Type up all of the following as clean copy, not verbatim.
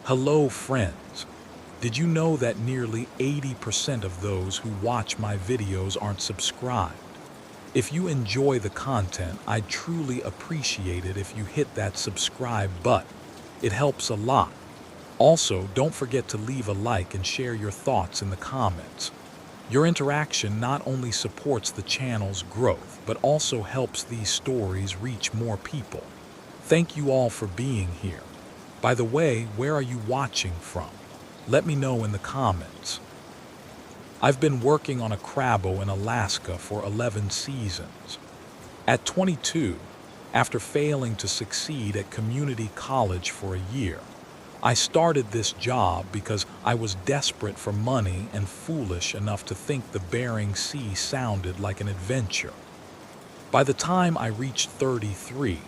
Hello, friends. Did you know that nearly 80% of those who watch my videos aren't subscribed? If you enjoy the content, I'd truly appreciate it if you hit that subscribe button. It helps a lot. Also, don't forget to leave a like and share your thoughts in the comments. Your interaction not only supports the channel's growth, but also helps these stories reach more people. Thank you all for being here. By the way, where are you watching from? Let me know in the comments. I've been working on a crabbo in Alaska for 11 seasons. At 22, after failing to succeed at community college for a year, I started this job because I was desperate for money and foolish enough to think the Bering Sea sounded like an adventure. By the time I reached 33,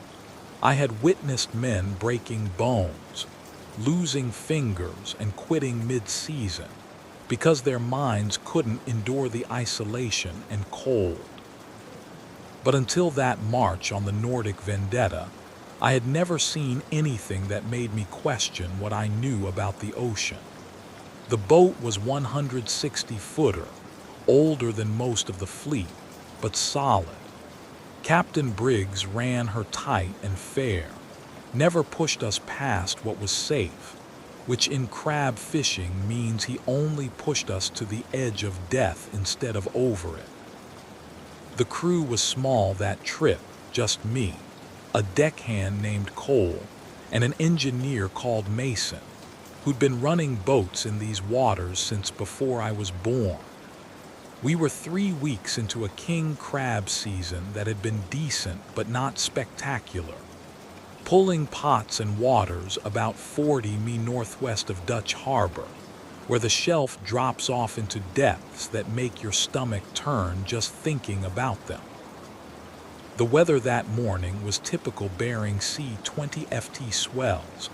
I had witnessed men breaking bones, losing fingers, and quitting mid-season because their minds couldn't endure the isolation and cold. But until that march on the Nordic Vendetta, I had never seen anything that made me question what I knew about the ocean. The boat was 160-footer, older than most of the fleet, but solid. Captain Briggs ran her tight and fair, never pushed us past what was safe, which in crab fishing means he only pushed us to the edge of death instead of over it. The crew was small that trip, just me, a deckhand named Cole, and an engineer called Mason, who'd been running boats in these waters since before I was born. We were 3 weeks into a king crab season that had been decent but not spectacular, pulling pots and waters about 40 mi northwest of Dutch Harbor, where the shelf drops off into depths that make your stomach turn just thinking about them. The weather that morning was typical Bering Sea 20 FT swells,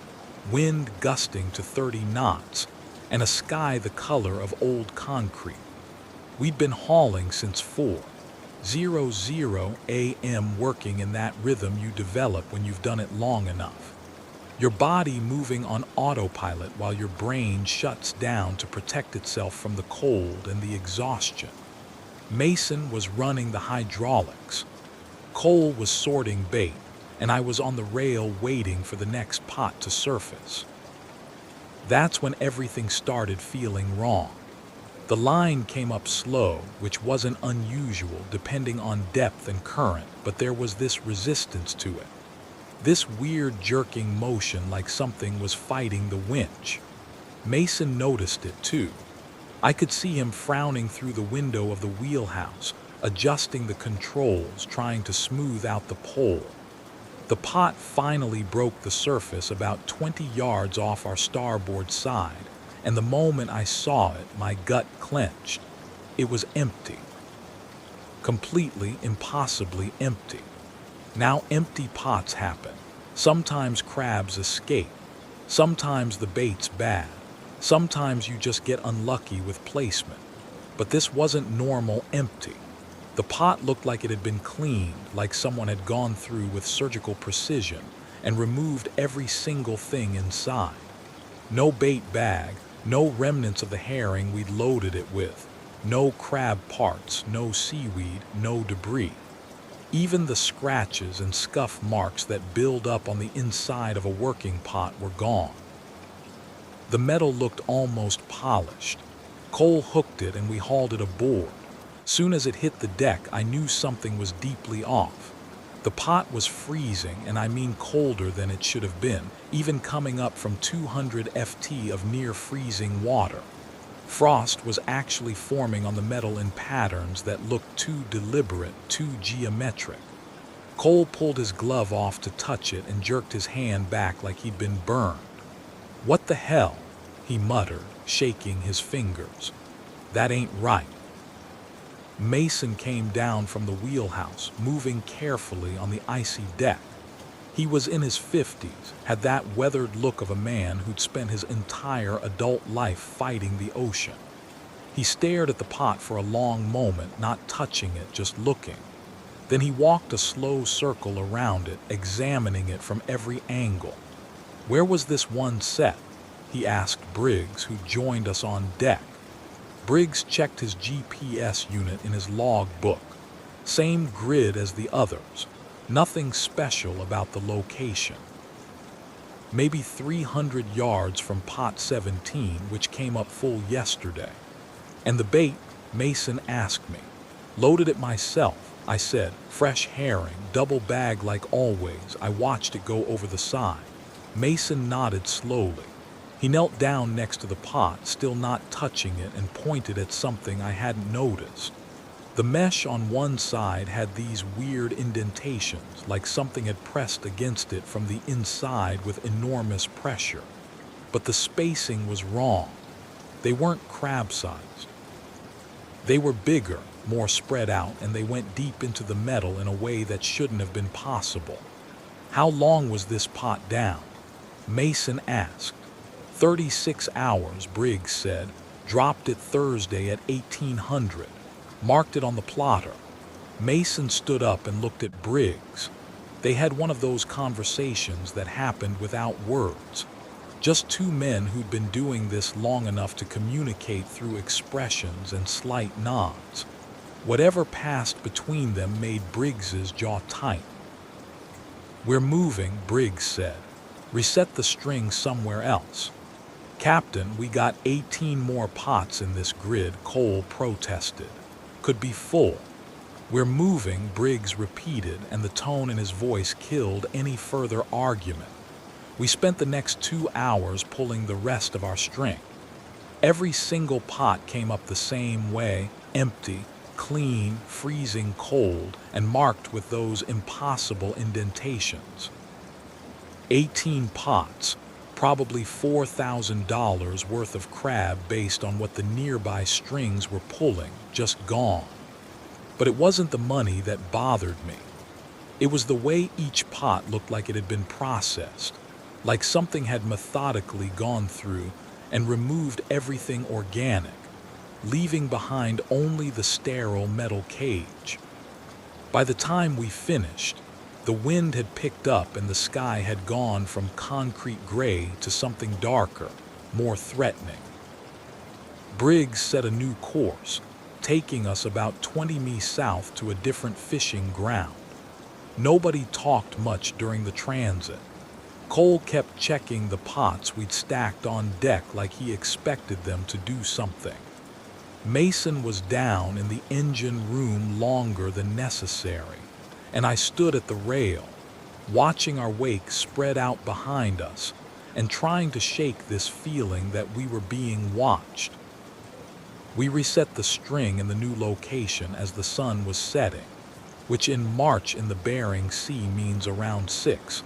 wind gusting to 30 knots, and a sky the color of old concrete. We'd been hauling since 4:00 a.m. working in that rhythm you develop when you've done it long enough. Your body moving on autopilot while your brain shuts down to protect itself from the cold and the exhaustion. Mason was running the hydraulics. Cole was sorting bait, and I was on the rail waiting for the next pot to surface. That's when everything started feeling wrong. The line came up slow, which wasn't unusual depending on depth and current, but there was this resistance to it. This weird jerking motion like something was fighting the winch. Mason noticed it too. I could see him frowning through the window of the wheelhouse, adjusting the controls, trying to smooth out the pole. The pot finally broke the surface about 20 yards off our starboard side, and the moment I saw it, my gut clenched. It was empty. Completely, impossibly empty. Now empty pots happen. Sometimes crabs escape. Sometimes the bait's bad. Sometimes you just get unlucky with placement. But this wasn't normal empty. The pot looked like it had been cleaned, like someone had gone through with surgical precision and removed every single thing inside. No bait bag, no remnants of the herring we'd loaded it with, no crab parts, no seaweed, no debris. Even the scratches and scuff marks that build up on the inside of a working pot were gone. The metal looked almost polished. Cole hooked it and we hauled it aboard. Soon as it hit the deck, I knew something was deeply off. The pot was freezing, and I mean colder than it should have been, even coming up from 200 FT of near-freezing water. Frost was actually forming on the metal in patterns that looked too deliberate, too geometric. Cole pulled his glove off to touch it and jerked his hand back like he'd been burned. "What the hell?" he muttered, shaking his fingers. "That ain't right." Mason came down from the wheelhouse, moving carefully on the icy deck. He was in his 50s, had that weathered look of a man who'd spent his entire adult life fighting the ocean. He stared at the pot for a long moment, not touching it, just looking. Then he walked a slow circle around it, examining it from every angle. Where was this one set? he asked Briggs, who joined us on deck. Briggs checked his GPS unit in his log book. Same grid as the others. Nothing special about the location. Maybe 300 yards from pot 17, which came up full yesterday. And the bait, Mason asked me. Loaded it myself, I said. Fresh herring, double bag like always. I watched it go over the side. Mason nodded slowly. He knelt down next to the pot, still not touching it, and pointed at something I hadn't noticed. The mesh on one side had these weird indentations, like something had pressed against it from the inside with enormous pressure. But the spacing was wrong. They weren't crab-sized. They were bigger, more spread out, and they went deep into the metal in a way that shouldn't have been possible. How long was this pot down? Mason asked. 36 hours, Briggs said. Dropped it Thursday at 1800. Marked it on the plotter. Mason stood up and looked at Briggs. They had one of those conversations that happened without words. Just two men who'd been doing this long enough to communicate through expressions and slight nods. Whatever passed between them made Briggs's jaw tight. We're moving, Briggs said. Reset the string somewhere else. Captain, we got 18 more pots in this grid, Cole protested. Could be full. We're moving, Briggs repeated, and the tone in his voice killed any further argument. We spent the next 2 hours pulling the rest of our string. Every single pot came up the same way, empty, clean, freezing cold, and marked with those impossible indentations. 18 pots, probably $4,000 worth of crab based on what the nearby strings were pulling, just gone. But it wasn't the money that bothered me. It was the way each pot looked like it had been processed, like something had methodically gone through and removed everything organic, leaving behind only the sterile metal cage. By the time we finished, the wind had picked up and the sky had gone from concrete gray to something darker, more threatening. Briggs set a new course, taking us about 20 mi south to a different fishing ground. Nobody talked much during the transit. Cole kept checking the pots we'd stacked on deck like he expected them to do something. Mason was down in the engine room longer than necessary, and I stood at the rail, watching our wake spread out behind us and trying to shake this feeling that we were being watched. We reset the string in the new location as the sun was setting, which in March in the Bering Sea means around 6:00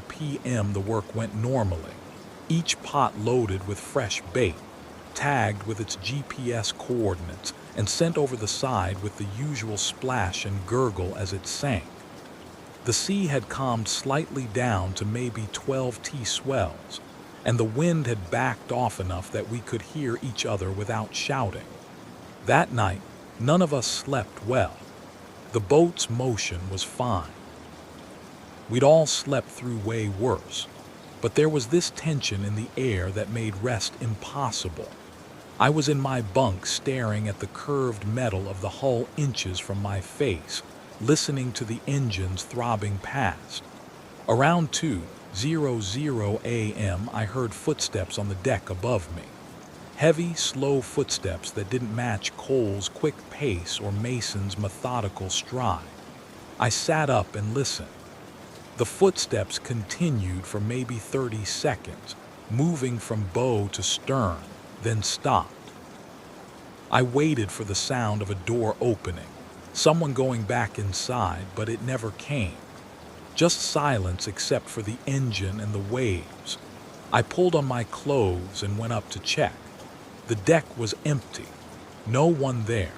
p.m. the work went normally, each pot loaded with fresh bait, tagged with its GPS coordinates, and sent over the side with the usual splash and gurgle as it sank. The sea had calmed slightly down to maybe 12 T swells, and the wind had backed off enough that we could hear each other without shouting. That night, none of us slept well. The boat's motion was fine. We'd all slept through way worse, but there was this tension in the air that made rest impossible. I was in my bunk staring at the curved metal of the hull inches from my face, listening to the engines throbbing past. Around 2:00 a.m. I heard footsteps on the deck above me. Heavy, slow footsteps that didn't match Cole's quick pace or Mason's methodical stride. I sat up and listened. The footsteps continued for maybe 30 seconds, moving from bow to stern, then stopped. I waited for the sound of a door opening, someone going back inside, but it never came. Just silence except for the engine and the waves. I pulled on my clothes and went up to check. The deck was empty, no one there,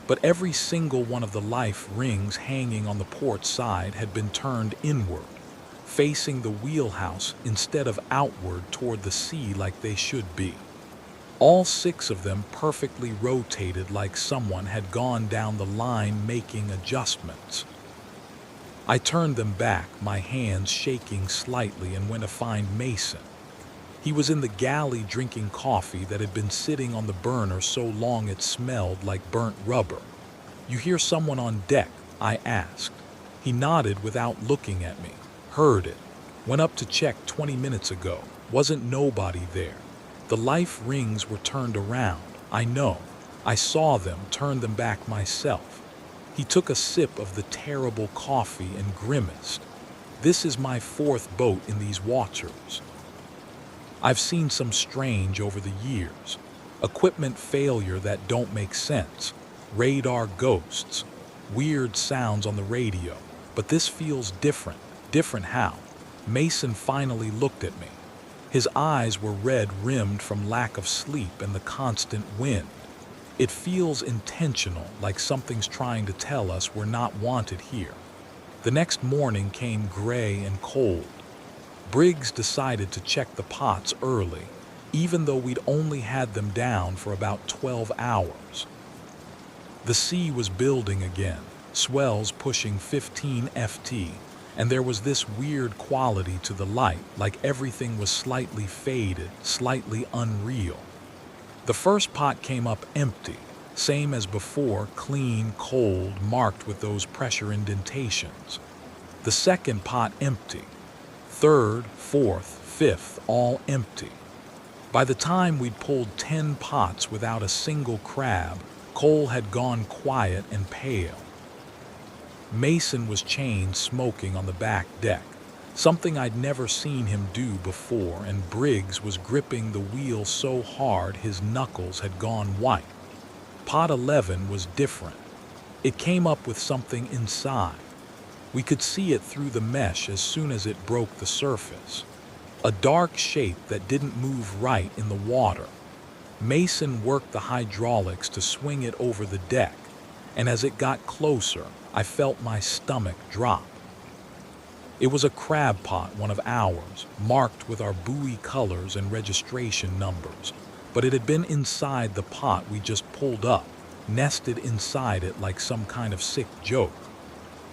but every single one of the life rings hanging on the port side had been turned inward, facing the wheelhouse instead of outward toward the sea like they should be. All 6 of them perfectly rotated like someone had gone down the line making adjustments. I turned them back, my hands shaking slightly, and went to find Mason. He was in the galley drinking coffee that had been sitting on the burner so long it smelled like burnt rubber. "You hear someone on deck?" I asked. He nodded without looking at me. "Heard it. Went up to check 20 minutes ago. Wasn't nobody there. The life rings were turned around. I know. I saw them, turn them back myself." He took a sip of the terrible coffee and grimaced. "This is my 4th boat in these waters. I've seen some strange over the years. Equipment failure that don't make sense. Radar ghosts. Weird sounds on the radio. But this feels different." "Different how?" Mason finally looked at me. His eyes were red-rimmed from lack of sleep and the constant wind. "It feels intentional, like something's trying to tell us we're not wanted here." The next morning came gray and cold. Briggs decided to check the pots early, even though we'd only had them down for about 12 hours. The sea was building again, swells pushing 15 FT, and there was this weird quality to the light, like everything was slightly faded, slightly unreal. The first pot came up empty, same as before, clean, cold, marked with those pressure indentations. The second pot empty. Third, fourth, fifth, all empty. By the time we'd pulled 10 pots without a single crab, Cole had gone quiet and pale. Mason was chained smoking on the back deck, something I'd never seen him do before, and Briggs was gripping the wheel so hard his knuckles had gone white. Pot 11 was different. It came up with something inside. We could see it through the mesh as soon as it broke the surface. A dark shape that didn't move right in the water. Mason worked the hydraulics to swing it over the deck, and as it got closer, I felt my stomach drop. It was a crab pot, one of ours, marked with our buoy colors and registration numbers, but it had been inside the pot we just pulled up, nested inside it like some kind of sick joke.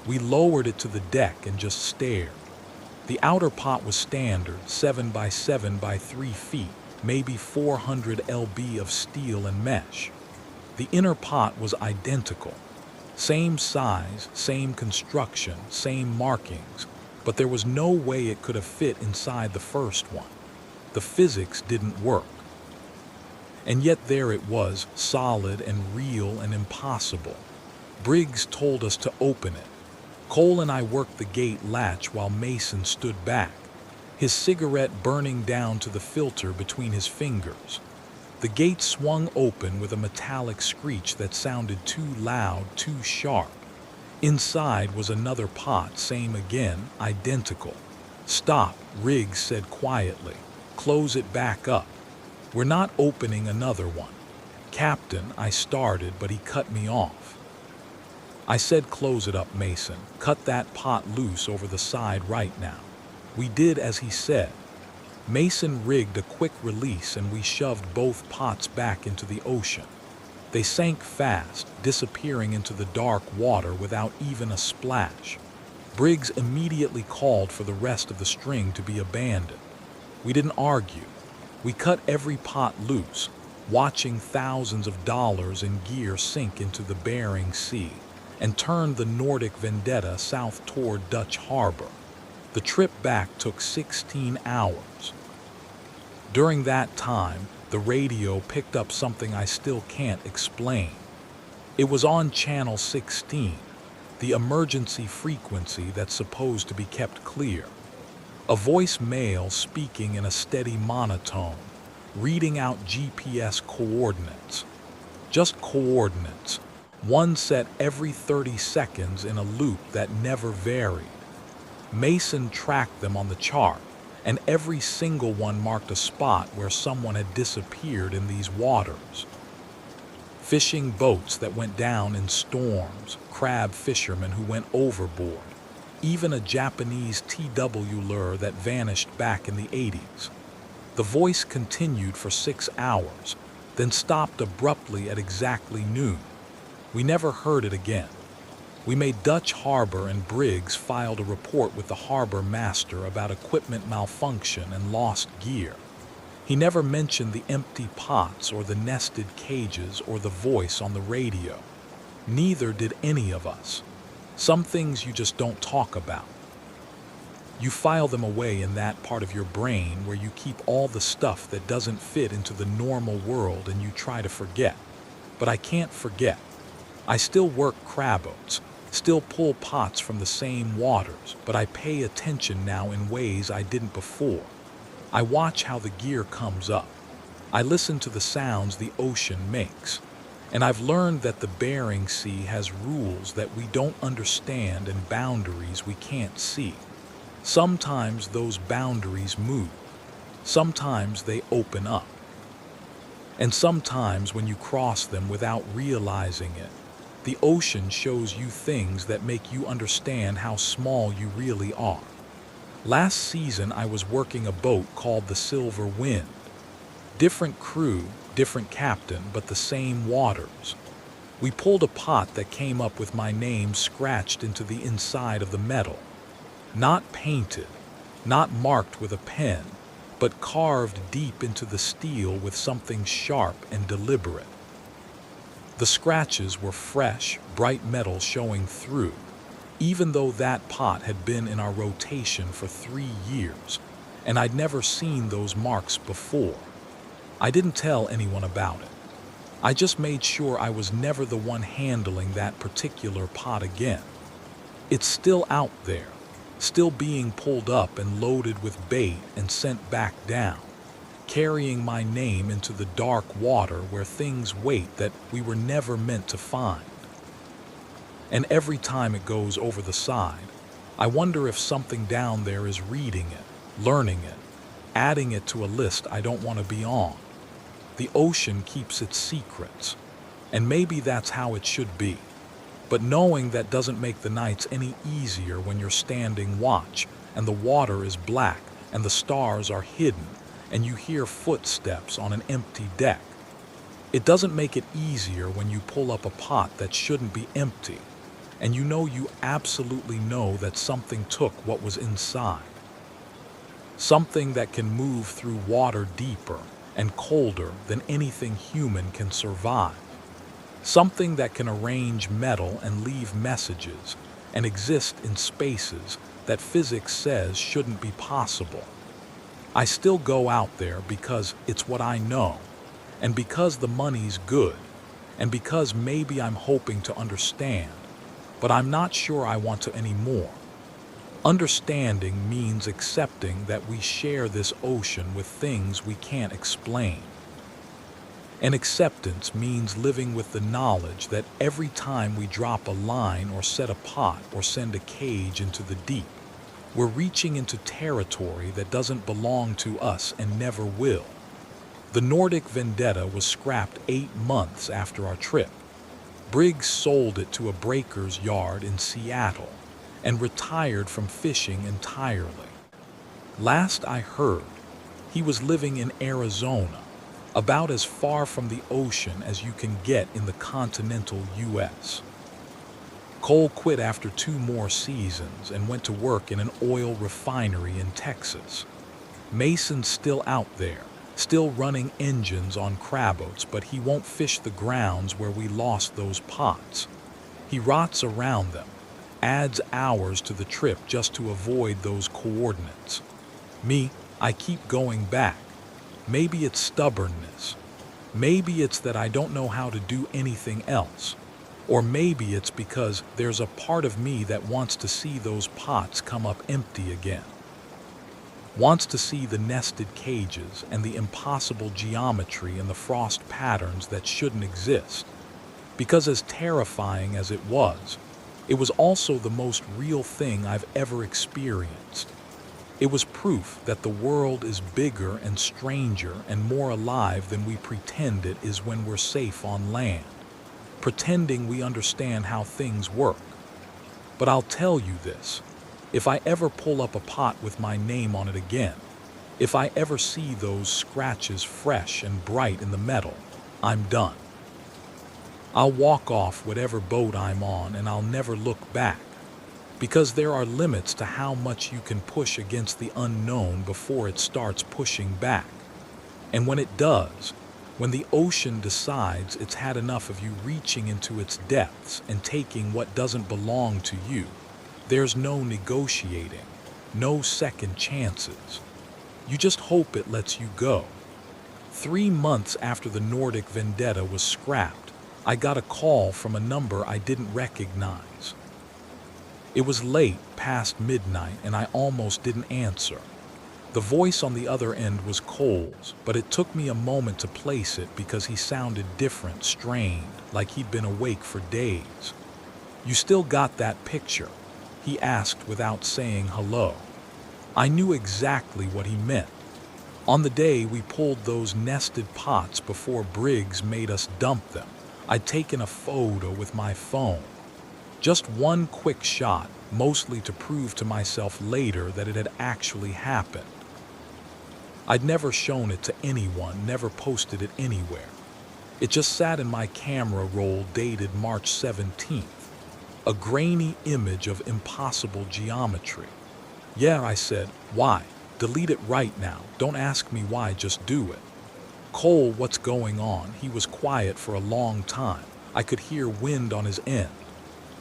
We lowered it to the deck and just stared. The outer pot was standard, 7 by 7 by 3 feet, maybe 400 lb of steel and mesh. The inner pot was identical. Same size, same construction, same markings, but there was no way it could have fit inside the first one. The physics didn't work. And yet there it was, solid and real and impossible. Briggs told us to open it. Cole and I worked the gate latch while Mason stood back, his cigarette burning down to the filter between his fingers. The gate swung open with a metallic screech that sounded too loud, too sharp. Inside was another pot, same again, identical. "Stop," Riggs said quietly. "Close it back up. We're not opening another one." "Captain," I started, but he cut me off. I said, "Close it up, Mason. Cut that pot loose over the side right now." We did as he said. Mason rigged a quick release and we shoved both pots back into the ocean. They sank fast, disappearing into the dark water without even a splash. Briggs immediately called for the rest of the string to be abandoned. We didn't argue. We cut every pot loose, watching thousands of dollars in gear sink into the Bering Sea, and turned the Nordic Vendetta south toward Dutch Harbor. The trip back took 16 hours. During that time, the radio picked up something I still can't explain. It was on channel 16, the emergency frequency that's supposed to be kept clear. A voice male speaking in a steady monotone, reading out GPS coordinates. Just coordinates, one set every 30 seconds in a loop that never varied. Mason tracked them on the chart, and every single one marked a spot where someone had disappeared in these waters. Fishing boats that went down in storms, crab fishermen who went overboard, even a Japanese TW lure that vanished back in the 80s. The voice continued for 6 hours, then stopped abruptly at exactly noon. We never heard it again. We made Dutch Harbor, and Briggs filed a report with the harbor master about equipment malfunction and lost gear. He never mentioned the empty pots or the nested cages or the voice on the radio. Neither did any of us. Some things you just don't talk about. You file them away in that part of your brain where you keep all the stuff that doesn't fit into the normal world and you try to forget. But I can't forget. I still work crab boats, still pull pots from the same waters, but I pay attention now in ways I didn't before. I watch how the gear comes up. I listen to the sounds the ocean makes. And I've learned that the Bering Sea has rules that we don't understand and boundaries we can't see. Sometimes those boundaries move. Sometimes they open up. And sometimes when you cross them without realizing it, the ocean shows you things that make you understand how small you really are. Last season I was working a boat called the Silver Wind. Different crew, different captain, but the same waters. We pulled a pot that came up with my name scratched into the inside of the metal. Not painted, not marked with a pen, but carved deep into the steel with something sharp and deliberate. The scratches were fresh, bright metal showing through, even though that pot had been in our rotation for 3 years, and I'd never seen those marks before. I didn't tell anyone about it. I just made sure I was never the one handling that particular pot again. It's still out there, still being pulled up and loaded with bait and sent back down, carrying my name into the dark water where things wait that we were never meant to find. And every time it goes over the side, I wonder if something down there is reading it, learning it, adding it to a list I don't want to be on. The ocean keeps its secrets, and maybe that's how it should be. But knowing that doesn't make the nights any easier when you're standing watch, and the water is black, and the stars are hidden, and you hear footsteps on an empty deck. It doesn't make it easier when you pull up a pot that shouldn't be empty, and you absolutely know that something took what was inside. Something that can move through water deeper and colder than anything human can survive. Something that can arrange metal and leave messages and exist in spaces that physics says shouldn't be possible. I still go out there because it's what I know, and because the money's good, and because maybe I'm hoping to understand, but I'm not sure I want to anymore. Understanding means accepting that we share this ocean with things we can't explain. And acceptance means living with the knowledge that every time we drop a line or set a pot or send a cage into the deep, we're reaching into territory that doesn't belong to us and never will. The Nordic Vendetta was scrapped 8 months after our trip. Briggs sold it to a breaker's yard in Seattle and retired from fishing entirely. Last I heard, he was living in Arizona, about as far from the ocean as you can get in the continental U.S. Cole quit after 2 more seasons and went to work in an oil refinery in Texas. Mason's still out there, still running engines on crab boats, but he won't fish the grounds where we lost those pots. He rots around them, adds hours to the trip just to avoid those coordinates. Me, I keep going back. Maybe it's stubbornness. Maybe it's that I don't know how to do anything else. Or maybe it's because there's a part of me that wants to see those pots come up empty again. Wants to see the nested cages and the impossible geometry and the frost patterns that shouldn't exist. Because as terrifying as it was also the most real thing I've ever experienced. It was proof that the world is bigger and stranger and more alive than we pretend it is when we're safe on land, pretending we understand how things work. But I'll tell you this, if I ever pull up a pot with my name on it again, if I ever see those scratches fresh and bright in the metal, I'm done. I'll walk off whatever boat I'm on and I'll never look back, because there are limits to how much you can push against the unknown before it starts pushing back. And when it does, when the ocean decides it's had enough of you reaching into its depths and taking what doesn't belong to you, there's no negotiating, no second chances. You just hope it lets you go. 3 months after the Nordic Vendetta was scrapped, I got a call from a number I didn't recognize. It was late, past midnight, and I almost didn't answer. The voice on the other end was Cole's, but it took me a moment to place it because he sounded different, strained, like he'd been awake for days. "You still got that picture?" he asked without saying hello. I knew exactly what he meant. On the day we pulled those nested pots before Briggs made us dump them, I'd taken a photo with my phone. Just one quick shot, mostly to prove to myself later that it had actually happened. I'd never shown it to anyone, never posted it anywhere. It just sat in my camera roll dated March 17th, a grainy image of impossible geometry. "Yeah," I said. "Why? Delete it right now. Don't ask me why, just do it." "Cole, what's going on?" He was quiet for a long time. I could hear wind on his end.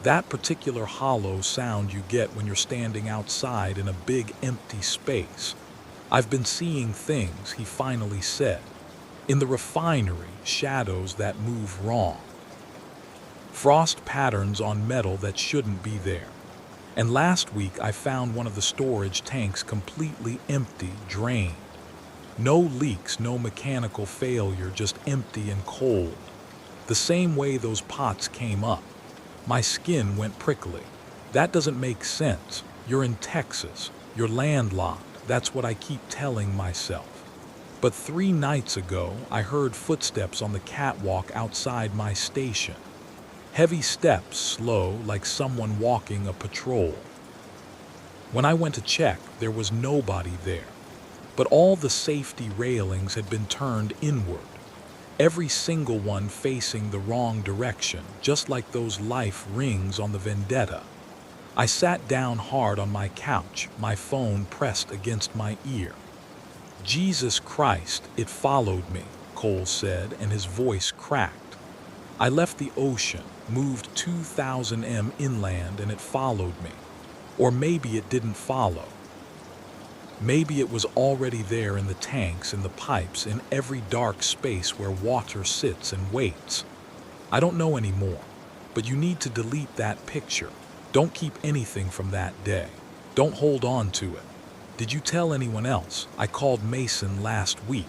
That particular hollow sound you get when you're standing outside in a big empty space. "I've been seeing things," he finally said. "In the refinery, shadows that move wrong. Frost patterns on metal that shouldn't be there. And last week I found one of the storage tanks completely empty, drained. No leaks, no mechanical failure, just empty and cold. The same way those pots came up." My skin went prickly. "That doesn't make sense. You're in Texas. You're landlocked. That's what I keep telling myself. But 3 nights ago, I heard footsteps on the catwalk outside my station. Heavy steps, slow, like someone walking a patrol. When I went to check, there was nobody there. But all the safety railings had been turned inward. Every single one facing the wrong direction, just like those life rings on the Vendetta. I sat down hard on my couch, my phone pressed against my ear. "Jesus Christ, it followed me," Cole said, and his voice cracked. "I left the ocean, moved 2,000 m inland, and it followed me. Or maybe it didn't follow. Maybe it was already there in the tanks, in the pipes, in every dark space where water sits and waits. I don't know anymore, but you need to delete that picture. Don't keep anything from that day. Don't hold on to it. Did you tell anyone else? I called Mason last week.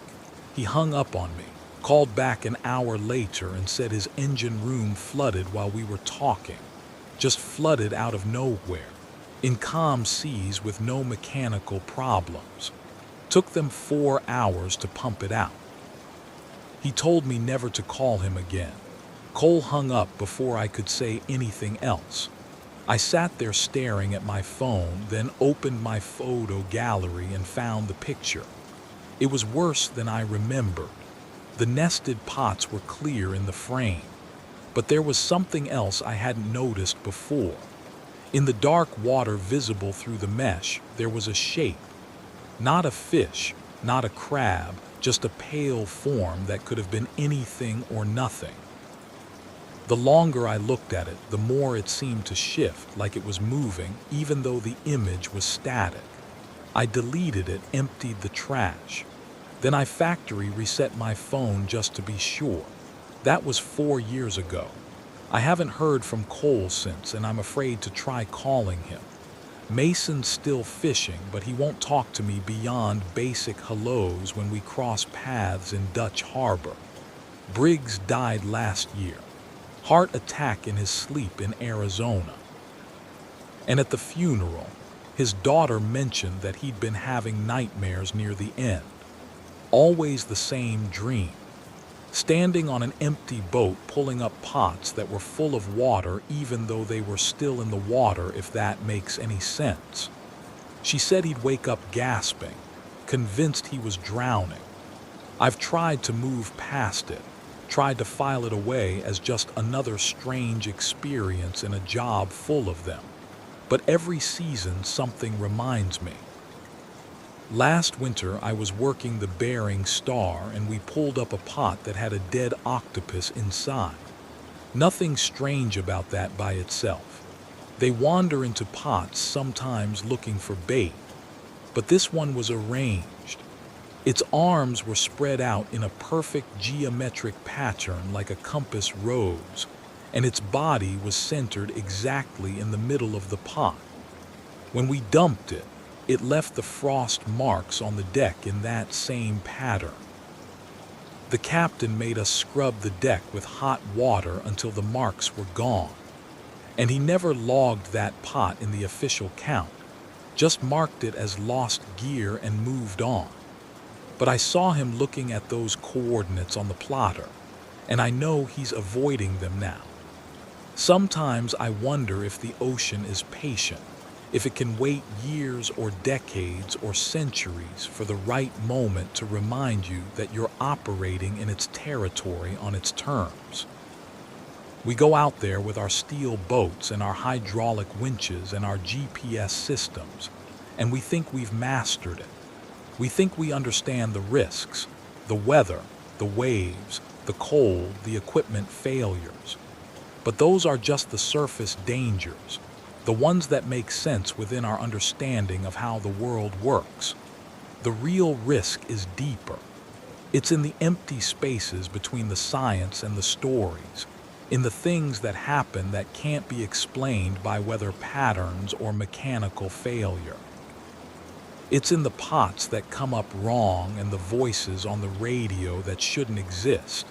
He hung up on me, called back an hour later and said his engine room flooded while we were talking. Just flooded out of nowhere. In calm seas with no mechanical problems. Took them 4 hours to pump it out. He told me never to call him again." Cole hung up before I could say anything else. I sat there staring at my phone, then opened my photo gallery and found the picture. It was worse than I remembered. The nested pots were clear in the frame, but there was something else I hadn't noticed before. In the dark water visible through the mesh, there was a shape. Not a fish, not a crab, just a pale form that could have been anything or nothing. The longer I looked at it, the more it seemed to shift, like it was moving, even though the image was static. I deleted it, emptied the trash. Then I factory reset my phone just to be sure. That was 4 years ago. I haven't heard from Cole since, and I'm afraid to try calling him. Mason's still fishing, but he won't talk to me beyond basic hellos when we cross paths in Dutch Harbor. Briggs died last year. Heart attack in his sleep in Arizona. And at the funeral, his daughter mentioned that he'd been having nightmares near the end. Always the same dream. Standing on an empty boat pulling up pots that were full of water even though they were still in the water, if that makes any sense. She said he'd wake up gasping, convinced he was drowning. I've tried to move past it, tried to file it away as just another strange experience in a job full of them. But every season something reminds me. Last winter, I was working the Bering Star and we pulled up a pot that had a dead octopus inside. Nothing strange about that by itself. They wander into pots sometimes looking for bait, but this one was arranged. Its arms were spread out in a perfect geometric pattern like a compass rose, and its body was centered exactly in the middle of the pot. When we dumped it, it left the frost marks on the deck in that same pattern. The captain made us scrub the deck with hot water until the marks were gone, and he never logged that pot in the official count, just marked it as lost gear and moved on. But I saw him looking at those coordinates on the plotter, and I know he's avoiding them now. Sometimes I wonder if the ocean is patient, if it can wait years or decades or centuries for the right moment to remind you that you're operating in its territory on its terms. We go out there with our steel boats and our hydraulic winches and our GPS systems, and we think we've mastered it. We think we understand the risks, the weather, the waves, the cold, the equipment failures. But those are just the surface dangers, the ones that make sense within our understanding of how the world works. The real risk is deeper. It's in the empty spaces between the science and the stories, in the things that happen that can't be explained by weather patterns or mechanical failure. It's in the pots that come up wrong and the voices on the radio that shouldn't exist,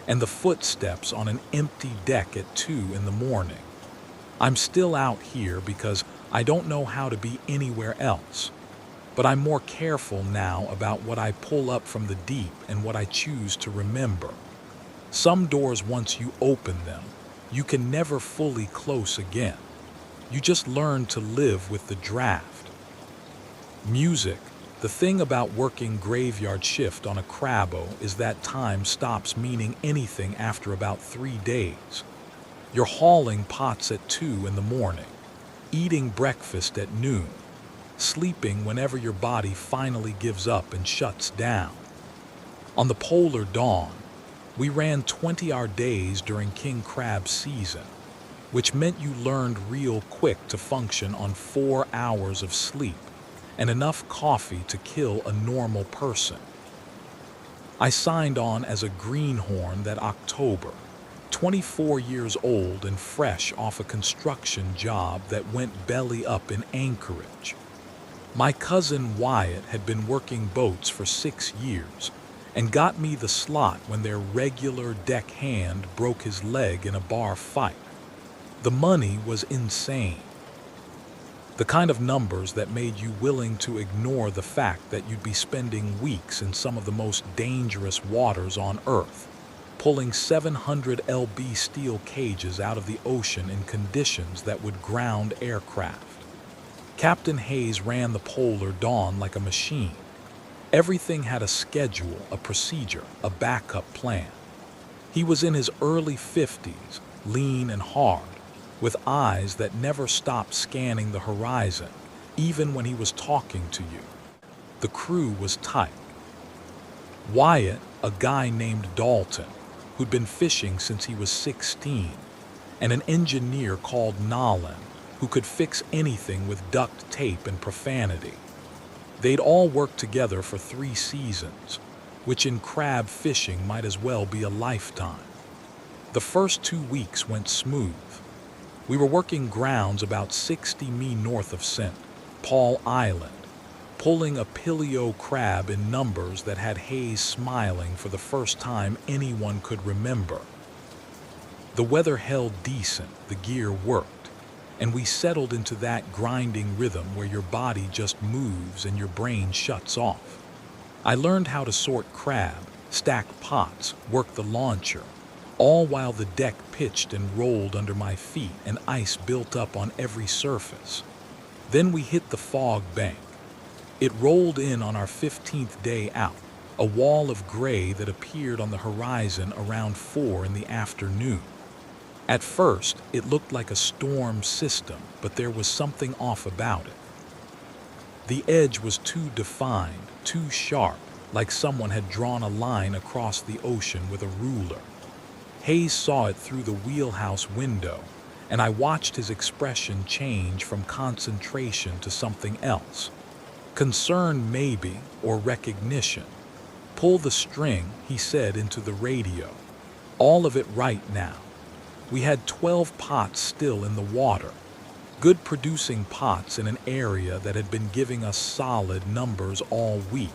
and the footsteps on an empty deck at 2 in the morning. I'm still out here because I don't know how to be anywhere else, but I'm more careful now about what I pull up from the deep and what I choose to remember. Some doors, once you open them, you can never fully close again. You just learn to live with the draft. Music. The thing about working graveyard shift on a crabbo is that time stops meaning anything after about 3 days. You're hauling pots at 2 in the morning, eating breakfast at noon, sleeping whenever your body finally gives up and shuts down. On the polar dawn, we ran 20-hour days during king crab season, which meant you learned real quick to function on 4 hours of sleep and enough coffee to kill a normal person. I signed on as a greenhorn that October, 24 years old and fresh off a construction job that went belly up in Anchorage. My cousin Wyatt had been working boats for 6 years and got me the slot when their regular deckhand broke his leg in a bar fight. The money was insane. The kind of numbers that made you willing to ignore the fact that you'd be spending weeks in some of the most dangerous waters on Earth, pulling 700 lb steel cages out of the ocean in conditions that would ground aircraft. Captain Hayes ran the Polar Dawn like a machine. Everything had a schedule, a procedure, a backup plan. He was in his early 50s, lean and hard, with eyes that never stopped scanning the horizon, even when he was talking to you. The crew was tight. Wyatt, a guy named Dalton, who'd been fishing since he was 16, and an engineer called Nolan, who could fix anything with duct tape and profanity. They'd all worked together for 3 seasons, which in crab fishing might as well be a lifetime. The first 2 weeks went smooth. We were working grounds about 60 mi north of St. Paul Island, pulling a pileo crab in numbers that had Hayes smiling for the first time anyone could remember. The weather held decent, the gear worked, and we settled into that grinding rhythm where your body just moves and your brain shuts off. I learned how to sort crab, stack pots, work the launcher, all while the deck pitched and rolled under my feet and ice built up on every surface. Then we hit the fog bank. It rolled in on our 15th day out, a wall of gray that appeared on the horizon around 4 in the afternoon. At first, it looked like a storm system, but there was something off about it. The edge was too defined, too sharp, like someone had drawn a line across the ocean with a ruler. Hayes saw it through the wheelhouse window, and I watched his expression change from concentration to something else. Concern maybe, or recognition. "Pull the string," he said into the radio. "All of it right now." We had 12 pots still in the water. Good producing pots in an area that had been giving us solid numbers all week.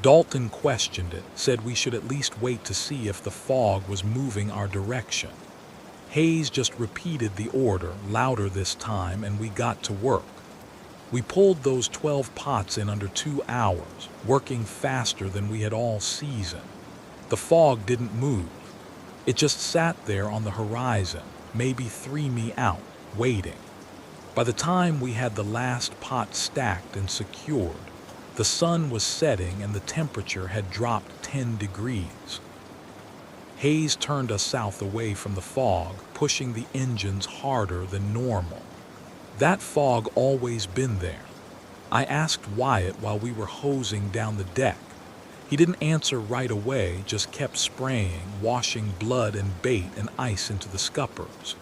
Dalton questioned it, said we should at least wait to see if the fog was moving our direction. Hayes just repeated the order, louder this time, and we got to work. We pulled those 12 pots in under 2 hours, working faster than we had all season. The fog didn't move. It just sat there on the horizon, maybe 3 me out, waiting. By the time we had the last pot stacked and secured, the sun was setting and the temperature had dropped 10 degrees. Hayes turned us south away from the fog, pushing the engines harder than normal. That fog always been there. I asked Wyatt while we were hosing down the deck. He didn't answer right away, just kept spraying, washing blood and bait and ice into the scuppers.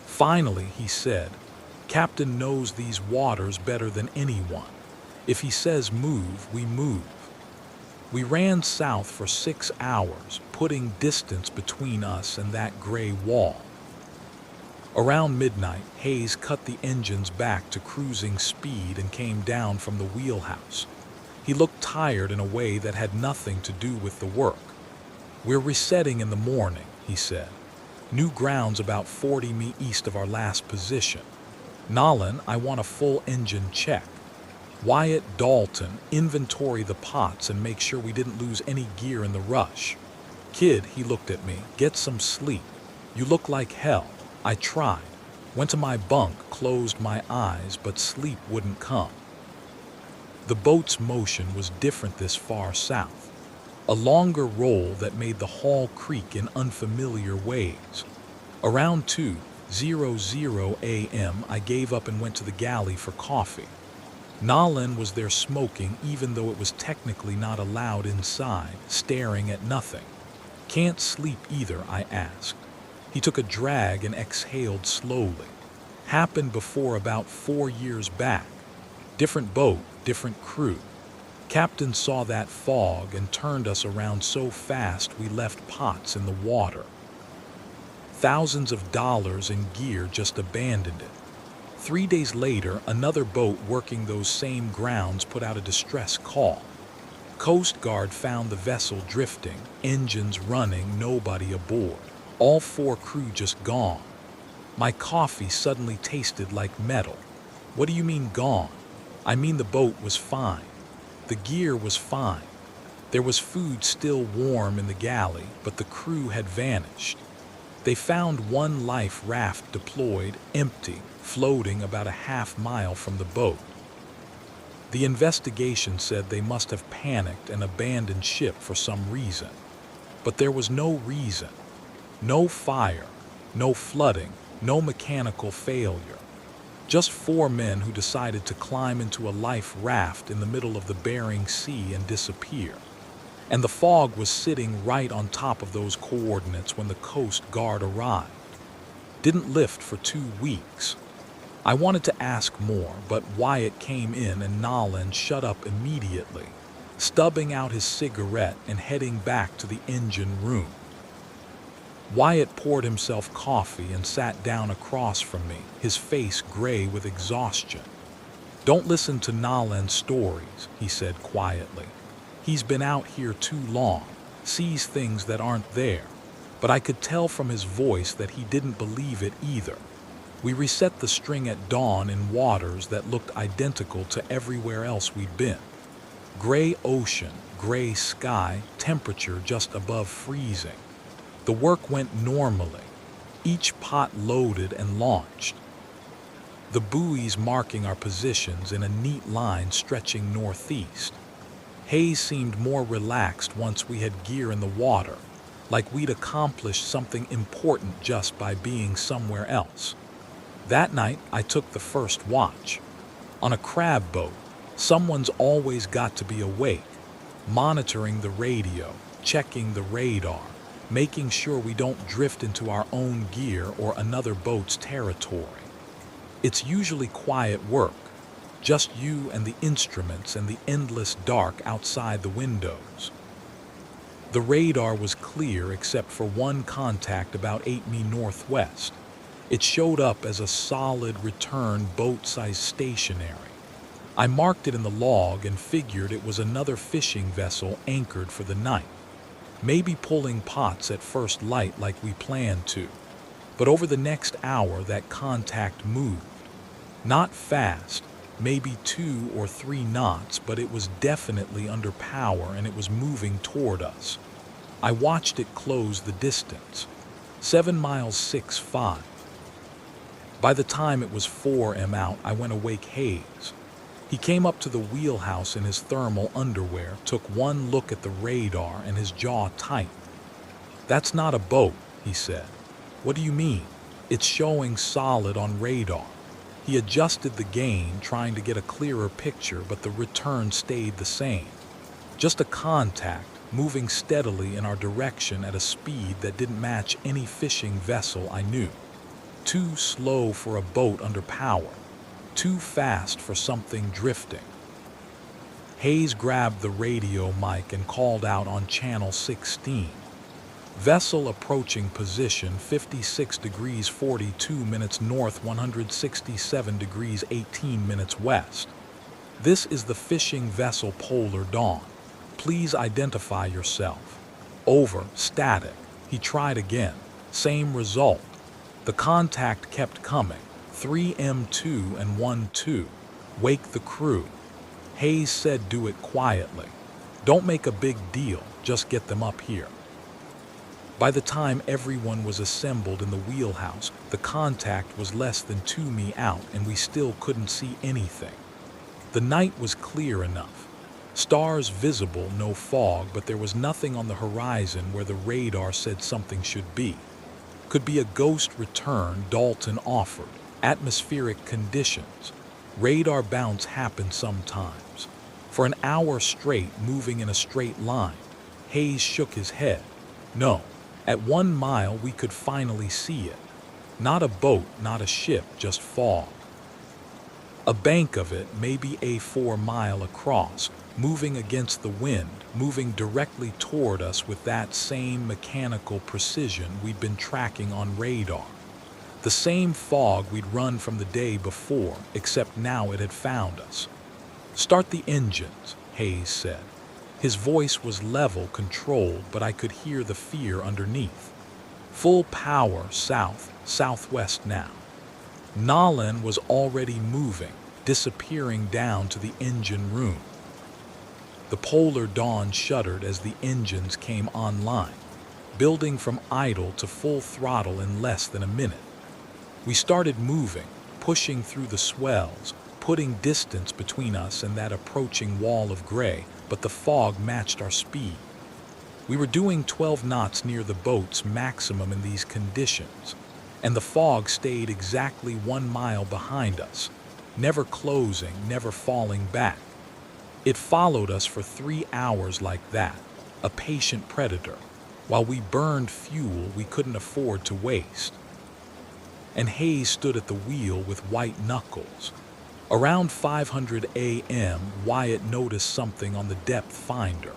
Finally, he said, "Captain knows these waters better than anyone. If he says move, we move." We ran south for 6 hours, putting distance between us and that gray wall. Around midnight, Hayes cut the engines back to cruising speed and came down from the wheelhouse. He looked tired in a way that had nothing to do with the work. "We're resetting in the morning," he said. "New ground's about 40 mi east of our last position. Nolan, I want a full engine check. Wyatt, Dalton, inventory the pots and make sure we didn't lose any gear in the rush. Kid," he looked at me, "get some sleep. You look like hell." I tried. Went to my bunk, closed my eyes, but sleep wouldn't come. The boat's motion was different this far south. A longer roll that made the hull creak in unfamiliar ways. Around 2:00 a.m., I gave up and went to the galley for coffee. Nolan was there smoking even though it was technically not allowed inside, staring at nothing. "Can't sleep either?" I asked. He took a drag and exhaled slowly. "Happened before about 4 years back. Different boat, different crew. Captain saw that fog and turned us around so fast we left pots in the water. Thousands of dollars in gear, just abandoned it. 3 days later, another boat working those same grounds put out a distress call. Coast Guard found the vessel drifting, engines running, nobody aboard. All 4 crew just gone. My coffee suddenly tasted like metal. "What do you mean gone?" "I mean the boat was fine. The gear was fine. There was food still warm in the galley, but the crew had vanished. They found one life raft deployed, empty, floating about a half-mile from the boat. The investigation said they must have panicked and abandoned ship for some reason. But there was no reason. No fire, no flooding, no mechanical failure. Just 4 men who decided to climb into a life raft in the middle of the Bering Sea and disappear. And the fog was sitting right on top of those coordinates when the Coast Guard arrived. Didn't lift for 2 weeks. I wanted to ask more, but Wyatt came in and Nolan shut up immediately, stubbing out his cigarette and heading back to the engine room. Wyatt poured himself coffee and sat down across from me, his face gray with exhaustion. "Don't listen to Nolan's stories," he said quietly. "He's been out here too long, sees things that aren't there." But I could tell from his voice that he didn't believe it either. We reset the string at dawn in waters that looked identical to everywhere else we'd been. Gray ocean, gray sky, temperature just above freezing. The work went normally, each pot loaded and launched. The buoys marking our positions in a neat line stretching northeast. Hayes seemed more relaxed once we had gear in the water, like we'd accomplished something important just by being somewhere else. That night, I took the first watch. On a crab boat, someone's always got to be awake, monitoring the radio, checking the radar, making sure we don't drift into our own gear or another boat's territory. It's usually quiet work, just you and the instruments and the endless dark outside the windows. The radar was clear except for one contact about 8 mi northwest. It showed up as a solid return boat-sized stationary. I marked it in the log and figured it was another fishing vessel anchored for the night. Maybe pulling pots at first light like we planned to. But over the next hour that contact moved. Not fast, maybe 2 or 3 knots, but it was definitely under power and it was moving toward us. I watched it close the distance. 7 miles 6.5. By the time it was 4 m out, I went awake Hayes. He came up to the wheelhouse in his thermal underwear, took one look at the radar, and his jaw tightened. "That's not a boat," he said. "What do you mean?" "It's showing solid on radar." He adjusted the gain, trying to get a clearer picture, but the return stayed the same. Just a contact, moving steadily in our direction at a speed that didn't match any fishing vessel I knew. Too slow for a boat under power. Too fast for something drifting. Hayes grabbed the radio mic and called out on channel 16. "Vessel approaching position 56 degrees 42 minutes north, 167 degrees 18 minutes west. This is the fishing vessel Polar Dawn. Please identify yourself." "Over, static." He tried again. Same result. The contact kept coming. 3M2 and 1-2. "Wake the crew." Hayes said, "Do it quietly. Don't make a big deal, just get them up here." By the time everyone was assembled in the wheelhouse, the contact was less than 2 mi out and we still couldn't see anything. The night was clear enough. Stars visible, no fog, but there was nothing on the horizon where the radar said something should be. Could be a ghost return, Dalton offered. Atmospheric conditions. Radar bounce happens sometimes. For an hour straight, moving in a straight line. Hayes shook his head. No. At 1 mile, we could finally see it. Not a boat, not a ship, just fog. A bank of it, maybe a 4 mile across, moving against the wind, moving directly toward us with that same mechanical precision we'd been tracking on radar. The same fog we'd run from the day before, except now it had found us. "Start the engines," Hayes said. His voice was level, controlled, but I could hear the fear underneath. "Full power south, southwest now." Nolan was already moving, disappearing down to the engine room. The Polar Dawn shuddered as the engines came online, building from idle to full throttle in less than a minute. We started moving, pushing through the swells, putting distance between us and that approaching wall of gray, but the fog matched our speed. We were doing 12 knots near the boat's maximum in these conditions, and the fog stayed exactly 1 mile behind us, never closing, never falling back. It followed us for 3 hours like that, a patient predator, while we burned fuel we couldn't afford to waste. And Hayes stood at the wheel with white knuckles. Around 500 a.m., Wyatt noticed something on the depth finder.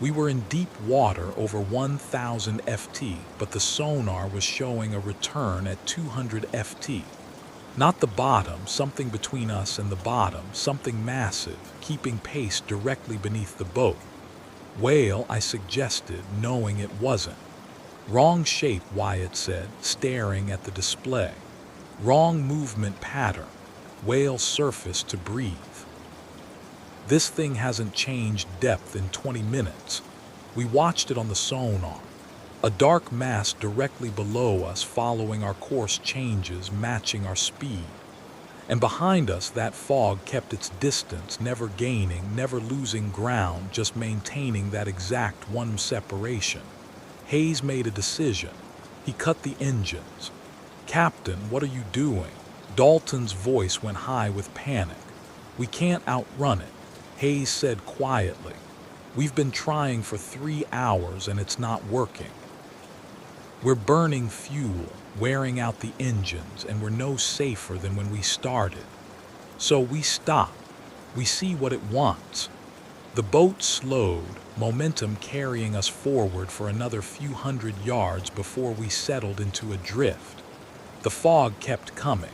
We were in deep water over 1,000 ft, but the sonar was showing a return at 200 ft. Not the bottom, something between us and the bottom, something massive, keeping pace directly beneath the boat. "Whale," I suggested, knowing it wasn't. "Wrong shape," Wyatt said, staring at the display. "Wrong movement pattern. Whale surface to breathe." "This thing hasn't changed depth in 20 minutes. We watched it on the sonar. A dark mass directly below us following our course changes, matching our speed. And behind us, that fog kept its distance, never gaining, never losing ground, just maintaining that exact 1 separation. Hayes made a decision. He cut the engines. "Captain, what are you doing?" Dalton's voice went high with panic. "We can't outrun it," Hayes said quietly. "We've been trying for 3 hours and it's not working. We're burning fuel, wearing out the engines, and we're no safer than when we started. So we stop. We see what it wants." The boat slowed, momentum carrying us forward for another few hundred yards before we settled into a drift. The fog kept coming.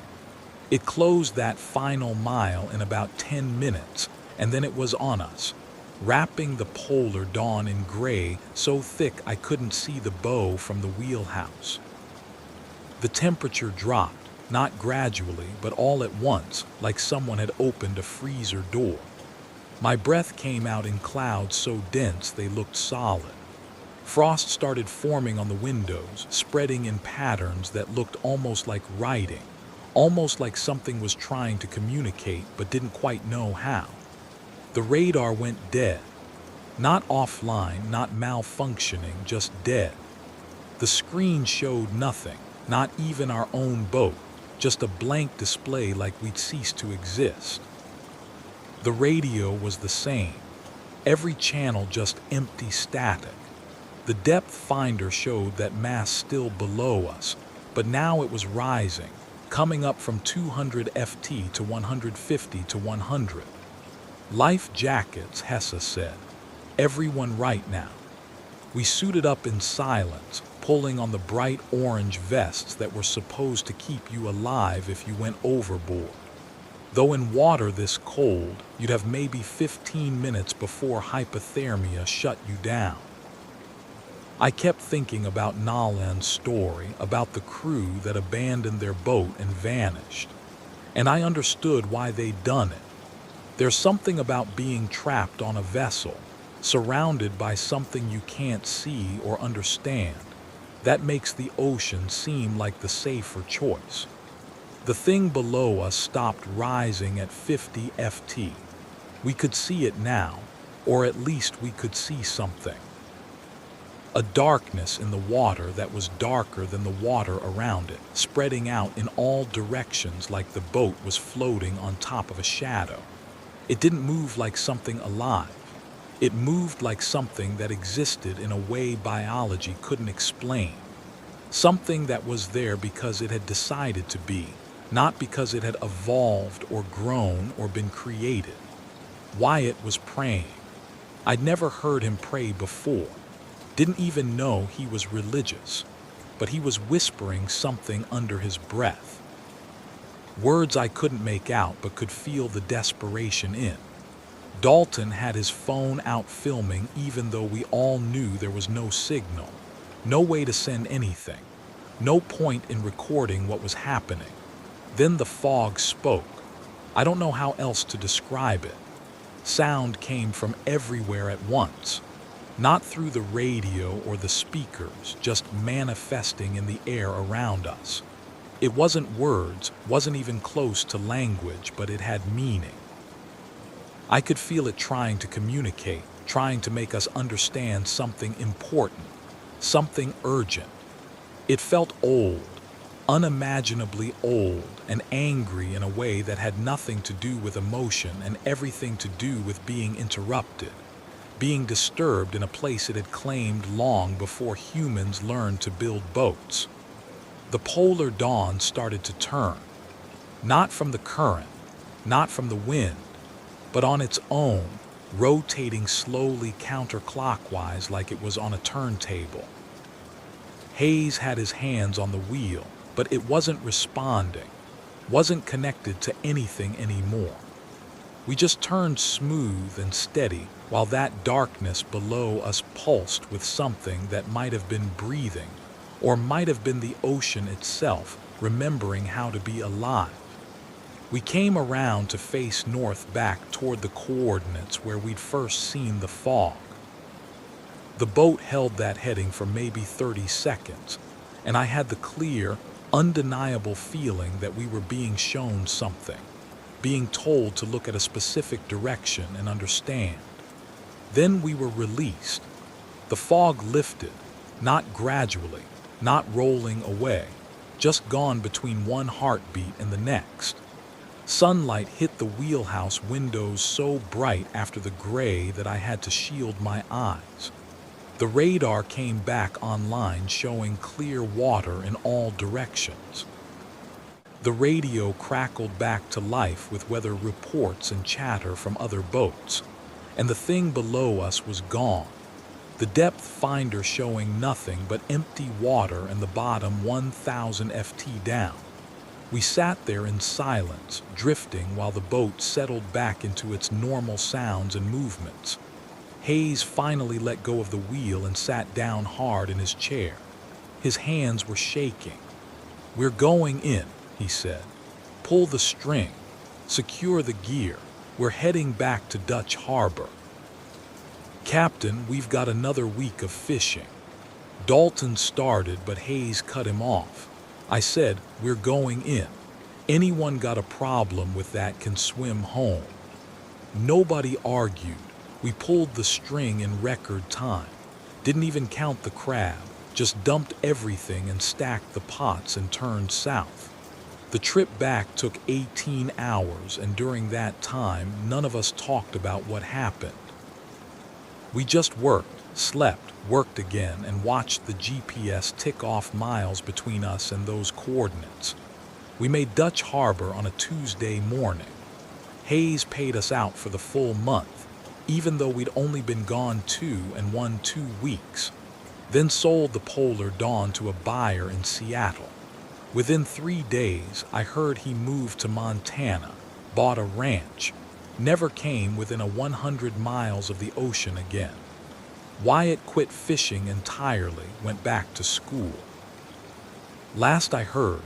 It closed that final mile in about 10 minutes, and then it was on us, wrapping the polar dawn in gray so thick I couldn't see the bow from the wheelhouse. The temperature dropped, not gradually, but all at once, like someone had opened a freezer door. My breath came out in clouds so dense they looked solid. Frost started forming on the windows, spreading in patterns that looked almost like writing, almost like something was trying to communicate but didn't quite know how. The radar went dead. Not offline, not malfunctioning, just dead. The screen showed nothing, not even our own boat, just a blank display like we'd ceased to exist. The radio was the same. Every channel just empty static. The depth finder showed that mass still below us, but now it was rising, coming up from 200 FT to 150 to 100. "Life jackets," Hessa said. "Everyone right now." We suited up in silence, pulling on the bright orange vests that were supposed to keep you alive if you went overboard. Though in water this cold, you'd have maybe 15 minutes before hypothermia shut you down. I kept thinking about Nalan's story, about the crew that abandoned their boat and vanished. And I understood why they'd done it. There's something about being trapped on a vessel, surrounded by something you can't see or understand, that makes the ocean seem like the safer choice. The thing below us stopped rising at 50 FT. We could see it now, or at least we could see something. A darkness in the water that was darker than the water around it, spreading out in all directions like the boat was floating on top of a shadow. It didn't move like something alive. It moved like something that existed in a way biology couldn't explain. Something that was there because it had decided to be, not because it had evolved or grown or been created. Wyatt was praying. I'd never heard him pray before. Didn't even know he was religious, but he was whispering something under his breath. Words I couldn't make out but could feel the desperation in. Dalton had his phone out filming even though we all knew there was no signal, no way to send anything, no point in recording what was happening. Then the fog spoke. I don't know how else to describe it. Sound came from everywhere at once. Not through the radio or the speakers, just manifesting in the air around us. It wasn't words, wasn't even close to language, but it had meaning. I could feel it trying to communicate, trying to make us understand something important, something urgent. It felt old, unimaginably old, and angry in a way that had nothing to do with emotion and everything to do with being interrupted. Being disturbed in a place it had claimed long before humans learned to build boats. The polar dawn started to turn, not from the current, not from the wind, but on its own, rotating slowly counterclockwise like it was on a turntable. Hayes had his hands on the wheel, but it wasn't responding, wasn't connected to anything anymore. We just turned smooth and steady while that darkness below us pulsed with something that might have been breathing, or might have been the ocean itself, remembering how to be alive. We came around to face north back toward the coordinates where we'd first seen the fog. The boat held that heading for maybe 30 seconds, and I had the clear, undeniable feeling that we were being shown something, being told to look at a specific direction and understand. Then we were released. The fog lifted, not gradually, not rolling away, just gone between one heartbeat and the next. Sunlight hit the wheelhouse windows so bright after the gray that I had to shield my eyes. The radar came back online showing clear water in all directions. The radio crackled back to life with weather reports and chatter from other boats, and the thing below us was gone. The depth finder showing nothing but empty water and the bottom 1,000 ft down. We sat there in silence, drifting while the boat settled back into its normal sounds and movements. Hayes finally let go of the wheel and sat down hard in his chair. His hands were shaking. "We're going in," he said. "Pull the string. Secure the gear. We're heading back to Dutch Harbor." "Captain, we've got another week of fishing." Dalton started, but Hayes cut him off. I said, "We're going in. Anyone got a problem with that can swim home." Nobody argued. We pulled the string in record time. Didn't even count the crab, just dumped everything and stacked the pots and turned south. The trip back took 18 hours, and during that time, none of us talked about what happened. We just worked, slept, worked again, and watched the GPS tick off miles between us and those coordinates. We made Dutch Harbor on a Tuesday morning. Hayes paid us out for the full month, even though we'd only been gone 2 weeks. Then sold the Polar Dawn to a buyer in Seattle. Within 3 days, I heard he moved to Montana, bought a ranch, never came within 100 miles of the ocean again. Wyatt quit fishing entirely, went back to school. Last I heard,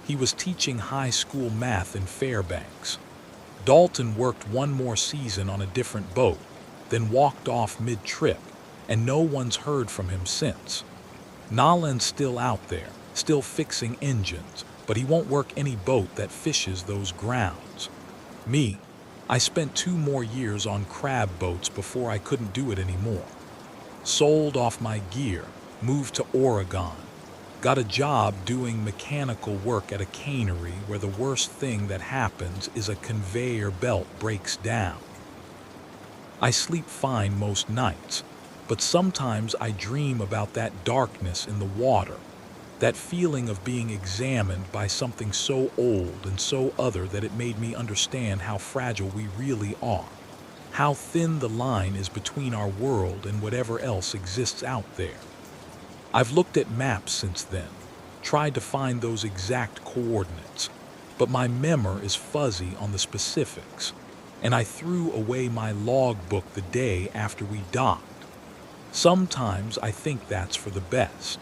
he was teaching high school math in Fairbanks. Dalton worked one more season on a different boat, then walked off mid-trip, and no one's heard from him since. Nolan's still out there, still fixing engines, but he won't work any boat that fishes those grounds. Me, I spent 2 more years on crab boats before I couldn't do it anymore. Sold off my gear, moved to Oregon, got a job doing mechanical work at a cannery where the worst thing that happens is a conveyor belt breaks down. I sleep fine most nights, but sometimes I dream about that darkness in the water, that feeling of being examined by something so old and so other that it made me understand how fragile we really are, how thin the line is between our world and whatever else exists out there. I've looked at maps since then, tried to find those exact coordinates, but my memory is fuzzy on the specifics, and I threw away my logbook the day after we docked. Sometimes I think that's for the best.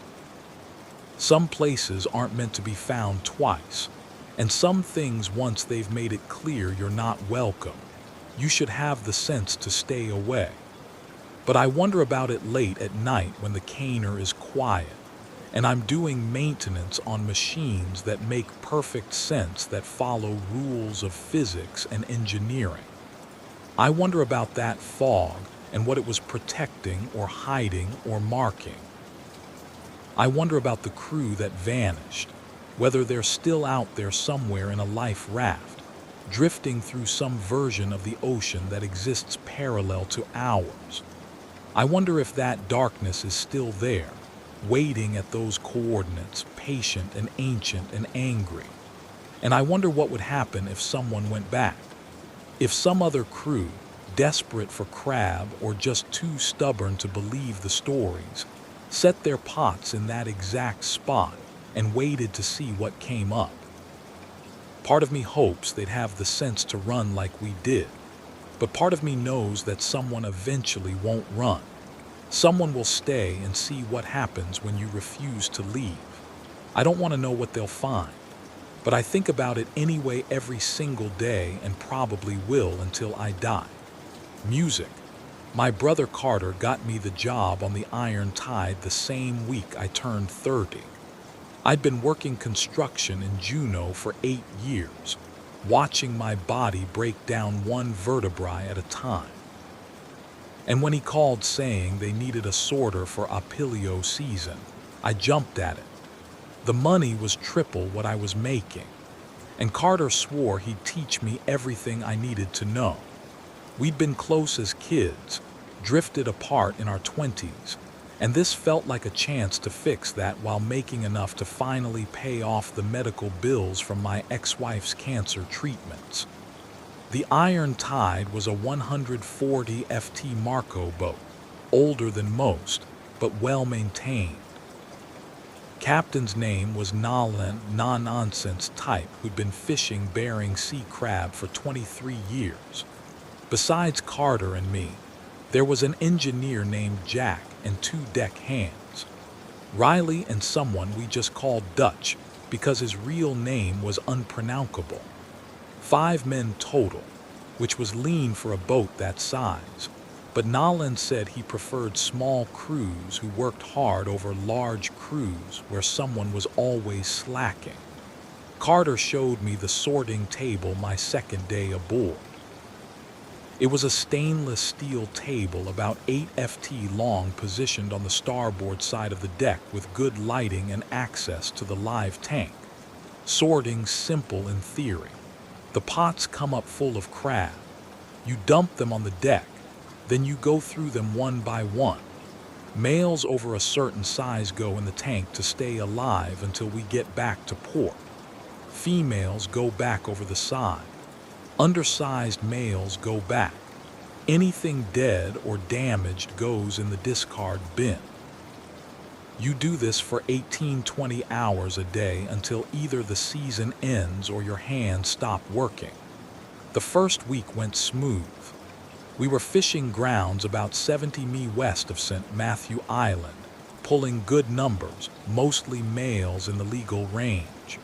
Some places aren't meant to be found twice, and some things, once they've made it clear you're not welcome, you should have the sense to stay away. But I wonder about it late at night when the canner is quiet, and I'm doing maintenance on machines that make perfect sense, that follow rules of physics and engineering. I wonder about that fog and what it was protecting or hiding or marking. I wonder about the crew that vanished, whether they're still out there somewhere in a life raft, drifting through some version of the ocean that exists parallel to ours. I wonder if that darkness is still there, waiting at those coordinates, patient and ancient and angry. And I wonder what would happen if someone went back. If some other crew, desperate for crab or just too stubborn to believe the stories, set their pots in that exact spot and waited to see what came up. Part of me hopes they'd have the sense to run like we did, but part of me knows that someone eventually won't run. Someone will stay and see what happens when you refuse to leave. I don't want to know what they'll find, but I think about it anyway every single day and probably will until I die. Music. My brother Carter got me the job on the Iron Tide the same week I turned 30. I'd been working construction in Juneau for 8 years, watching my body break down one vertebrae at a time. And when he called saying they needed a sorter for Apilio season, I jumped at it. The money was triple what I was making, and Carter swore he'd teach me everything I needed to know. We'd been close as kids, drifted apart in our 20s, and this felt like a chance to fix that while making enough to finally pay off the medical bills from my ex-wife's cancer treatments. The Iron Tide was a 140 FT Marco boat, older than most, but well-maintained. Captain's name was Nalan, no-nonsense type who'd been fishing Bering Sea crab for 23 years. Besides Carter and me, there was an engineer named Jack and 2 deck hands. Riley and someone we just called Dutch because his real name was unpronounceable. 5 men total, which was lean for a boat that size, but Nolan said he preferred small crews who worked hard over large crews where someone was always slacking. Carter showed me the sorting table my second day aboard. It was a stainless steel table about 8 FT long positioned on the starboard side of the deck with good lighting and access to the live tank. Sorting simple in theory. The pots come up full of crab. You dump them on the deck, then you go through them one by one. Males over a certain size go in the tank to stay alive until we get back to port. Females go back over the side. Undersized males go back. Anything dead or damaged goes in the discard bin. You do this for 18-20 hours a day until either the season ends or your hands stop working. The first week went smooth. We were fishing grounds about 70 mi west of St. Matthew Island, pulling good numbers, mostly males in the legal range.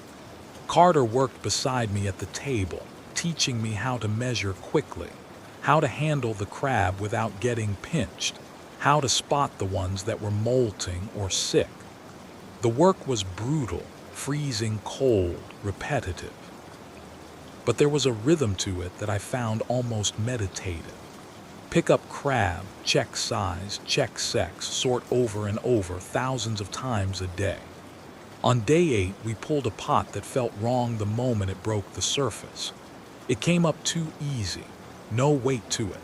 Carter worked beside me at the table, teaching me how to measure quickly, how to handle the crab without getting pinched, how to spot the ones that were molting or sick. The work was brutal, freezing cold, repetitive. But there was a rhythm to it that I found almost meditative. Pick up crab, check size, check sex, sort over and over thousands of times a day. On day 8, we pulled a pot that felt wrong the moment it broke the surface. It came up too easy, no weight to it.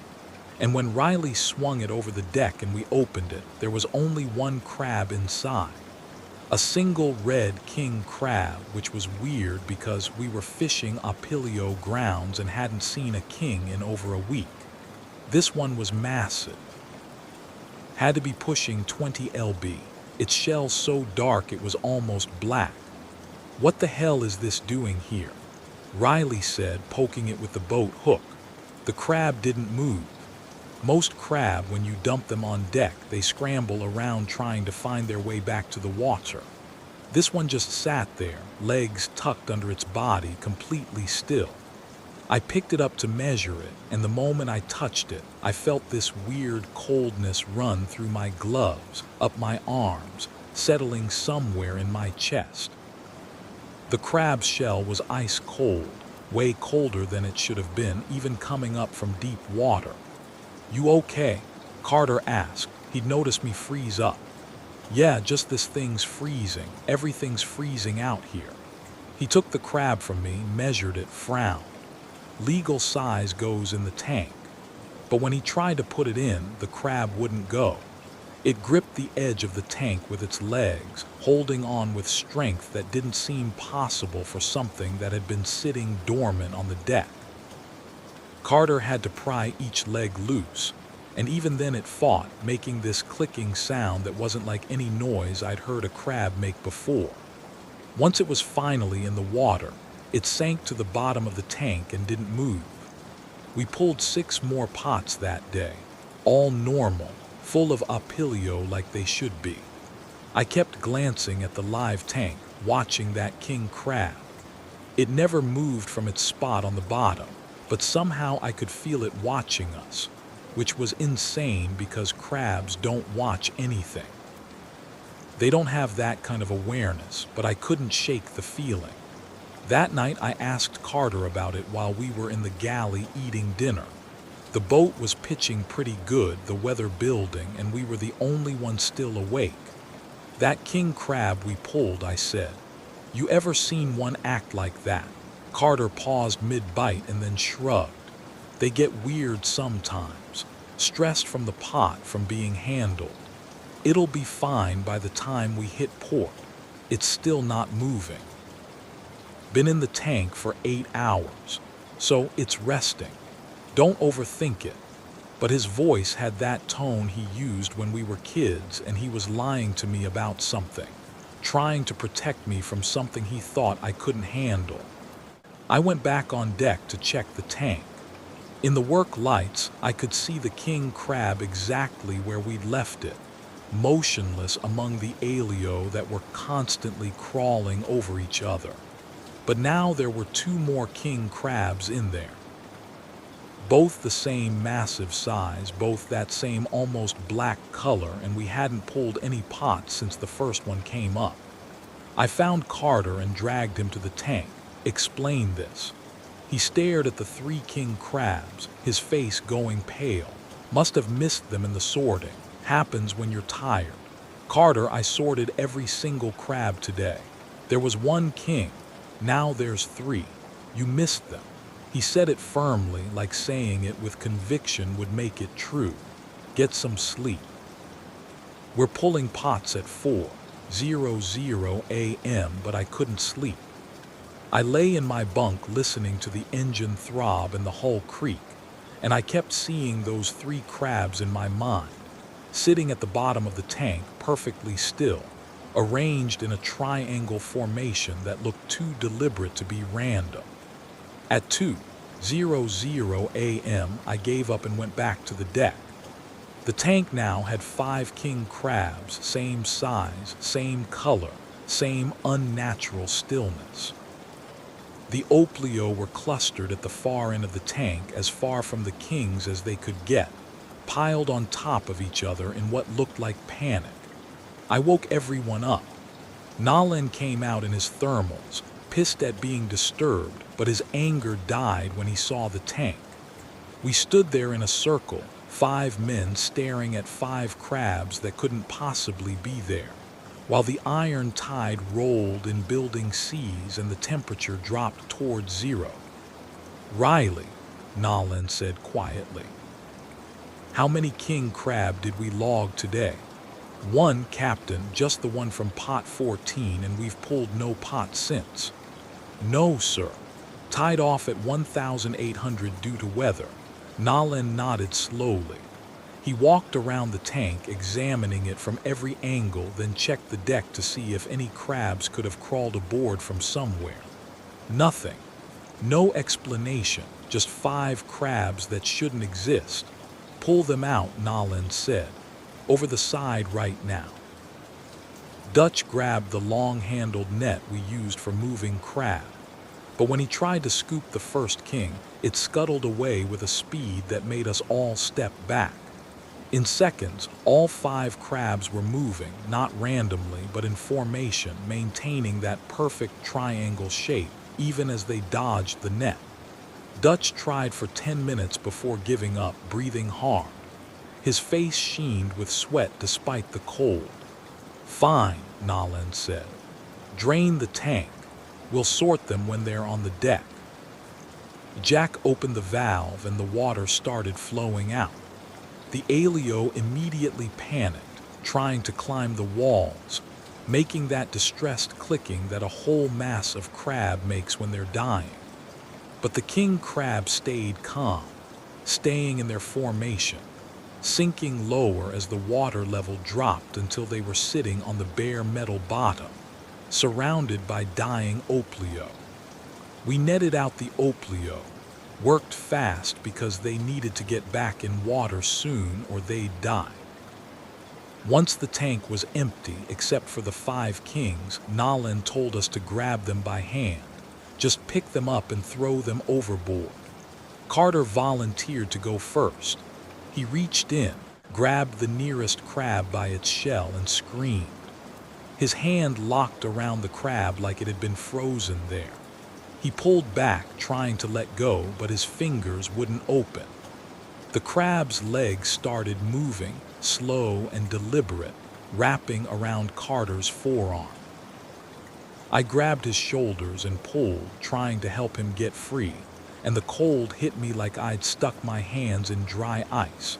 And when Riley swung it over the deck and we opened it, there was only one crab inside. A single red king crab, which was weird because we were fishing Apilio grounds and hadn't seen a king in over a week. This one was massive. Had to be pushing 20 lb. Its shell so dark it was almost black. What the hell is this doing here? Riley said, poking it with the boat hook. The crab didn't move. Most crab, when you dump them on deck, they scramble around trying to find their way back to the water. This one just sat there, legs tucked under its body, completely still. I picked it up to measure it, and the moment I touched it, I felt this weird coldness run through my gloves, up my arms, settling somewhere in my chest. The crab's shell was ice cold, way colder than it should have been, even coming up from deep water. "You okay?" Carter asked. He'd noticed me freeze up. "Yeah, just this thing's freezing. Everything's freezing out here." He took the crab from me, measured it, frowned. Legal size goes in the tank. But when he tried to put it in, the crab wouldn't go. It gripped the edge of the tank with its legs, holding on with strength that didn't seem possible for something that had been sitting dormant on the deck. Carter had to pry each leg loose, and even then it fought, making this clicking sound that wasn't like any noise I'd heard a crab make before. Once it was finally in the water, it sank to the bottom of the tank and didn't move. We pulled 6 more pots that day, all normal, full of Apilio like they should be. I kept glancing at the live tank, watching that king crab. It never moved from its spot on the bottom, but somehow I could feel it watching us, which was insane because crabs don't watch anything. They don't have that kind of awareness, but I couldn't shake the feeling. That night I asked Carter about it while we were in the galley eating dinner. The boat was pitching pretty good, the weather building, and we were the only ones still awake. "That king crab we pulled," I said. "You ever seen one act like that? Carter paused mid-bite and then shrugged. They get weird sometimes, stressed from the pot from being handled. It'll be fine by the time we hit port. It's still not moving. Been in the tank for 8 hours, so it's resting. Don't overthink it. But his voice had that tone he used when we were kids, and he was lying to me about something, trying to protect me from something he thought I couldn't handle. I went back on deck to check the tank. In the work lights, I could see the king crab exactly where we'd left it, motionless among the alio that were constantly crawling over each other. But now there were 2 more king crabs in there. Both the same massive size, both that same almost black color, and we hadn't pulled any pots since the first one came up. I found Carter and dragged him to the tank, explained this. He stared at the 3 king crabs, his face going pale. Must have missed them in the sorting. Happens when you're tired. Carter, I sorted every single crab today. There was 1 king. Now there's 3. You missed them. He said it firmly, like saying it with conviction would make it true. Get some sleep. We're pulling pots at 4:00 a.m., but I couldn't sleep. I lay in my bunk listening to the engine throb and the hull creak, and I kept seeing those 3 crabs in my mind, sitting at the bottom of the tank, perfectly still, arranged in a triangle formation that looked too deliberate to be random. At 2:00 a.m., I gave up and went back to the deck. The tank now had 5 king crabs, same size, same color, same unnatural stillness. The oplio were clustered at the far end of the tank, as far from the kings as they could get, piled on top of each other in what looked like panic. I woke everyone up. Nalen came out in his thermals, pissed at being disturbed, but his anger died when he saw the tank. We stood there in a circle, 5 men staring at 5 crabs that couldn't possibly be there, while the iron tide rolled in building seas and the temperature dropped towards 0. Riley, Nalen said quietly. How many king crab did we log today? 1, Captain, just the one from pot 14, and we've pulled no pot since. No, sir. Tied off at 1,800 due to weather. Nalen nodded slowly. He walked around the tank, examining it from every angle, then checked the deck to see if any crabs could have crawled aboard from somewhere. Nothing. No explanation, just 5 crabs that shouldn't exist. Pull them out, Nalen said. Over the side right now. Dutch grabbed the long-handled net we used for moving crab, but when he tried to scoop the first king, it scuttled away with a speed that made us all step back. In seconds, all 5 crabs were moving, not randomly, but in formation, maintaining that perfect triangle shape, even as they dodged the net. Dutch tried for 10 minutes before giving up, breathing hard. His face sheened with sweat despite the cold. Fine, Nalen said. Drain the tank. We'll sort them when they're on the deck. Jack opened the valve and the water started flowing out. The alio immediately panicked, trying to climb the walls, making that distressed clicking that a whole mass of crab makes when they're dying. But the king crab stayed calm, staying in their formation, sinking lower as the water level dropped until they were sitting on the bare metal bottom, surrounded by dying oplio. We netted out the oplio, worked fast because they needed to get back in water soon or they'd die. Once the tank was empty, except for the 5 kings, Nalen told us to grab them by hand, just pick them up and throw them overboard. Carter volunteered to go first. He reached in, grabbed the nearest crab by its shell and screamed. His hand locked around the crab like it had been frozen there. He pulled back, trying to let go, but his fingers wouldn't open. The crab's legs started moving, slow and deliberate, wrapping around Carter's forearm. I grabbed his shoulders and pulled, trying to help him get free, and the cold hit me like I'd stuck my hands in dry ice.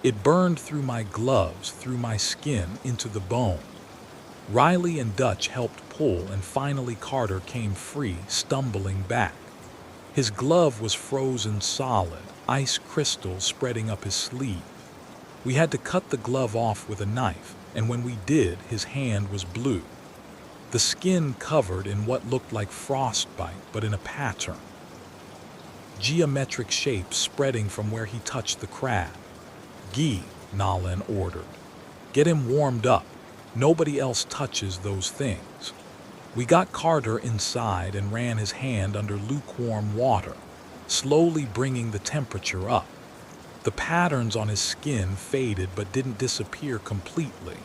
It burned through my gloves, through my skin, into the bone. Riley and Dutch helped pull, and finally Carter came free, stumbling back. His glove was frozen solid, ice crystals spreading up his sleeve. We had to cut the glove off with a knife, and when we did, his hand was blue. The skin covered in what looked like frostbite, but in a pattern. Geometric shapes spreading from where he touched the crab. "Guy," Nalan ordered. "Get him warmed up. Nobody else touches those things." We got Carter inside and ran his hand under lukewarm water, slowly bringing the temperature up. The patterns on his skin faded but didn't disappear completely,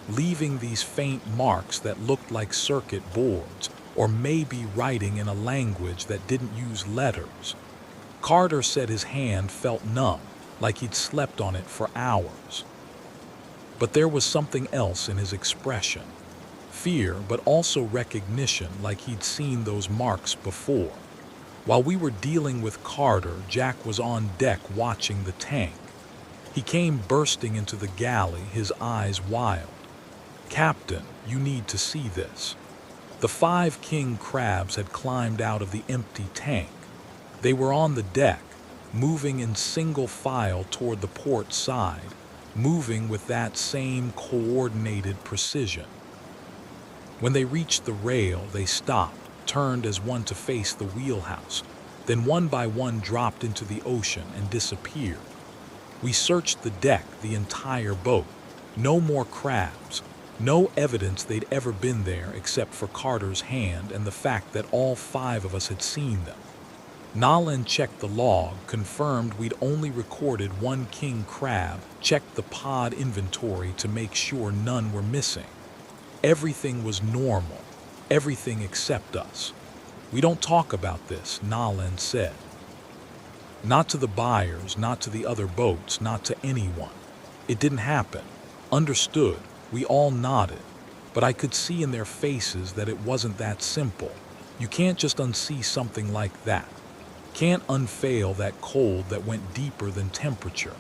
leaving these faint marks that looked like circuit boards, or maybe writing in a language that didn't use letters. Carter said his hand felt numb, like he'd slept on it for hours. But there was something else in his expression. Fear, but also recognition, like he'd seen those marks before. While we were dealing with Carter, Jack was on deck watching the tank. He came bursting into the galley, his eyes wild. "Captain, you need to see this." The 5 king crabs had climbed out of the empty tank. They were on the deck, moving in single file toward the port side, moving with that same coordinated precision. When they reached the rail, they stopped, turned as one to face the wheelhouse, then one by one dropped into the ocean and disappeared. We searched the deck, the entire boat. No more crabs. No evidence they'd ever been there except for Carter's hand and the fact that all 5 of us had seen them. Nalan checked the log, confirmed we'd only recorded 1 king crab, checked the pod inventory to make sure none were missing. Everything was normal, everything except us. "We don't talk about this," Nalan said. "Not to the buyers, not to the other boats, not to anyone. It didn't happen." "Understood." We all nodded, but I could see in their faces that it wasn't that simple. You can't just unsee something like that. Can't unveil that cold that went deeper than temperature.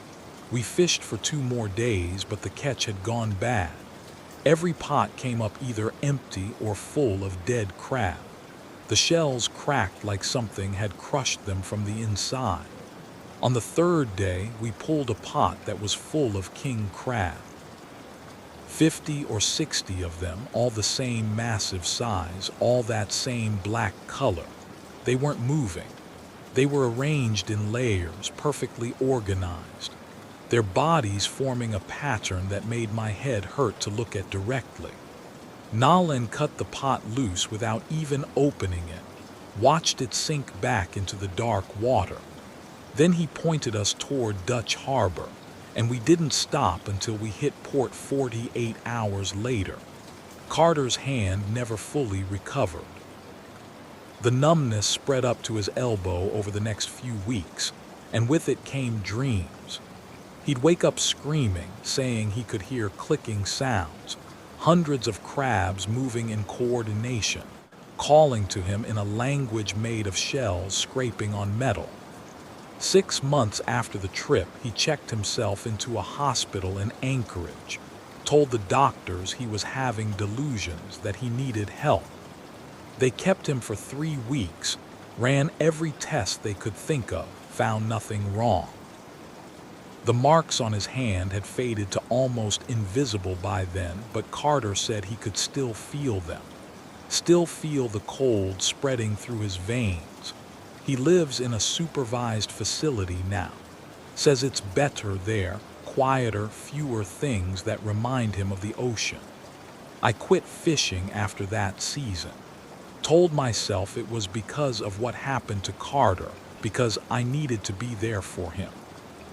We fished for 2 more days, but the catch had gone bad. Every pot came up either empty or full of dead crab. The shells cracked like something had crushed them from the inside. On the 3rd day, we pulled a pot that was full of king crab. 50 or 60 of them, all the same massive size, all that same black color. They weren't moving. They were arranged in layers, perfectly organized. Their bodies forming a pattern that made my head hurt to look at directly. Nalan cut the pot loose without even opening it, watched it sink back into the dark water. Then he pointed us toward Dutch Harbor, and we didn't stop until we hit port 48 hours later. Carter's hand never fully recovered. The numbness spread up to his elbow over the next few weeks, and with it came dreams. He'd wake up screaming, saying he could hear clicking sounds, hundreds of crabs moving in coordination, calling to him in a language made of shells scraping on metal. 6 months after the trip, he checked himself into a hospital in Anchorage, told the doctors he was having delusions, that he needed help. They kept him for 3 weeks, ran every test they could think of, found nothing wrong. The marks on his hand had faded to almost invisible by then, but Carter said he could still feel them, still feel the cold spreading through his veins. He lives in a supervised facility now. Says it's better there, quieter, fewer things that remind him of the ocean. I quit fishing after that season. Told myself it was because of what happened to Carter, because I needed to be there for him.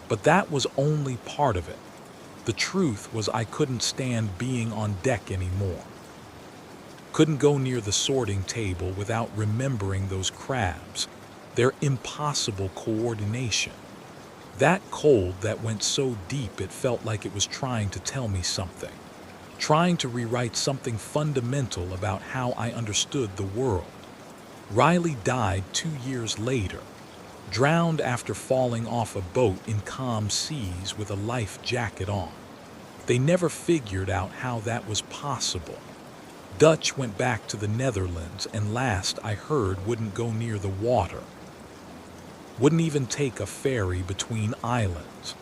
But that was only part of it. The truth was I couldn't stand being on deck anymore. Couldn't go near the sorting table without remembering those crabs, their impossible coordination. That cold that went so deep it felt like it was trying to tell me something. trying to rewrite something fundamental about how I understood the world. Riley died 2 years later, drowned after falling off a boat in calm seas with a life jacket on. They never figured out how that was possible. Dutch went back to the Netherlands and last I heard wouldn't go near the water. Wouldn't even take a ferry between islands.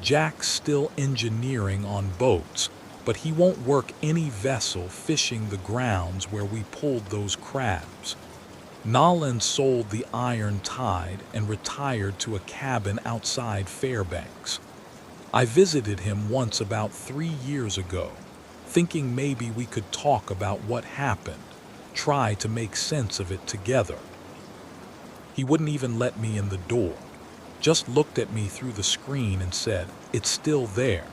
Jack's still engineering on boats, but he won't work any vessel fishing the grounds where we pulled those crabs. Nolan sold the Iron Tide and retired to a cabin outside Fairbanks. I visited him once about 3 years ago, thinking maybe we could talk about what happened, try to make sense of it together. He wouldn't even let me in the door, just looked at me through the screen and said, "It's still there.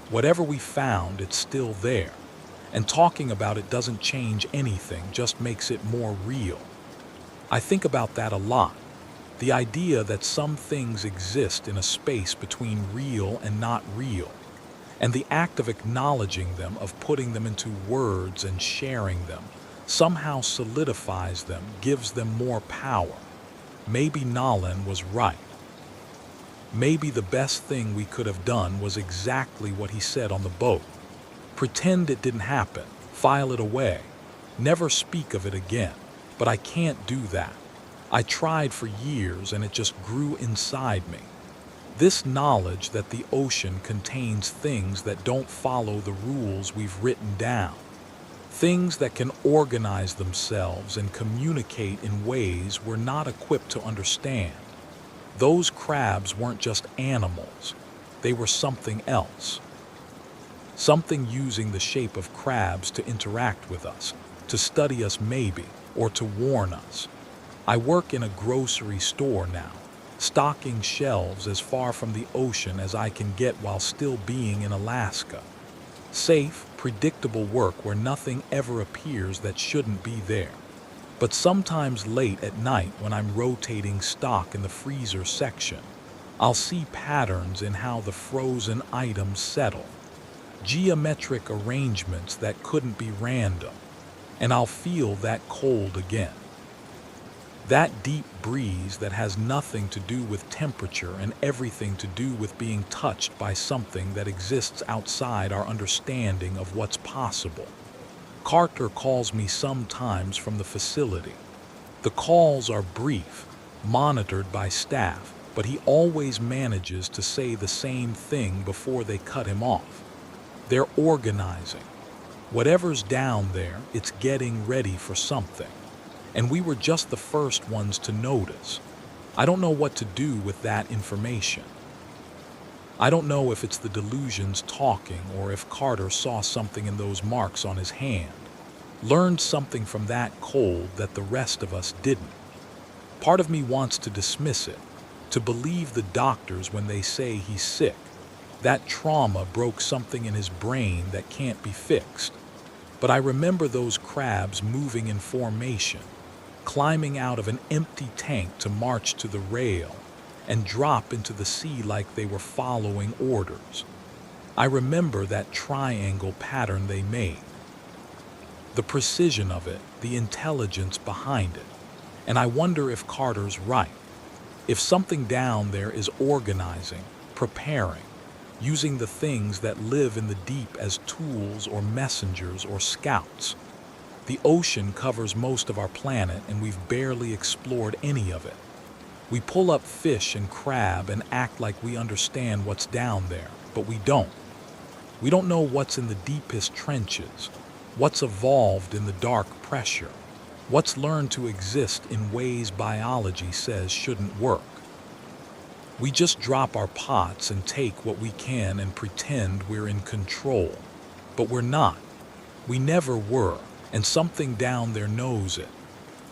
Whatever we found, it's still there. And talking about it doesn't change anything, just makes it more real." I think about that a lot. The idea that some things exist in a space between real and not real. And the act of acknowledging them, of putting them into words and sharing them, somehow solidifies them, gives them more power. Maybe Nolan was right. Maybe the best thing we could have done was exactly what he said on the boat. Pretend it didn't happen, file it away, never speak of it again. But I can't do that. I tried for years and it just grew inside me. This knowledge that the ocean contains things that don't follow the rules we've written down. Things that can organize themselves and communicate in ways we're not equipped to understand. Those crabs weren't just animals. They were something else. Something using the shape of crabs to interact with us, to study us maybe, or to warn us. I work in a grocery store now, stocking shelves as far from the ocean as I can get while still being in Alaska. Safe, predictable work where nothing ever appears that shouldn't be there. But sometimes late at night when I'm rotating stock in the freezer section, I'll see patterns in how the frozen items settle. Geometric arrangements that couldn't be random. And I'll feel that cold again. That deep breeze that has nothing to do with temperature and everything to do with being touched by something that exists outside our understanding of what's possible. Carter calls me sometimes from the facility. The calls are brief, monitored by staff, but he always manages to say the same thing before they cut him off. They're organizing. Whatever's down there, it's getting ready for something. And we were just the first ones to notice. I don't know what to do with that information. I don't know if it's the delusions talking or if Carter saw something in those marks on his hand, learned something from that cold that the rest of us didn't. Part of me wants to dismiss it, to believe the doctors when they say he's sick. That trauma broke something in his brain that can't be fixed. But I remember those crabs moving in formation, climbing out of an empty tank to march to the rail and drop into the sea like they were following orders. I remember that triangle pattern they made. The precision of it, the intelligence behind it. And I wonder if Carter's right. If something down there is organizing, preparing, using the things that live in the deep as tools or messengers or scouts. The ocean covers most of our planet and we've barely explored any of it. We pull up fish and crab and act like we understand what's down there, but we don't. We don't know what's in the deepest trenches, what's evolved in the dark pressure, what's learned to exist in ways biology says shouldn't work. We just drop our pots and take what we can and pretend we're in control. But we're not. We never were, and something down there knows it.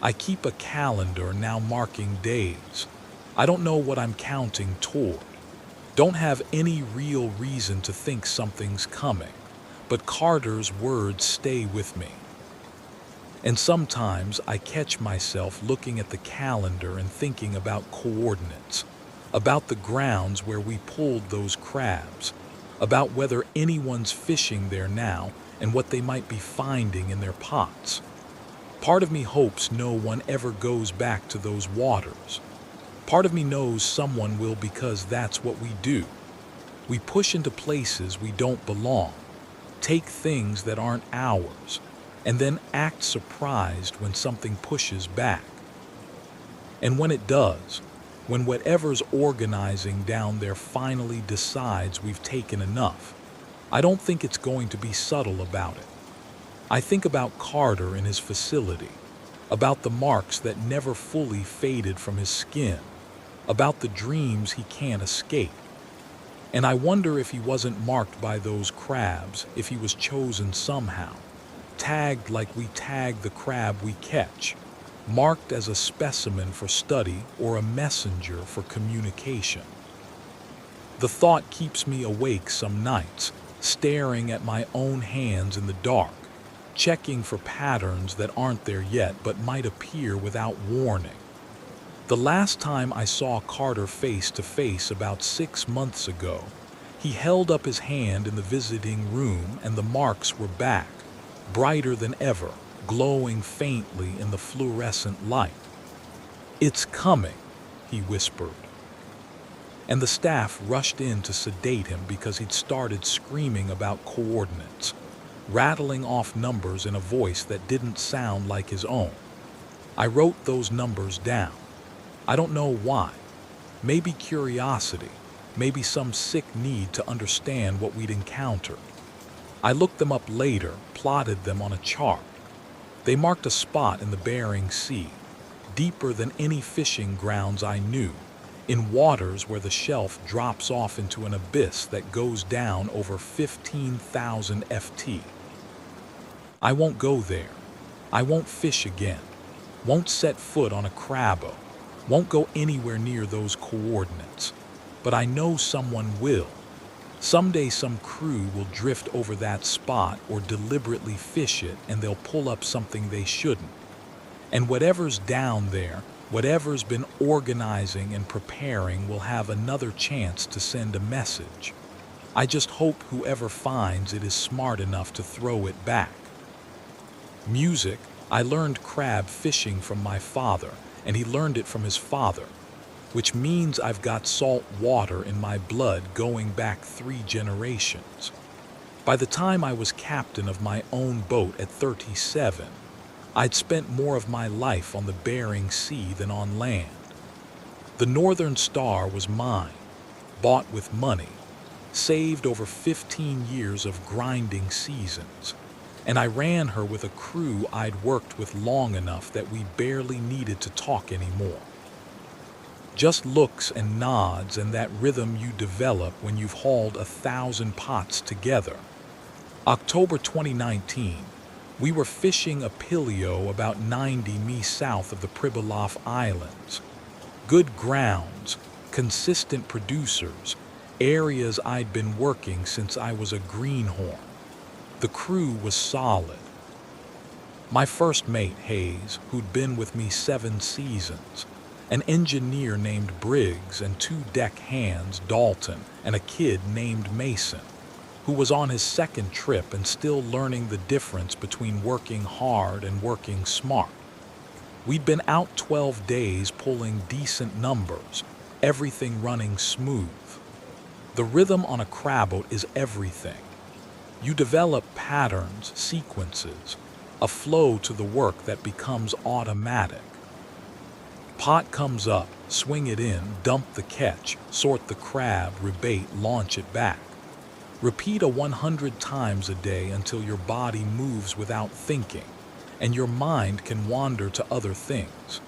I keep a calendar now marking days. I don't know what I'm counting toward. Don't have any real reason to think something's coming, but Carter's words stay with me. And sometimes I catch myself looking at the calendar and thinking about coordinates, about the grounds where we pulled those crabs, about whether anyone's fishing there now, and what they might be finding in their pots. Part of me hopes no one ever goes back to those waters. Part of me knows someone will, because that's what we do. We push into places we don't belong, take things that aren't ours, and then act surprised when something pushes back. And when it does, when whatever's organizing down there finally decides we've taken enough, I don't think it's going to be subtle about it. I think about Carter in his facility, about the marks that never fully faded from his skin, about the dreams he can't escape. And I wonder if he wasn't marked by those crabs, if he was chosen somehow, tagged like we tag the crab we catch, marked as a specimen for study or a messenger for communication. The thought keeps me awake some nights, staring at my own hands in the dark, checking for patterns that aren't there yet but might appear without warning. The last time I saw Carter face to face about 6 months ago, he held up his hand in the visiting room and the marks were back, brighter than ever, glowing faintly in the fluorescent light. "It's coming," he whispered. And the staff rushed in to sedate him because he'd started screaming about coordinates, rattling off numbers in a voice that didn't sound like his own. I wrote those numbers down. I don't know why. Maybe curiosity, maybe some sick need to understand what we'd encountered. I looked them up later, plotted them on a chart. They marked a spot in the Bering Sea, deeper than any fishing grounds I knew, in waters where the shelf drops off into an abyss that goes down over 15,000 FT. I won't go there. I won't fish again. Won't set foot on a crabbo. Won't go anywhere near those coordinates. But I know someone will. Someday some crew will drift over that spot or deliberately fish it and they'll pull up something they shouldn't. And whatever's down there, whatever's been organizing and preparing will have another chance to send a message. I just hope whoever finds it is smart enough to throw it back. Music, I learned crab fishing from my father, and he learned it from his father, which means I've got salt water in my blood going back 3 generations. By the time I was captain of my own boat at 37, I'd spent more of my life on the Bering Sea than on land. The Northern Star was mine, bought with money, saved over 15 years of grinding seasons, and I ran her with a crew I'd worked with long enough that we barely needed to talk anymore. Just looks and nods and that rhythm you develop when you've hauled 1,000 pots together. October 2019, we were fishing a pilio about 90 mi south of the Pribilof Islands. Good grounds, consistent producers, areas I'd been working since I was a greenhorn. The crew was solid. My first mate, Hayes, who'd been with me 7 seasons, an engineer named Briggs and 2 deck hands, Dalton, and a kid named Mason, who was on his 2nd trip and still learning the difference between working hard and working smart. We'd been out 12 days pulling decent numbers, everything running smooth. The rhythm on a crabboat is everything. You develop patterns, sequences, a flow to the work that becomes automatic. Pot comes up, swing it in, dump the catch, sort the crab, rebait, launch it back. Repeat 100 times a day until your body moves without thinking, and your mind can wander to other things.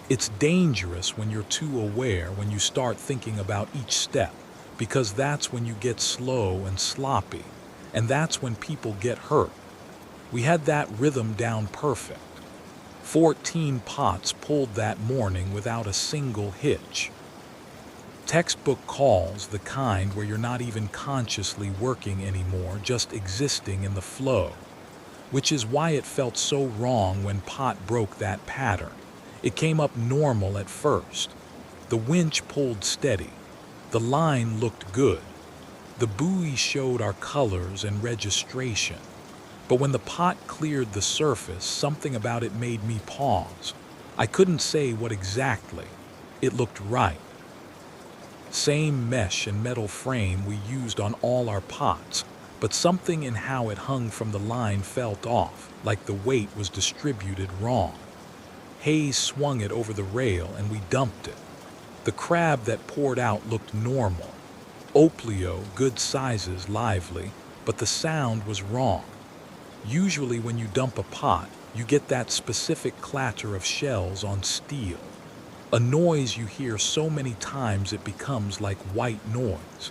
It's dangerous when you're too aware, when you start thinking about each step, because that's when you get slow and sloppy, and that's when people get hurt. We had that rhythm down perfect. 14 pots pulled that morning without a single hitch. Textbook calls, the kind where you're not even consciously working anymore, just existing in the flow, which is why it felt so wrong when Pot broke that pattern. It came up normal at first. The winch pulled steady. The line looked good. The buoy showed our colors and registration. But when the pot cleared the surface, something about it made me pause. I couldn't say what exactly. It looked right. Same mesh and metal frame we used on all our pots, but something in how it hung from the line felt off, like the weight was distributed wrong. Hayes swung it over the rail and we dumped it. The crab that poured out looked normal. Oplio, good sizes, lively, but the sound was wrong. Usually when you dump a pot, you get that specific clatter of shells on steel. A noise you hear so many times it becomes like white noise.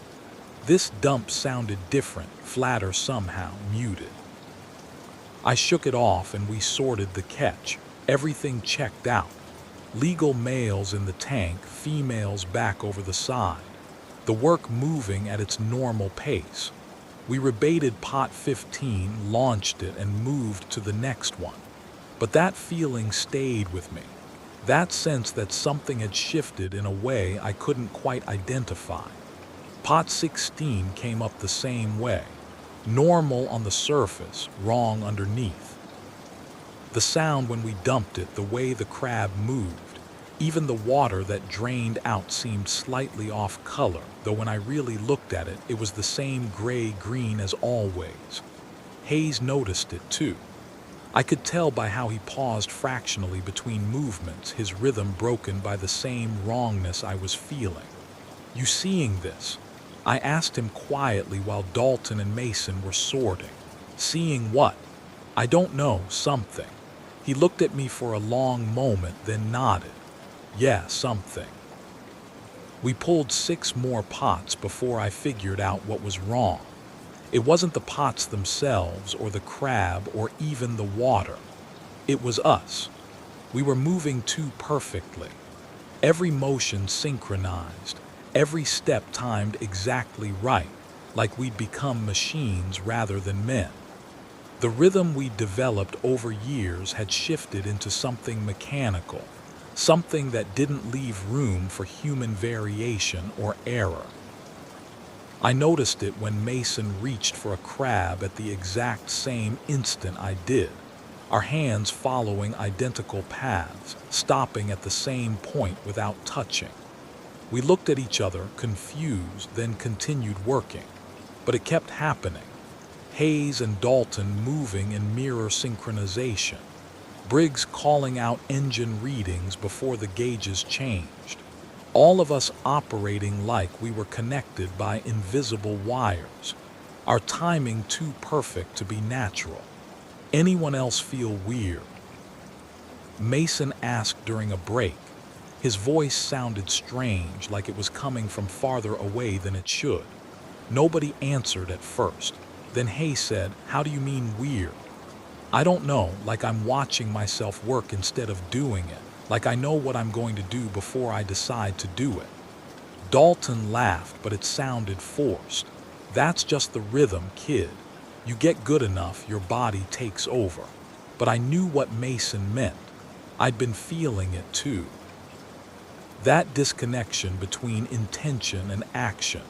This dump sounded different, flatter somehow, muted. I shook it off and we sorted the catch. Everything checked out. Legal males in the tank, females back over the side. The work moving at its normal pace. We rebaited pot 15, launched it, and moved to the next one. But that feeling stayed with me. That sense that something had shifted in a way I couldn't quite identify. Pot 16 came up the same way. Normal on the surface, wrong underneath. The sound when we dumped it, the way the crab moved, even the water that drained out seemed slightly off color, though when I really looked at it, it was the same gray-green as always. Hayes noticed it too. I could tell by how he paused fractionally between movements, his rhythm broken by the same wrongness I was feeling. "You seeing this?" I asked him quietly while Dalton and Mason were sorting. "Seeing what?" "I don't know, something." He looked at me for a long moment, then nodded. "Yeah, something." We pulled 6 more pots before I figured out what was wrong. It wasn't the pots themselves or the crab or even the water. It was us. We were moving too perfectly. Every motion synchronized, every step timed exactly right, like we'd become machines rather than men. The rhythm we'd developed over years had shifted into something mechanical, something that didn't leave room for human variation or error. I noticed it when Mason reached for a crab at the exact same instant I did, our hands following identical paths, stopping at the same point without touching. We looked at each other, confused, then continued working. But it kept happening. Hayes and Dalton moving in mirror synchronization. Briggs calling out engine readings before the gauges changed. All of us operating like we were connected by invisible wires. Our timing too perfect to be natural. Anyone else feel weird? Mason asked during a break. His voice sounded strange, like it was coming from farther away than it should. Nobody answered at first. Then Hay said, "How do you mean weird?" "I don't know, like I'm watching myself work instead of doing it. Like I know what I'm going to do before I decide to do it." Dalton laughed, but it sounded forced. "That's just the rhythm, kid. You get good enough, your body takes over." But I knew what Mason meant. I'd been feeling it too. That disconnection between intention and action,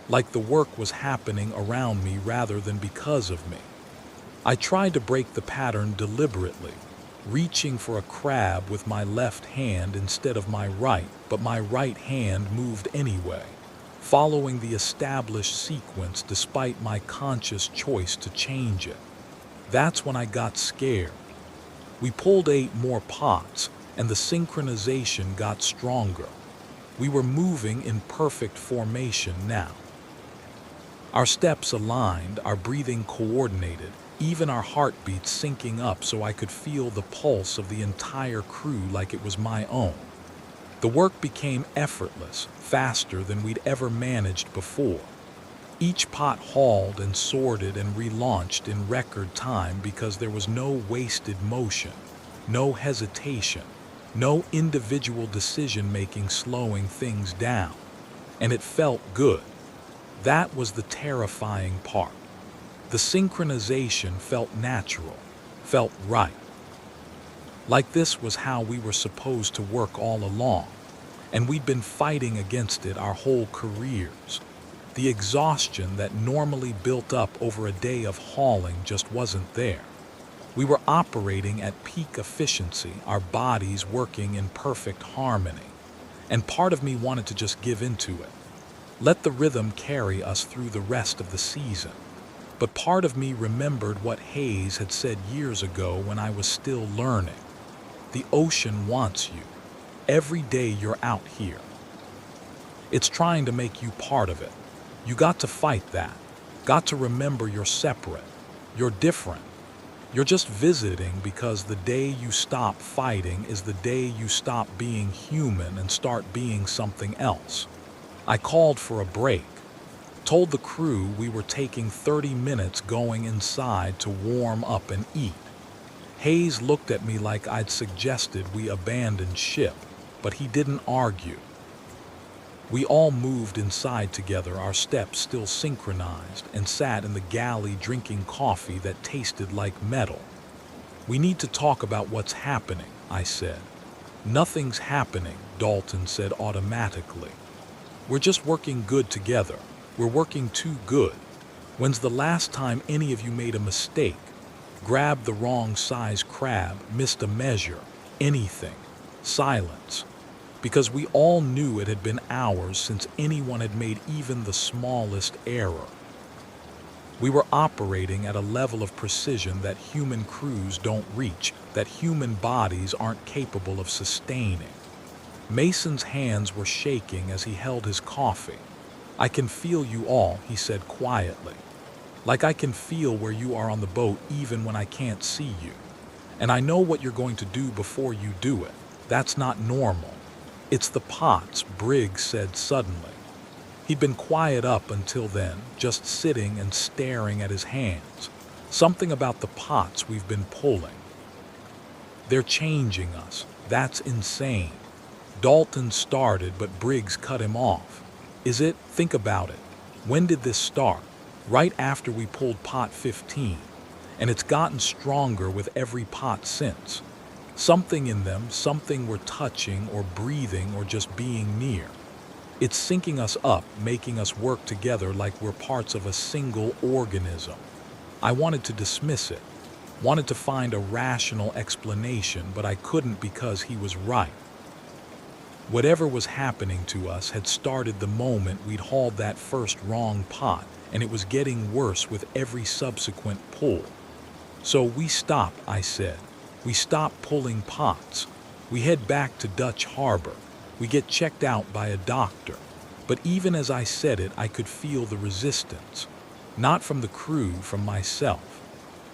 like the work was happening around me rather than because of me. I tried to break the pattern deliberately, reaching for a crab with my left hand instead of my right, but my right hand moved anyway, following the established sequence despite my conscious choice to change it. That's when I got scared. We pulled 8 more pots, and the synchronization got stronger. We were moving in perfect formation now. Our steps aligned, our breathing coordinated, even our heartbeats syncing up so I could feel the pulse of the entire crew like it was my own. The work became effortless, faster than we'd ever managed before. Each pot hauled and sorted and relaunched in record time because there was no wasted motion, no hesitation, no individual decision-making slowing things down. And it felt good. That was the terrifying part. The synchronization felt natural, felt right. Like this was how we were supposed to work all along, and we'd been fighting against it our whole careers. The exhaustion that normally built up over a day of hauling just wasn't there. We were operating at peak efficiency, our bodies working in perfect harmony. And part of me wanted to just give into it. Let the rhythm carry us through the rest of the season. But part of me remembered what Hayes had said years ago when I was still learning. The ocean wants you. Every day you're out here. It's trying to make you part of it. You got to fight that. Got to remember you're separate. You're different. You're just visiting because the day you stop fighting is the day you stop being human and start being something else. I called for a break. Told the crew we were taking 30 minutes going inside to warm up and eat. Hayes looked at me like I'd suggested we abandon ship, but he didn't argue. We all moved inside together, our steps still synchronized, and sat in the galley drinking coffee that tasted like metal. We need to talk about what's happening, I said. Nothing's happening, Dalton said automatically. We're just working good together. We're working too good. When's the last time any of you made a mistake? Grabbed the wrong size crab, missed a measure, anything? Silence. Because we all knew it had been hours since anyone had made even the smallest error. We were operating at a level of precision that human crews don't reach, that human bodies aren't capable of sustaining. Mason's hands were shaking as he held his coffee. I can feel you all, he said quietly. Like I can feel where you are on the boat even when I can't see you. And I know what you're going to do before you do it. That's not normal. It's the pots, Briggs said suddenly. He'd been quiet up until then, just sitting and staring at his hands. Something about the pots we've been pulling. They're changing us. That's insane. Dalton started, but Briggs cut him off. Is it? Think about it. When did this start? Right after we pulled pot 15. And it's gotten stronger with every pot since. Something in them, something we're touching or breathing or just being near. It's syncing us up, making us work together like we're parts of a single organism. I wanted to dismiss it, wanted to find a rational explanation, but I couldn't because he was right. Whatever was happening to us had started the moment we'd hauled that first wrong pot, and it was getting worse with every subsequent pull. So we stop, I said. We stop pulling pots. We head back to Dutch Harbor. We get checked out by a doctor. But even as I said it, I could feel the resistance. Not from the crew, from myself.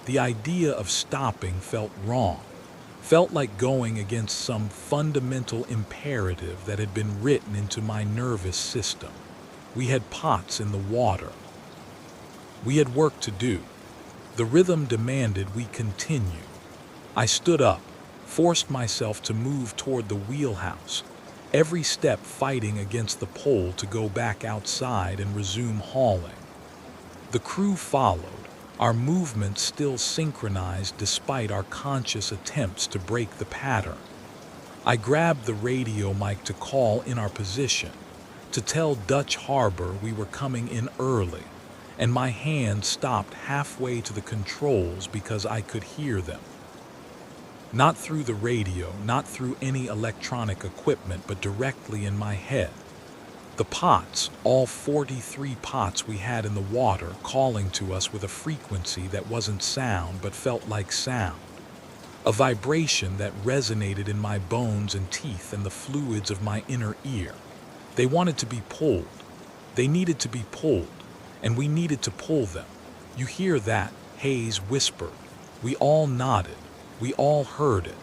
The idea of stopping felt wrong. Felt like going against some fundamental imperative that had been written into my nervous system. We had pots in the water. We had work to do. The rhythm demanded we continue. I stood up, forced myself to move toward the wheelhouse, every step fighting against the pole to go back outside and resume hauling. The crew followed, our movements still synchronized despite our conscious attempts to break the pattern. I grabbed the radio mic to call in our position, to tell Dutch Harbor we were coming in early, and my hand stopped halfway to the controls because I could hear them. Not through the radio, not through any electronic equipment, but directly in my head. The pots, all 43 pots we had in the water, calling to us with a frequency that wasn't sound but felt like sound. A vibration that resonated in my bones and teeth and the fluids of my inner ear. They wanted to be pulled. They needed to be pulled, and we needed to pull them. You hear that? Hayes whispered. We all nodded. We all heard it.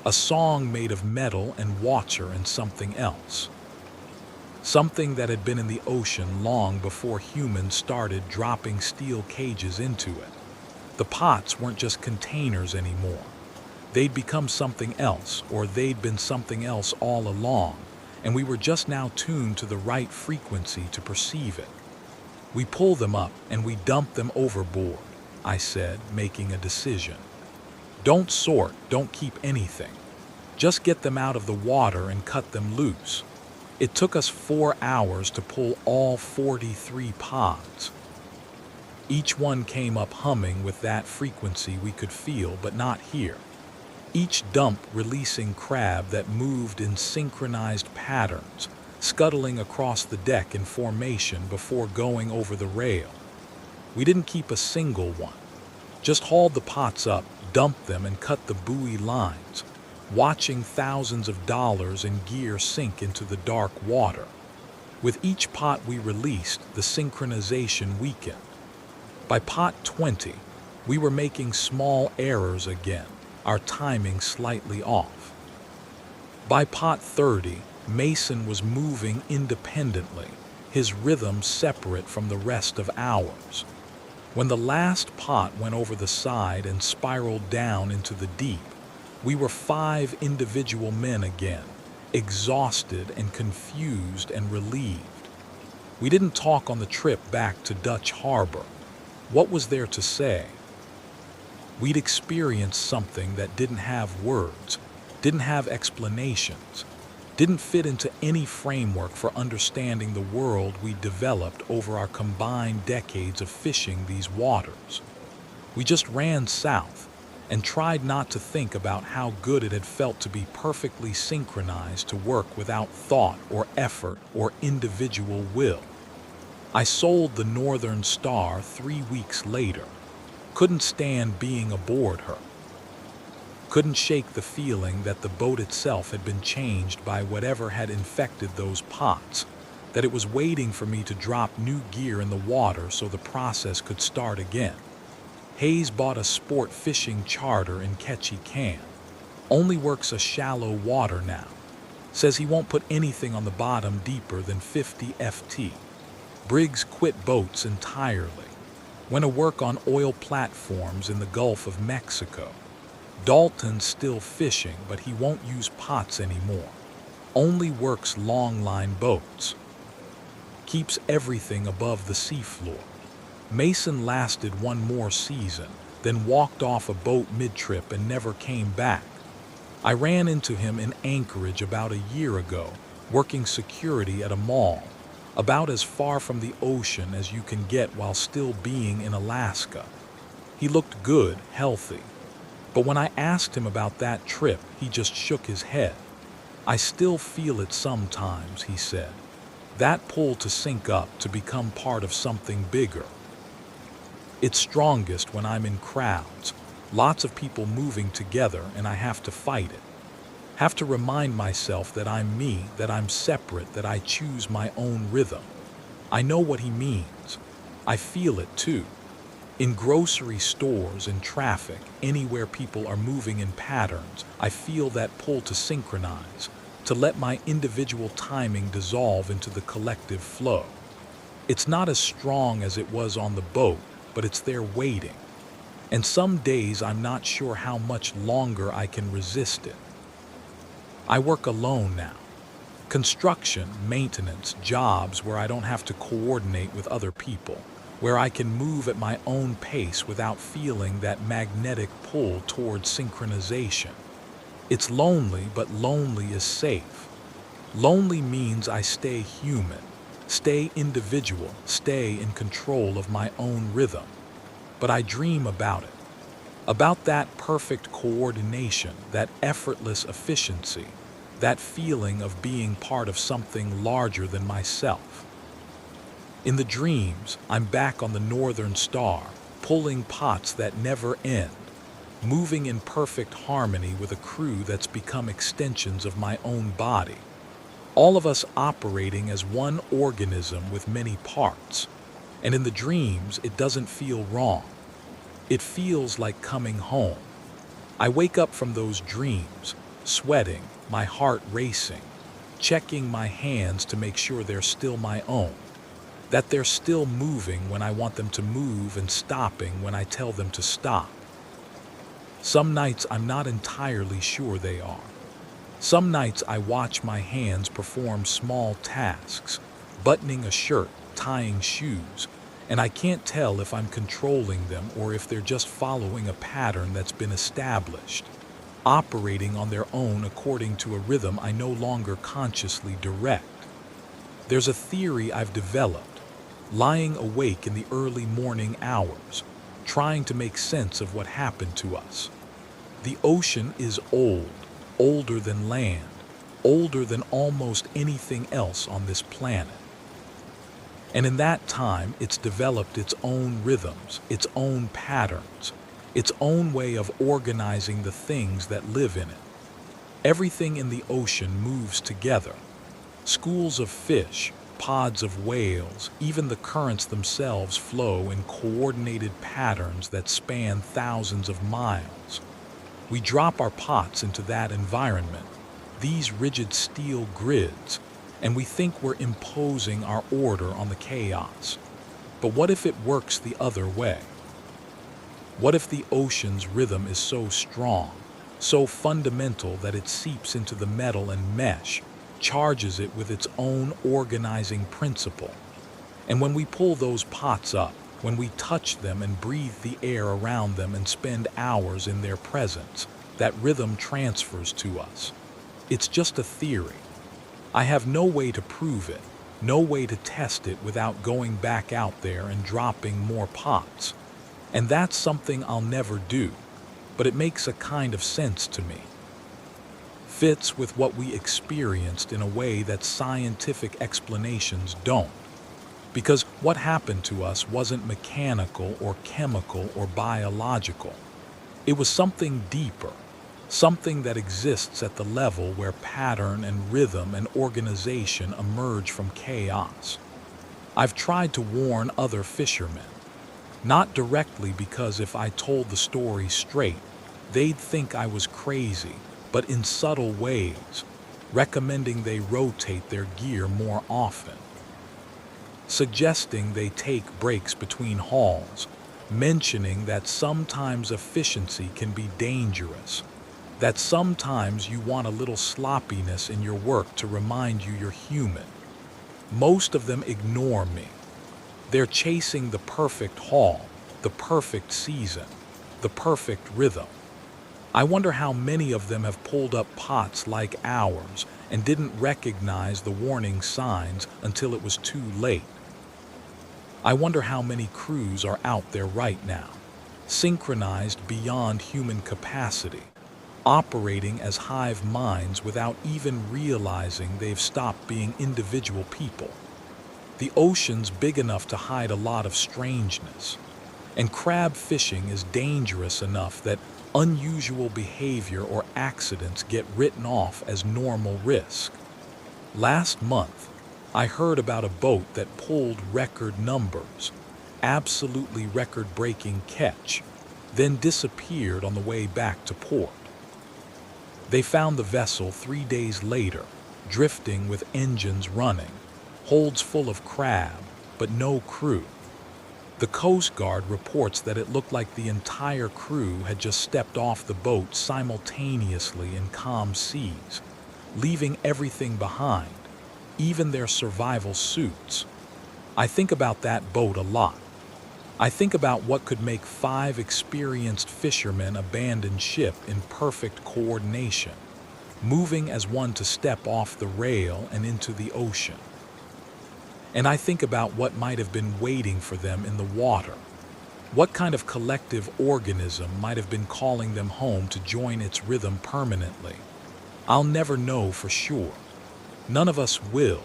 A song made of metal and water and something else. Something that had been in the ocean long before humans started dropping steel cages into it. The pots weren't just containers anymore. They'd become something else, or they'd been something else all along, and we were just now tuned to the right frequency to perceive it. We pull them up and we dump them overboard, I said, making a decision. Don't sort, don't keep anything. Just get them out of the water and cut them loose. It took us 4 hours to pull all 43 pods. Each one came up humming with that frequency we could feel but not hear. Each dump releasing crab that moved in synchronized patterns, scuttling across the deck in formation before going over the rail. We didn't keep a single one. Just hauled the pots up, dumped them, and cut the buoy lines, watching thousands of dollars in gear sink into the dark water. With each pot we released, the synchronization weakened. By pot 20, we were making small errors again, our timing slightly off. By pot 30, Mason was moving independently, his rhythm separate from the rest of ours. When the last pot went over the side and spiraled down into the deep, we were 5 individual men again, exhausted and confused and relieved. We didn't talk on the trip back to Dutch Harbor. What was there to say? We'd experienced something that didn't have words, didn't have explanations, didn't fit into any framework for understanding the world we developed over our combined decades of fishing these waters. We just ran south and tried not to think about how good it had felt to be perfectly synchronized, to work without thought or effort or individual will. I sold the Northern Star 3 weeks later. Couldn't stand being aboard her. Couldn't shake the feeling that the boat itself had been changed by whatever had infected those pots, that it was waiting for me to drop new gear in the water so the process could start again. Hayes bought a sport fishing charter in Ketchikan. Only works a shallow water now. Says he won't put anything on the bottom deeper than 50 FT. Briggs quit boats entirely. Went to work on oil platforms in the Gulf of Mexico. Dalton's still fishing, but he won't use pots anymore. Only works longline boats. Keeps everything above the seafloor. Mason lasted 1 more season, then walked off a boat mid-trip and never came back. I ran into him in Anchorage about a year ago, working security at a mall, about as far from the ocean as you can get while still being in Alaska. He looked good, healthy. But when I asked him about that trip, he just shook his head. I still feel it sometimes, he said. That pull to sync up, to become part of something bigger. It's strongest when I'm in crowds, lots of people moving together, and I have to fight it. Have to remind myself that I'm me, that I'm separate, that I choose my own rhythm. I know what he means. I feel it too. In grocery stores, in traffic, anywhere people are moving in patterns, I feel that pull to synchronize, to let my individual timing dissolve into the collective flow. It's not as strong as it was on the boat, but it's there waiting. And some days I'm not sure how much longer I can resist it. I work alone now. Construction, maintenance, jobs where I don't have to coordinate with other people, where I can move at my own pace without feeling that magnetic pull towards synchronization. It's lonely, but lonely is safe. Lonely means I stay human, stay individual, stay in control of my own rhythm. But I dream about it. About that perfect coordination, that effortless efficiency, that feeling of being part of something larger than myself. In the dreams, I'm back on the Northern Star, pulling pots that never end, moving in perfect harmony with a crew that's become extensions of my own body. All of us operating as one organism with many parts. And in the dreams, it doesn't feel wrong. It feels like coming home. I wake up from those dreams, sweating, my heart racing, checking my hands to make sure they're still my own, that they're still moving when I want them to move and stopping when I tell them to stop. Some nights I'm not entirely sure they are. Some nights I watch my hands perform small tasks, buttoning a shirt, tying shoes, and I can't tell if I'm controlling them or if they're just following a pattern that's been established, operating on their own according to a rhythm I no longer consciously direct. There's a theory I've developed, lying awake in the early morning hours, trying to make sense of what happened to us. The ocean is old, older than land, older than almost anything else on this planet. And in that time, it's developed its own rhythms, its own patterns, its own way of organizing the things that live in it. Everything in the ocean moves together. Schools of fish, pods of whales, even the currents themselves flow in coordinated patterns that span thousands of miles. We drop our pots into that environment, these rigid steel grids, and we think we're imposing our order on the chaos. But what if it works the other way? What if the ocean's rhythm is so strong, so fundamental that it seeps into the metal and mesh, charges it with its own organizing principle? And when we pull those pots up, when we touch them and breathe the air around them and spend hours in their presence, that rhythm transfers to us. It's just a theory. I have no way to prove it, no way to test it without going back out there and dropping more pots. And that's something I'll never do, but it makes a kind of sense to me. Fits with what we experienced in a way that scientific explanations don't. Because what happened to us wasn't mechanical or chemical or biological. It was something deeper, something that exists at the level where pattern and rhythm and organization emerge from chaos. I've tried to warn other fishermen, not directly because if I told the story straight, they'd think I was crazy, but in subtle ways, recommending they rotate their gear more often, suggesting they take breaks between hauls, mentioning that sometimes efficiency can be dangerous, that sometimes you want a little sloppiness in your work to remind you you're human. Most of them ignore me. They're chasing the perfect haul, the perfect season, the perfect rhythm. I wonder how many of them have pulled up pots like ours and didn't recognize the warning signs until it was too late. I wonder how many crews are out there right now, synchronized beyond human capacity, operating as hive minds without even realizing they've stopped being individual people. The ocean's big enough to hide a lot of strangeness, and crab fishing is dangerous enough that unusual behavior or accidents get written off as normal risk. Last month, I heard about a boat that pulled record numbers, absolutely record-breaking catch, then disappeared on the way back to port. They found the vessel 3 days later, drifting with engines running, holds full of crab, but no crew. The Coast Guard reports that it looked like the entire crew had just stepped off the boat simultaneously in calm seas, leaving everything behind, even their survival suits. I think about that boat a lot. I think about what could make 5 experienced fishermen abandon ship in perfect coordination, moving as one to step off the rail and into the ocean. And I think about what might have been waiting for them in the water. What kind of collective organism might have been calling them home to join its rhythm permanently? I'll never know for sure. None of us will.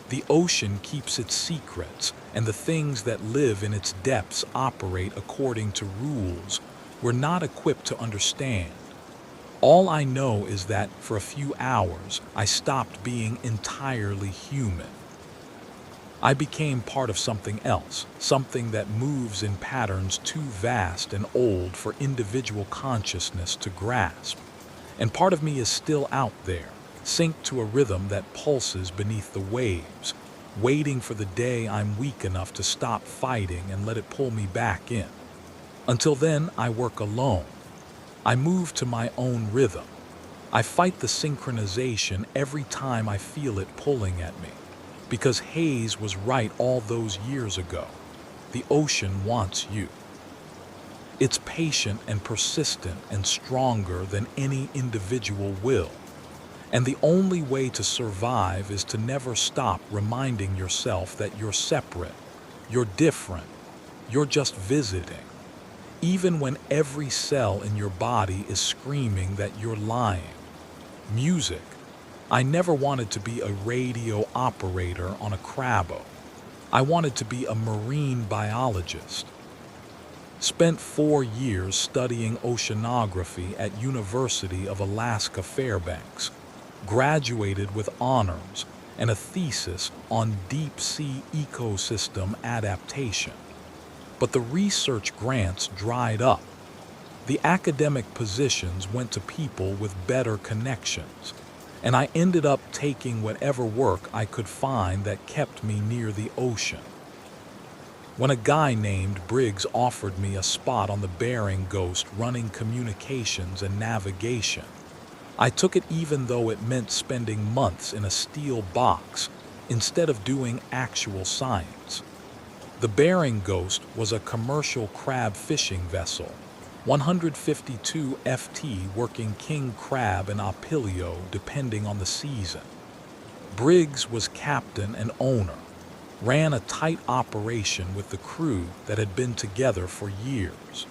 The ocean keeps its secrets, and the things that live in its depths operate according to rules we're not equipped to understand. All I know is that for a few hours, I stopped being entirely human. I became part of something else, something that moves in patterns too vast and old for individual consciousness to grasp. And part of me is still out there, synced to a rhythm that pulses beneath the waves, waiting for the day I'm weak enough to stop fighting and let it pull me back in. Until then, I work alone. I move to my own rhythm. I fight the synchronization every time I feel it pulling at me. Because Hayes was right all those years ago. The ocean wants you. It's patient and persistent and stronger than any individual will. And the only way to survive is to never stop reminding yourself that you're separate, you're different, you're just visiting. Even when every cell in your body is screaming that you're lying. Music. I never wanted to be a radio operator on a crabboat. I wanted to be a marine biologist. Spent 4 years studying oceanography at University of Alaska Fairbanks. Graduated with honors and a thesis on deep sea ecosystem adaptation. But the research grants dried up. The academic positions went to people with better connections, and I ended up taking whatever work I could find that kept me near the ocean. When a guy named Briggs offered me a spot on the Bering Ghost running communications and navigation, I took it even though it meant spending months in a steel box instead of doing actual science. The Bering Ghost was a commercial crab fishing vessel, 152 FT working king crab and opilio depending on the season. Briggs was captain and owner, ran a tight operation with the crew that had been together for years.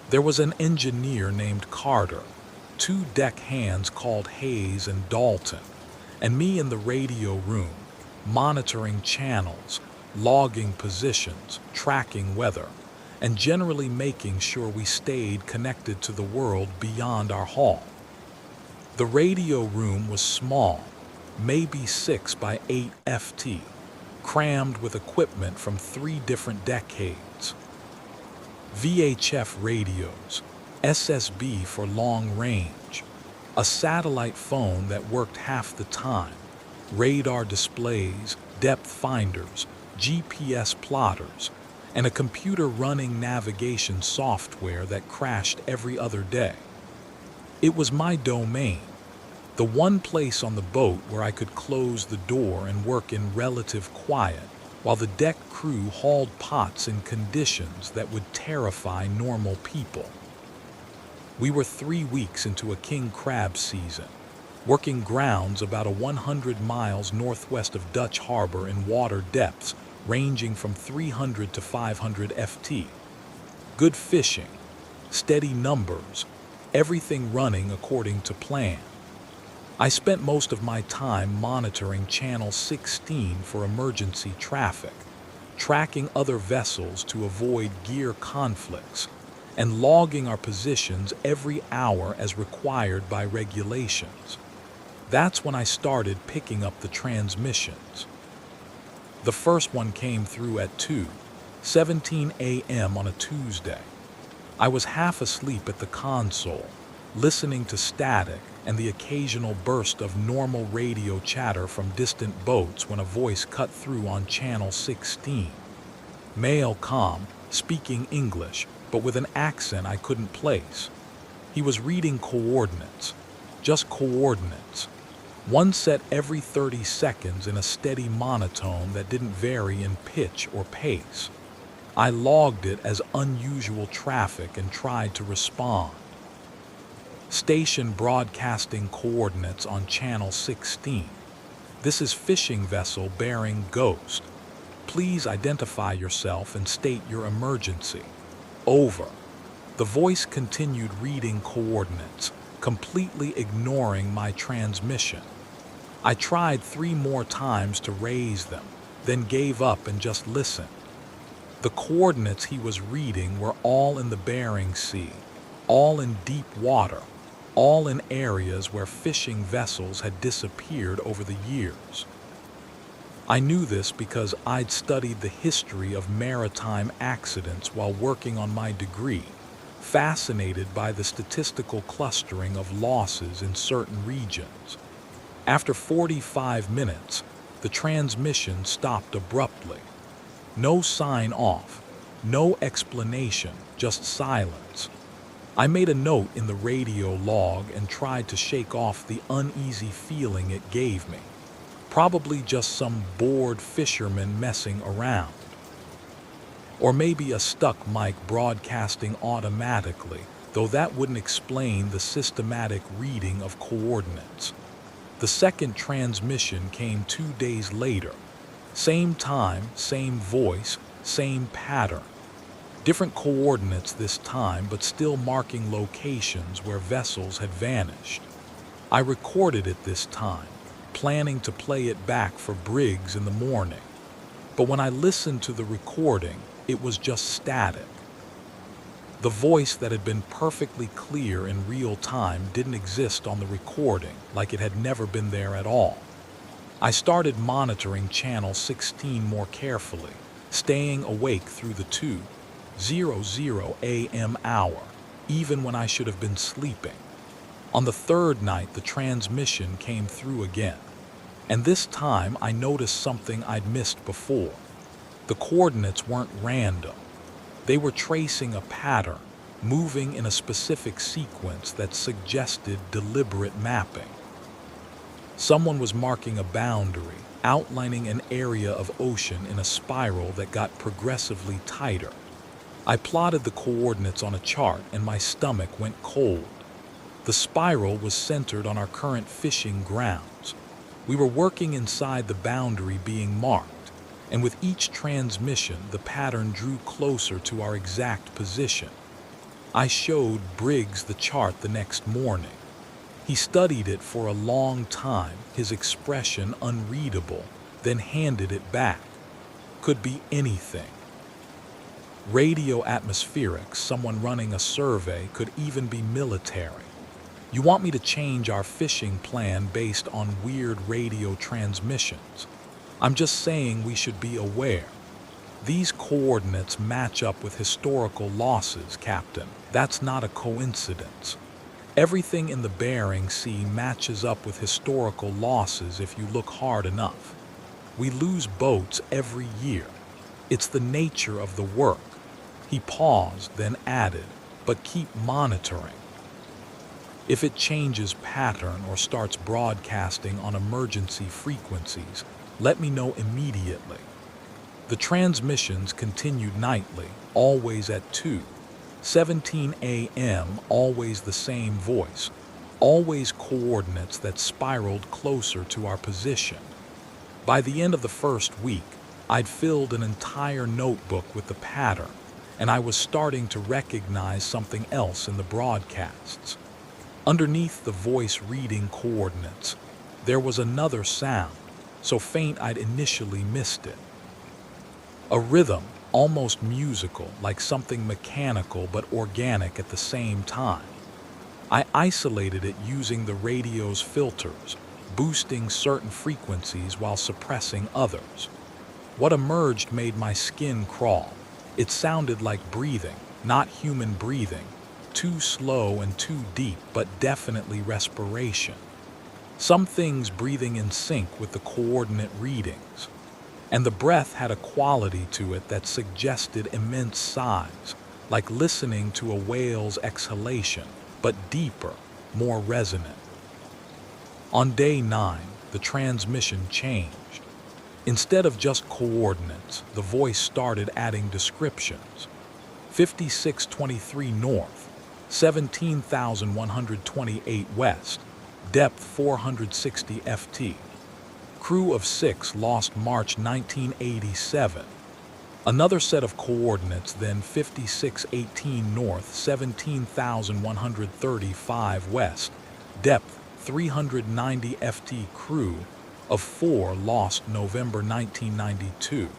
There was an engineer named Carter, 2 deck hands called Hayes and Dalton, and me in the radio room, monitoring channels, logging positions, tracking weather, and generally making sure we stayed connected to the world beyond our hull. The radio room was small, maybe 6 by 8 FT, crammed with equipment from 3 different decades. VHF radios, SSB for long range, a satellite phone that worked half the time, radar displays, depth finders, GPS plotters, and a computer running navigation software that crashed every other day. It was my domain, the one place on the boat where I could close the door and work in relative quiet, while the deck crew hauled pots in conditions that would terrify normal people. We were 3 weeks into a king crab season, working grounds about 100 miles northwest of Dutch Harbor in water depths ranging from 300 to 500 FT. Good fishing, steady numbers, everything running according to plan. I spent most of my time monitoring Channel 16 for emergency traffic, tracking other vessels to avoid gear conflicts, and logging our positions every hour as required by regulations. That's when I started picking up the transmissions. The first one came through at 2:17 a.m. on a Tuesday. I was half asleep at the console, listening to static and the occasional burst of normal radio chatter from distant boats when a voice cut through on Channel 16. Male comm, speaking English, but with an accent I couldn't place. He was reading coordinates, just coordinates. One set every 30 seconds in a steady monotone that didn't vary in pitch or pace. I logged it as unusual traffic and tried to respond. Station broadcasting coordinates on Channel 16. This is fishing vessel Bering Ghost. Please identify yourself and state your emergency. Over. The voice continued reading coordinates, completely ignoring my transmission. I tried 3 more times to raise them, then gave up and just listened. The coordinates he was reading were all in the Bering Sea, all in deep water, all in areas where fishing vessels had disappeared over the years. I knew this because I'd studied the history of maritime accidents while working on my degree, fascinated by the statistical clustering of losses in certain regions. After 45 minutes, the transmission stopped abruptly. No sign off, no explanation, just silence. I made a note in the radio log and tried to shake off the uneasy feeling it gave me. Probably just some bored fisherman messing around. Or maybe a stuck mic broadcasting automatically, though that wouldn't explain the systematic reading of coordinates. The second transmission came 2 days later. Same time, same voice, same pattern. Different coordinates this time, but still marking locations where vessels had vanished. I recorded it this time, planning to play it back for Briggs in the morning. But when I listened to the recording, it was just static. The voice that had been perfectly clear in real time didn't exist on the recording, like it had never been there at all. I started monitoring channel 16 more carefully, staying awake through the 2:00 a.m. hour, even when I should have been sleeping. On the third night, the transmission came through again, and this time I noticed something I'd missed before. The coordinates weren't random. They were tracing a pattern, moving in a specific sequence that suggested deliberate mapping. Someone was marking a boundary, outlining an area of ocean in a spiral that got progressively tighter. I plotted the coordinates on a chart and my stomach went cold. The spiral was centered on our current fishing grounds. We were working inside the boundary being marked, and with each transmission, the pattern drew closer to our exact position. I showed Briggs the chart the next morning. He studied it for a long time, his expression unreadable, then handed it back. Could be anything. Radio atmospherics, someone running a survey, could even be military. You want me to change our fishing plan based on weird radio transmissions? I'm just saying we should be aware. These coordinates match up with historical losses, Captain. That's not a coincidence. Everything in the Bering Sea matches up with historical losses if you look hard enough. We lose boats every year. It's the nature of the work. He paused, then added, but keep monitoring. If it changes pattern or starts broadcasting on emergency frequencies, let me know immediately. The transmissions continued nightly, always at 2:17 a.m., always the same voice, always coordinates that spiraled closer to our position. By the end of the first week, I'd filled an entire notebook with the pattern, and I was starting to recognize something else in the broadcasts. Underneath the voice reading coordinates, there was another sound, so faint I'd initially missed it. A rhythm, almost musical, like something mechanical but organic at the same time. I isolated it using the radio's filters, boosting certain frequencies while suppressing others. What emerged made my skin crawl. It sounded like breathing, not human breathing, too slow and too deep, but definitely respiration. Some things breathing in sync with the coordinate readings. And the breath had a quality to it that suggested immense size, like listening to a whale's exhalation, but deeper, more resonant. On day 9, the transmission changed. Instead of just coordinates, the voice started adding descriptions. 5623 north, 17,128 west, depth 460 ft. Crew of 6 lost March 1987. Another set of coordinates, then 5618 north, 17,135 west, depth 390 ft. Crew of 4 lost November 1992.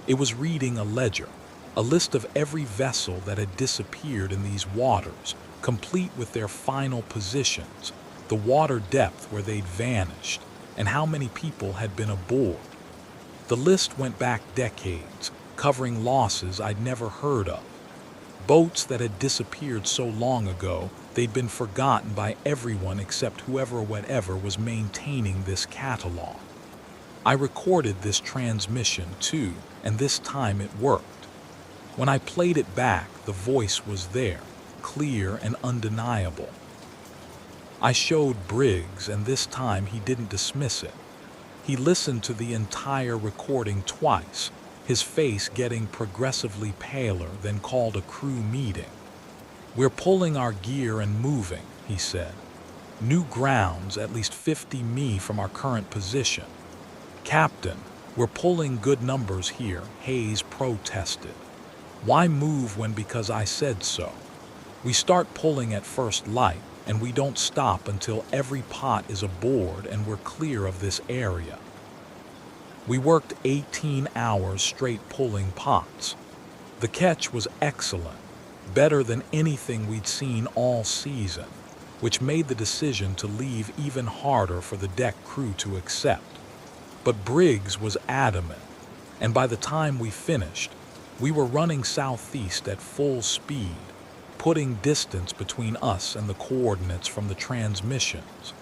It was reading a ledger, a list of every vessel that had disappeared in these waters, complete with their final positions, the water depth where they'd vanished, and how many people had been aboard. The list went back decades, covering losses I'd never heard of. Boats that had disappeared so long ago, they'd been forgotten by everyone except whoever or whatever was maintaining this catalog. I recorded this transmission too, and this time it worked. When I played it back, the voice was there, clear and undeniable. I showed Briggs, and this time he didn't dismiss it. He listened to the entire recording twice, his face getting progressively paler, then called a crew meeting. "We're pulling our gear and moving," he said. New grounds at least 50 mi from our current position. Captain, we're pulling good numbers here, Hayes protested. Why move when because I said so? We start pulling at first light, and we don't stop until every pot is aboard and we're clear of this area. We worked 18 hours straight pulling pots. The catch was excellent, better than anything we'd seen all season, which made the decision to leave even harder for the deck crew to accept. But Briggs was adamant, and by the time we finished, we were running southeast at full speed, putting distance between us and the coordinates from the transmissions.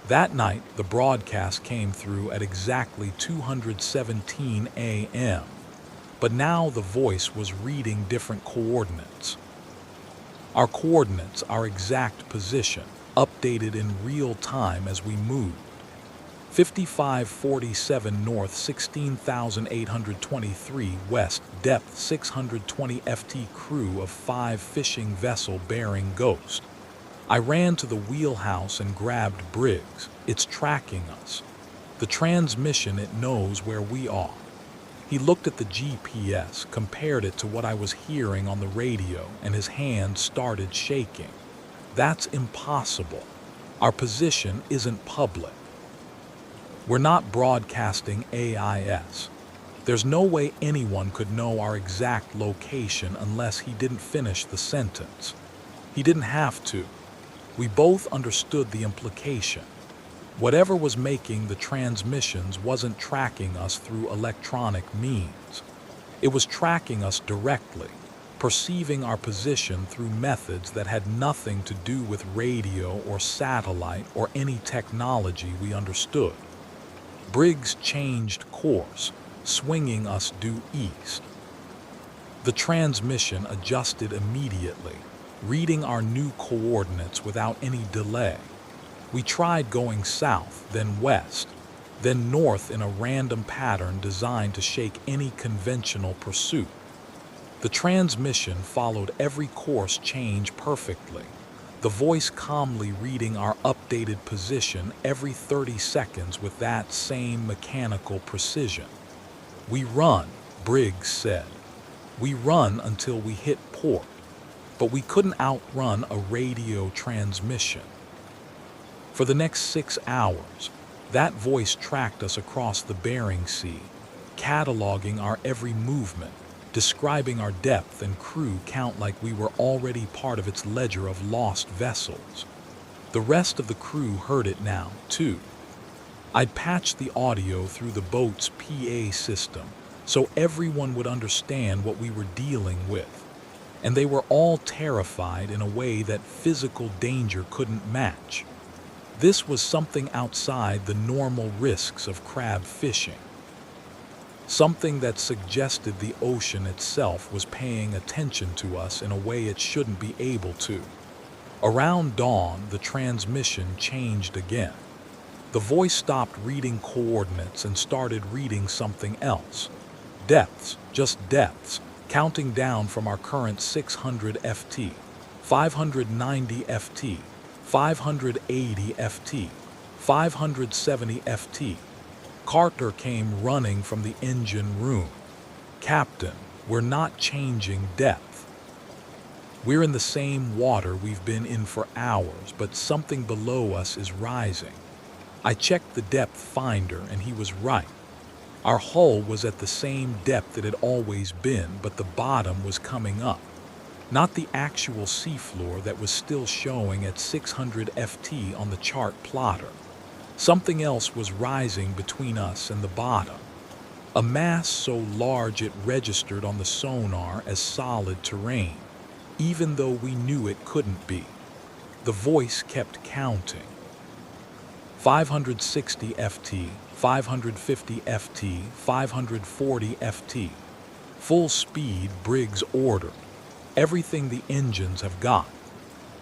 That night, the broadcast came through at exactly 2:17 a.m., but now the voice was reading different coordinates. Our coordinates, our exact position, updated in real time as we moved. 5547 north, 16,823 west, depth 620 ft, crew of 5 fishing vessel Bering Ghost. I ran to the wheelhouse and grabbed Briggs. It's tracking us. The transmission, it knows where we are. He looked at the GPS, compared it to what I was hearing on the radio, and his hand started shaking. That's impossible. Our position isn't public. We're not broadcasting AIS. There's no way anyone could know our exact location unless he didn't finish the sentence. He didn't have to. We both understood the implication. Whatever was making the transmissions wasn't tracking us through electronic means. It was tracking us directly, perceiving our position through methods that had nothing to do with radio or satellite or any technology we understood. Briggs changed course, swinging us due east. The transmission adjusted immediately, reading our new coordinates without any delay. We tried going south, then west, then north in a random pattern designed to shake any conventional pursuit. The transmission followed every course change perfectly, the voice calmly reading our updated position every 30 seconds with that same mechanical precision. "We run," Briggs said. "We run until we hit port." But we couldn't outrun a radio transmission. For the next 6 hours, that voice tracked us across the Bering Sea, cataloging our every movement, describing our depth and crew count like we were already part of its ledger of lost vessels. The rest of the crew heard it now, too. I'd patched the audio through the boat's PA system so everyone would understand what we were dealing with, and they were all terrified in a way that physical danger couldn't match. This was something outside the normal risks of crab fishing. Something that suggested the ocean itself was paying attention to us in a way it shouldn't be able to. Around dawn, the transmission changed again. The voice stopped reading coordinates and started reading something else. Depths, just depths, counting down from our current 600 FT, 590 FT, 580 FT, 570 FT. Carter came running from the engine room. "Captain, we're not changing depth. We're in the same water we've been in for hours, but something below us is rising." I checked the depth finder and he was right. Our hull was at the same depth it had always been, but the bottom was coming up. Not the actual seafloor that was still showing at 600 FT on the chart plotter. Something else was rising between us and the bottom. A mass so large it registered on the sonar as solid terrain, even though we knew it couldn't be. The voice kept counting. 560 FT, 550 FT, 540 FT. Full speed, Briggs ordered. Everything the engines have got.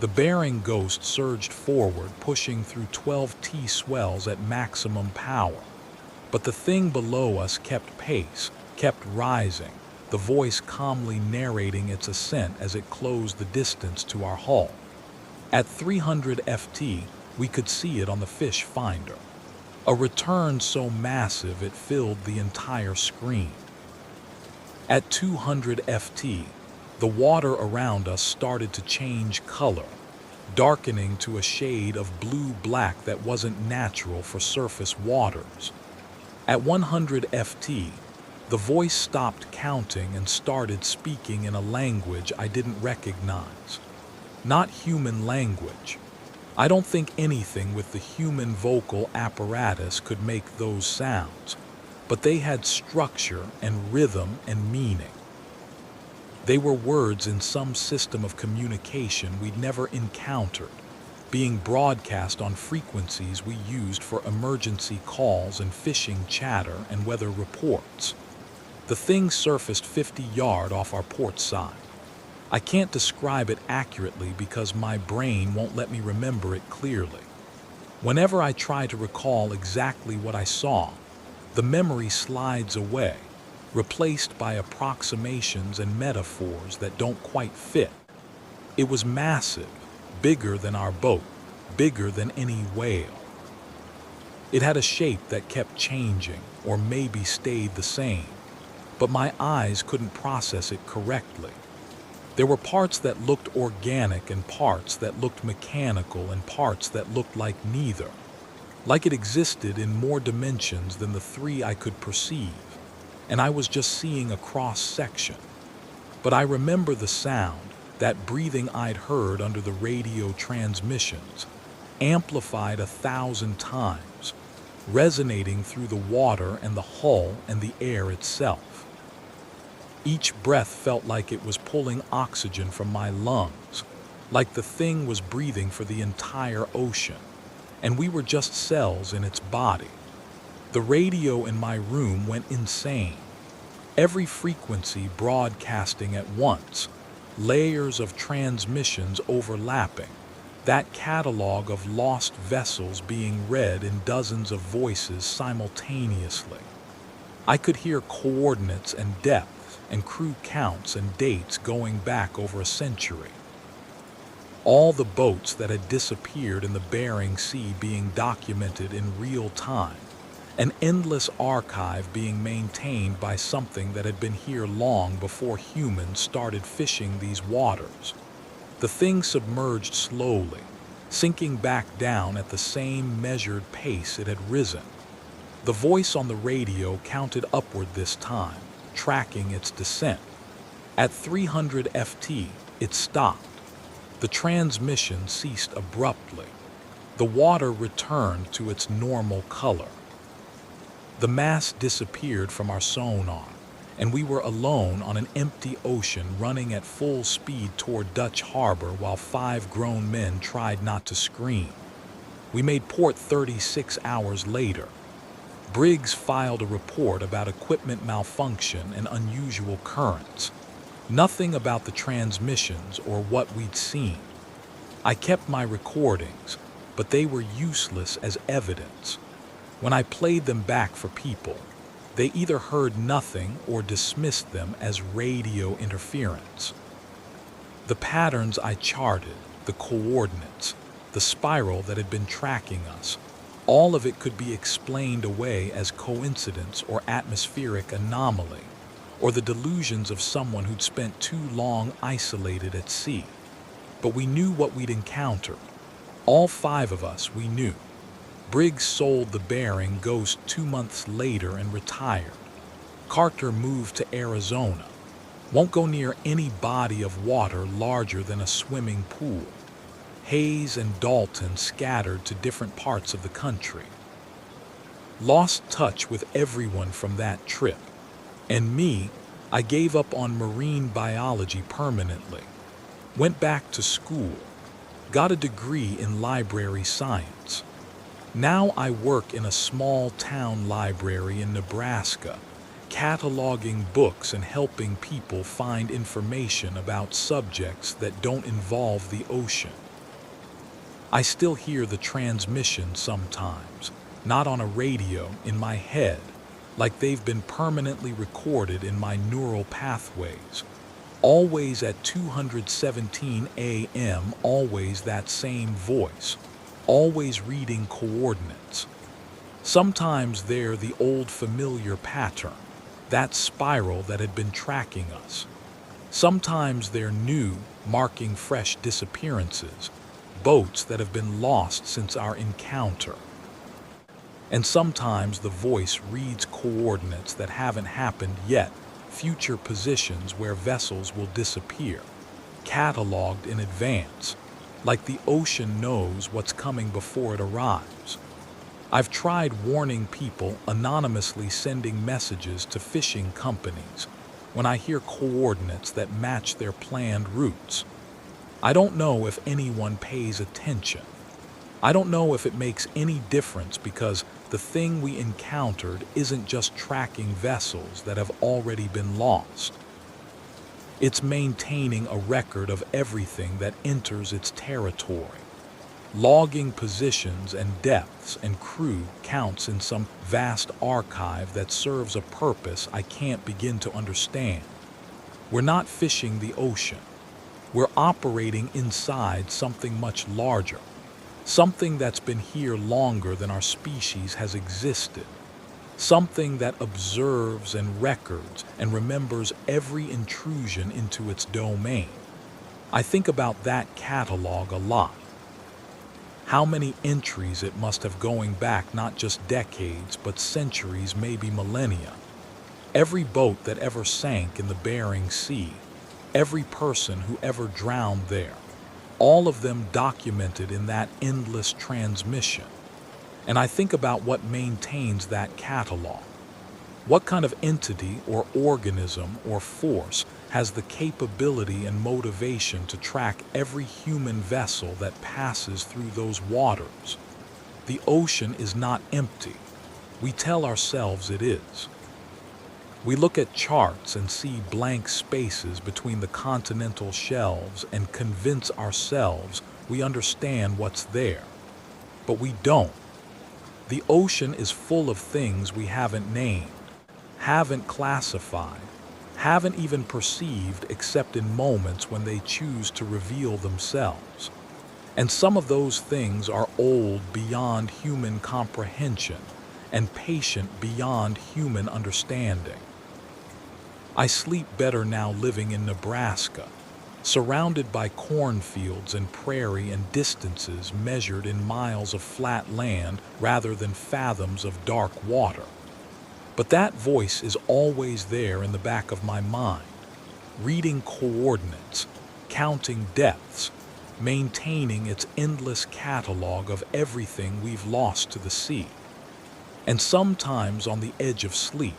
The Bering Ghost surged forward, pushing through 12 T swells at maximum power. But the thing below us kept pace, kept rising, the voice calmly narrating its ascent as it closed the distance to our hull. At 300 FT, We could see it on the fish finder. A return so massive it filled the entire screen. At 200 FT, the water around us started to change color, darkening to a shade of blue-black that wasn't natural for surface waters. At 100 FT, the voice stopped counting and started speaking in a language I didn't recognize. Not human language. I don't think anything with the human vocal apparatus could make those sounds, but they had structure and rhythm and meaning. They were words in some system of communication we'd never encountered, being broadcast on frequencies we used for emergency calls and fishing chatter and weather reports. The thing surfaced 50 yards off our port side. I can't describe it accurately because my brain won't let me remember it clearly. Whenever I try to recall exactly what I saw, the memory slides away, replaced by approximations and metaphors that don't quite fit. It was massive, bigger than our boat, bigger than any whale. It had a shape that kept changing, or maybe stayed the same, but my eyes couldn't process it correctly. There were parts that looked organic and parts that looked mechanical and parts that looked like neither, like it existed in more dimensions than the three I could perceive, and I was just seeing a cross-section. But I remember the sound, that breathing I'd heard under the radio transmissions, amplified 1,000 times, resonating through the water and the hull and the air itself. Each breath felt like it was pulling oxygen from my lungs, like the thing was breathing for the entire ocean, and we were just cells in its body. The radio in my room went insane. Every frequency broadcasting at once, layers of transmissions overlapping, that catalog of lost vessels being read in dozens of voices simultaneously. I could hear coordinates and depth and crew counts and dates going back over a century. All the boats that had disappeared in the Bering Sea being documented in real time, an endless archive being maintained by something that had been here long before humans started fishing these waters. The thing submerged slowly, sinking back down at the same measured pace it had risen. The voice on the radio counted upward this time, tracking its descent. At 300 FT, it stopped. The transmission ceased abruptly. The water returned to its normal color. The mast disappeared from our sonar, and we were alone on an empty ocean running at full speed toward Dutch Harbor while 5 grown men tried not to scream. We made port 36 hours later. Briggs filed a report about equipment malfunction and unusual currents. Nothing about the transmissions or what we'd seen. I kept my recordings, but they were useless as evidence. When I played them back for people, they either heard nothing or dismissed them as radio interference. The patterns I charted, the coordinates, the spiral that had been tracking us, all of it could be explained away as coincidence or atmospheric anomaly, or the delusions of someone who'd spent too long isolated at sea. But we knew what we'd encountered. All 5 of us, we knew. Briggs sold the Bering Ghost 2 months later and retired. Carter moved to Arizona. Won't go near any body of water larger than a swimming pool. Hayes and Dalton scattered to different parts of the country. Lost touch with everyone from that trip. And me, I gave up on marine biology permanently. Went back to school. Got a degree in library science. Now I work in a small town library in Nebraska, cataloging books and helping people find information about subjects that don't involve the ocean. I still hear the transmission sometimes, not on a radio, in my head, like they've been permanently recorded in my neural pathways. Always at 217 a.m., always that same voice. always reading coordinates. Sometimes they're the old familiar pattern, that spiral that had been tracking us. Sometimes they're new, marking fresh disappearances, boats that have been lost since our encounter. And sometimes the voice reads coordinates that haven't happened yet, future positions where vessels will disappear, cataloged in advance, like the ocean knows what's coming before it arrives. I've tried warning people, anonymously sending messages to fishing companies when I hear coordinates that match their planned routes. I don't know if anyone pays attention. I don't know if it makes any difference because the thing we encountered isn't just tracking vessels that have already been lost. It's maintaining a record of everything that enters its territory. Logging positions and depths and crew counts in some vast archive that serves a purpose I can't begin to understand. We're not fishing the ocean. We're operating inside something much larger, something that's been here longer than our species has existed, something that observes and records and remembers every intrusion into its domain. I think about that catalog a lot. How many entries it must have going back not just decades, but centuries, maybe millennia. Every boat that ever sank in the Bering Sea, every person who ever drowned there, all of them documented in that endless transmission. And I think about what maintains that catalog. What kind of entity or organism or force has the capability and motivation to track every human vessel that passes through those waters? The ocean is not empty. We tell ourselves it is. We look at charts and see blank spaces between the continental shelves and convince ourselves we understand what's there. But we don't. The ocean is full of things we haven't named, haven't classified, haven't even perceived except in moments when they choose to reveal themselves. And some of those things are old beyond human comprehension and patient beyond human understanding. I sleep better now living in Nebraska, surrounded by cornfields and prairie and distances measured in miles of flat land rather than fathoms of dark water. But that voice is always there in the back of my mind, reading coordinates, counting depths, maintaining its endless catalog of everything we've lost to the sea. And sometimes on the edge of sleep,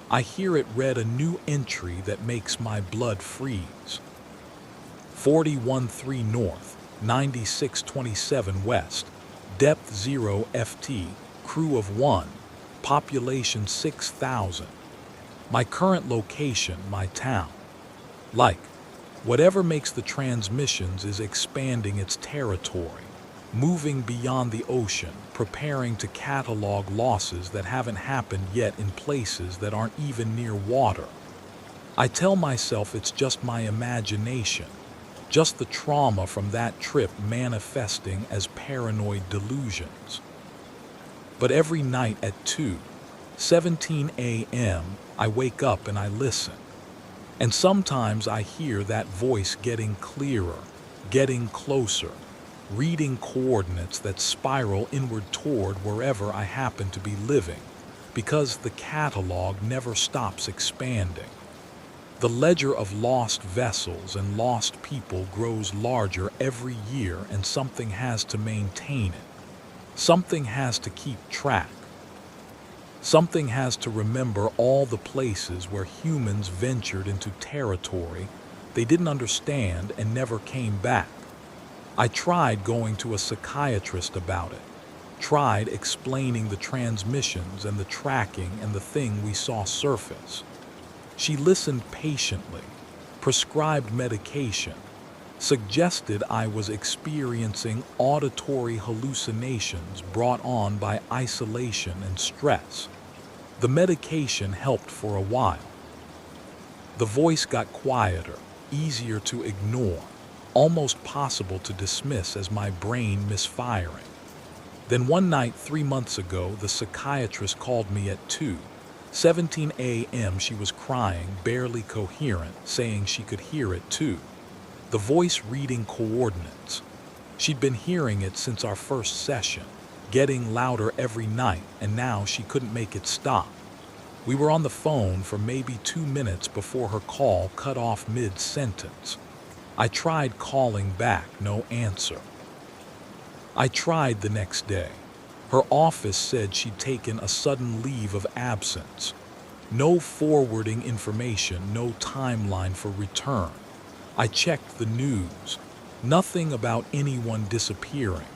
I hear it read a new entry that makes my blood freeze. 41-3 north, 96-27 west, depth 0 FT, crew of 1, population 6,000. My current location, my town. Like, whatever makes the transmissions is expanding its territory, moving beyond the ocean, preparing to catalog losses that haven't happened yet in places that aren't even near water. I tell myself it's just my imagination, just the trauma from that trip manifesting as paranoid delusions. But every night at 2:17 a.m., I wake up and I listen. And sometimes I hear that voice getting clearer, getting closer, reading coordinates that spiral inward toward wherever I happen to be living, because the catalog never stops expanding. The ledger of lost vessels and lost people grows larger every year, and something has to maintain it. Something has to keep track. Something has to remember all the places where humans ventured into territory they didn't understand and never came back. I tried going to a psychiatrist about it, tried explaining the transmissions and the tracking and the thing we saw surface. She listened patiently, prescribed medication, suggested I was experiencing auditory hallucinations brought on by isolation and stress. The medication helped for a while. The voice got quieter, easier to ignore, almost possible to dismiss as my brain misfiring. Then one night 3 months ago, the psychiatrist called me at 2:17 a.m. She was crying, barely coherent, saying she could hear it too. The voice reading coordinates. She'd been hearing it since our first session, getting louder every night, and now she couldn't make it stop. We were on the phone for maybe 2 minutes before her call cut off mid-sentence. I tried calling back, no answer. I tried the next day. Her office said she'd taken a sudden leave of absence. No forwarding information, no timeline for return. I checked the news. Nothing about anyone disappearing.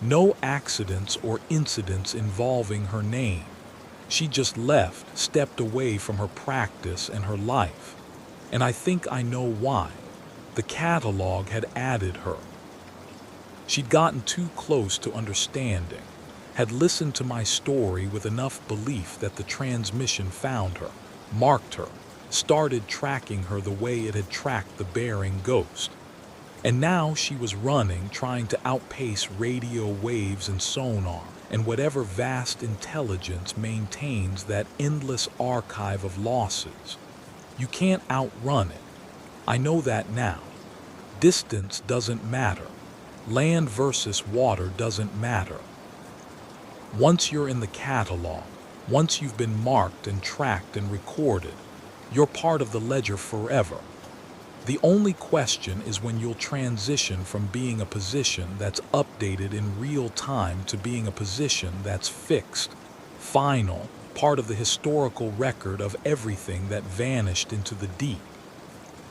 No accidents or incidents involving her name. She just left, stepped away from her practice and her life. And I think I know why. The catalog had added her. She'd gotten too close to understanding, had listened to my story with enough belief that the transmission found her, marked her, started tracking her the way it had tracked the Bering ghost. And now she was running, trying to outpace radio waves and sonar, and whatever vast intelligence maintains that endless archive of losses. You can't outrun it. I know that now. Distance doesn't matter. Land versus water doesn't matter. Once you're in the catalog, once you've been marked and tracked and recorded, you're part of the ledger forever. The only question is when you'll transition from being a position that's updated in real time to being a position that's fixed, final, part of the historical record of everything that vanished into the deep.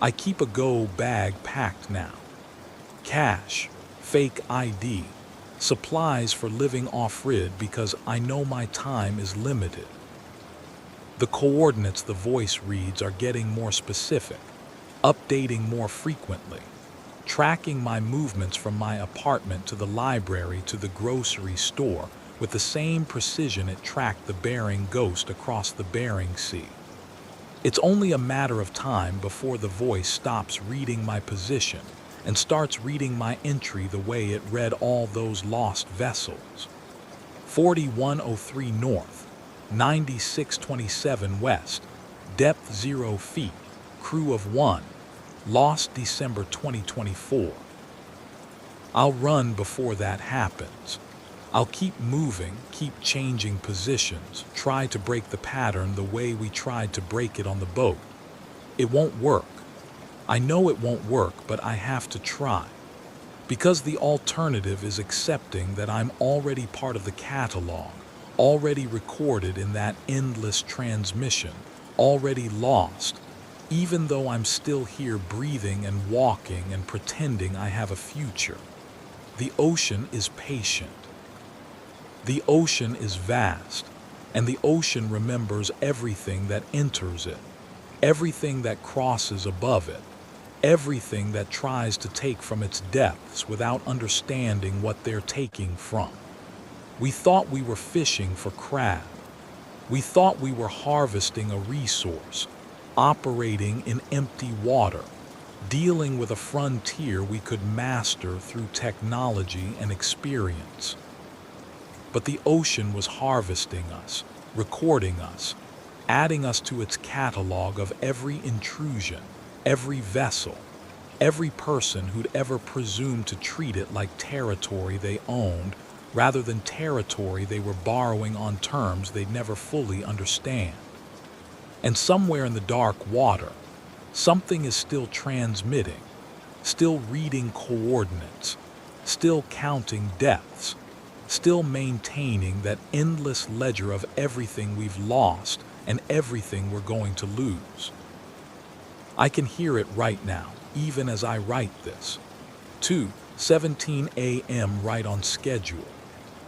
I keep a go bag packed now. Cash, fake ID, supplies for living off-grid because I know my time is limited. The coordinates the voice reads are getting more specific, updating more frequently, tracking my movements from my apartment to the library to the grocery store with the same precision it tracked the Bering ghost across the Bering Sea. It's only a matter of time before the voice stops reading my position and starts reading my entry the way it read all those lost vessels. 4103 north, 9627 west, depth 0 feet, crew of 1, lost December 2024. I'll run before that happens. I'll keep moving, keep changing positions, try to break the pattern the way we tried to break it on the boat. It won't work. I know it won't work, but I have to try. Because the alternative is accepting that I'm already part of the catalog, already recorded in that endless transmission, already lost, even though I'm still here breathing and walking and pretending I have a future. The ocean is patient. The ocean is vast, and the ocean remembers everything that enters it, everything that crosses above it, everything that tries to take from its depths without understanding what they're taking from. We thought we were fishing for crab. We thought we were harvesting a resource, operating in empty water, dealing with a frontier we could master through technology and experience. But the ocean was harvesting us, recording us, adding us to its catalog of every intrusion, every vessel, every person who'd ever presumed to treat it like territory they owned rather than territory they were borrowing on terms they'd never fully understand. And somewhere in the dark water, something is still transmitting, still reading coordinates, still counting depths, still maintaining that endless ledger of everything we've lost and everything we're going to lose. I can hear it right now, even as I write this. 2:17 a.m. right on schedule.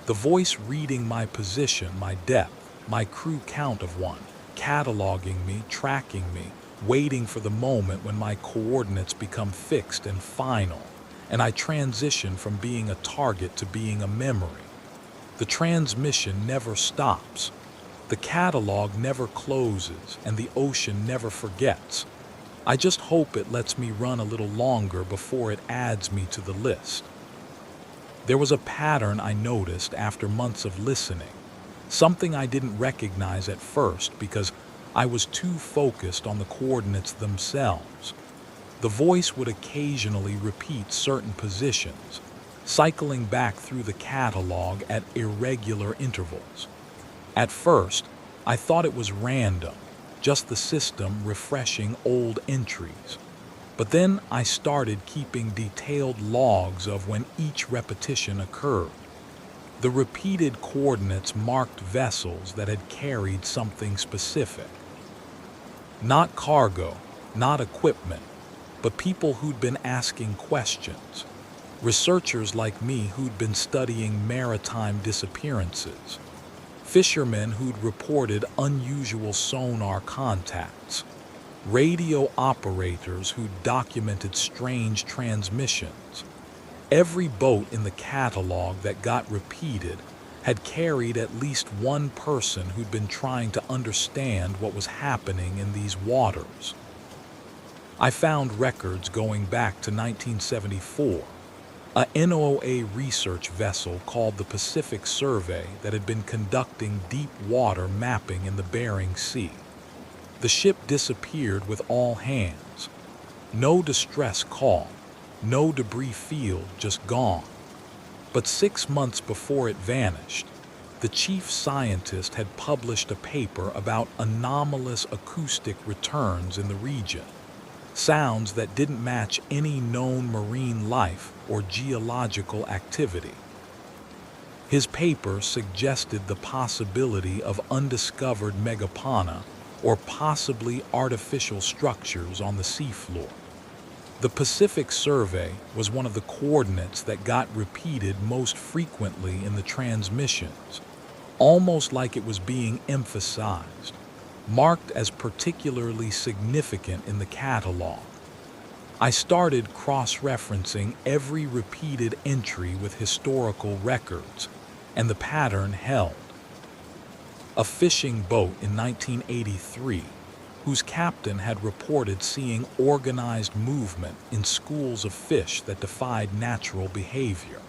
The voice reading my position, my depth, my crew count of 1, cataloging me, tracking me, waiting for the moment when my coordinates become fixed and final, and I transition from being a target to being a memory. The transmission never stops. The catalog never closes, and the ocean never forgets. I just hope it lets me run a little longer before it adds me to the list. There was a pattern I noticed after months of listening, something I didn't recognize at first because I was too focused on the coordinates themselves. The voice would occasionally repeat certain positions, cycling back through the catalog at irregular intervals. At first, I thought it was random, just the system refreshing old entries. But then I started keeping detailed logs of when each repetition occurred. The repeated coordinates marked vessels that had carried something specific. Not cargo, not equipment, but people who'd been asking questions. Researchers like me who'd been studying maritime disappearances. Fishermen who'd reported unusual sonar contacts. Radio operators who documented strange transmissions. Every boat in the catalog that got repeated had carried at least one person who'd been trying to understand what was happening in these waters. I found records going back to 1974, a NOAA research vessel called the Pacific Survey that had been conducting deep water mapping in the Bering Sea. The ship disappeared with all hands. No distress call, no debris field, just gone. But 6 months before it vanished, the chief scientist had published a paper about anomalous acoustic returns in the region, sounds that didn't match any known marine life or geological activity. His paper suggested the possibility of undiscovered megafauna or possibly artificial structures on the seafloor. The Pacific Survey was one of the coordinates that got repeated most frequently in the transmissions, almost like it was being emphasized, marked as particularly significant in the catalog. I started cross-referencing every repeated entry with historical records, and the pattern held. A fishing boat in 1983, whose captain had reported seeing organized movement in schools of fish that defied natural behavior.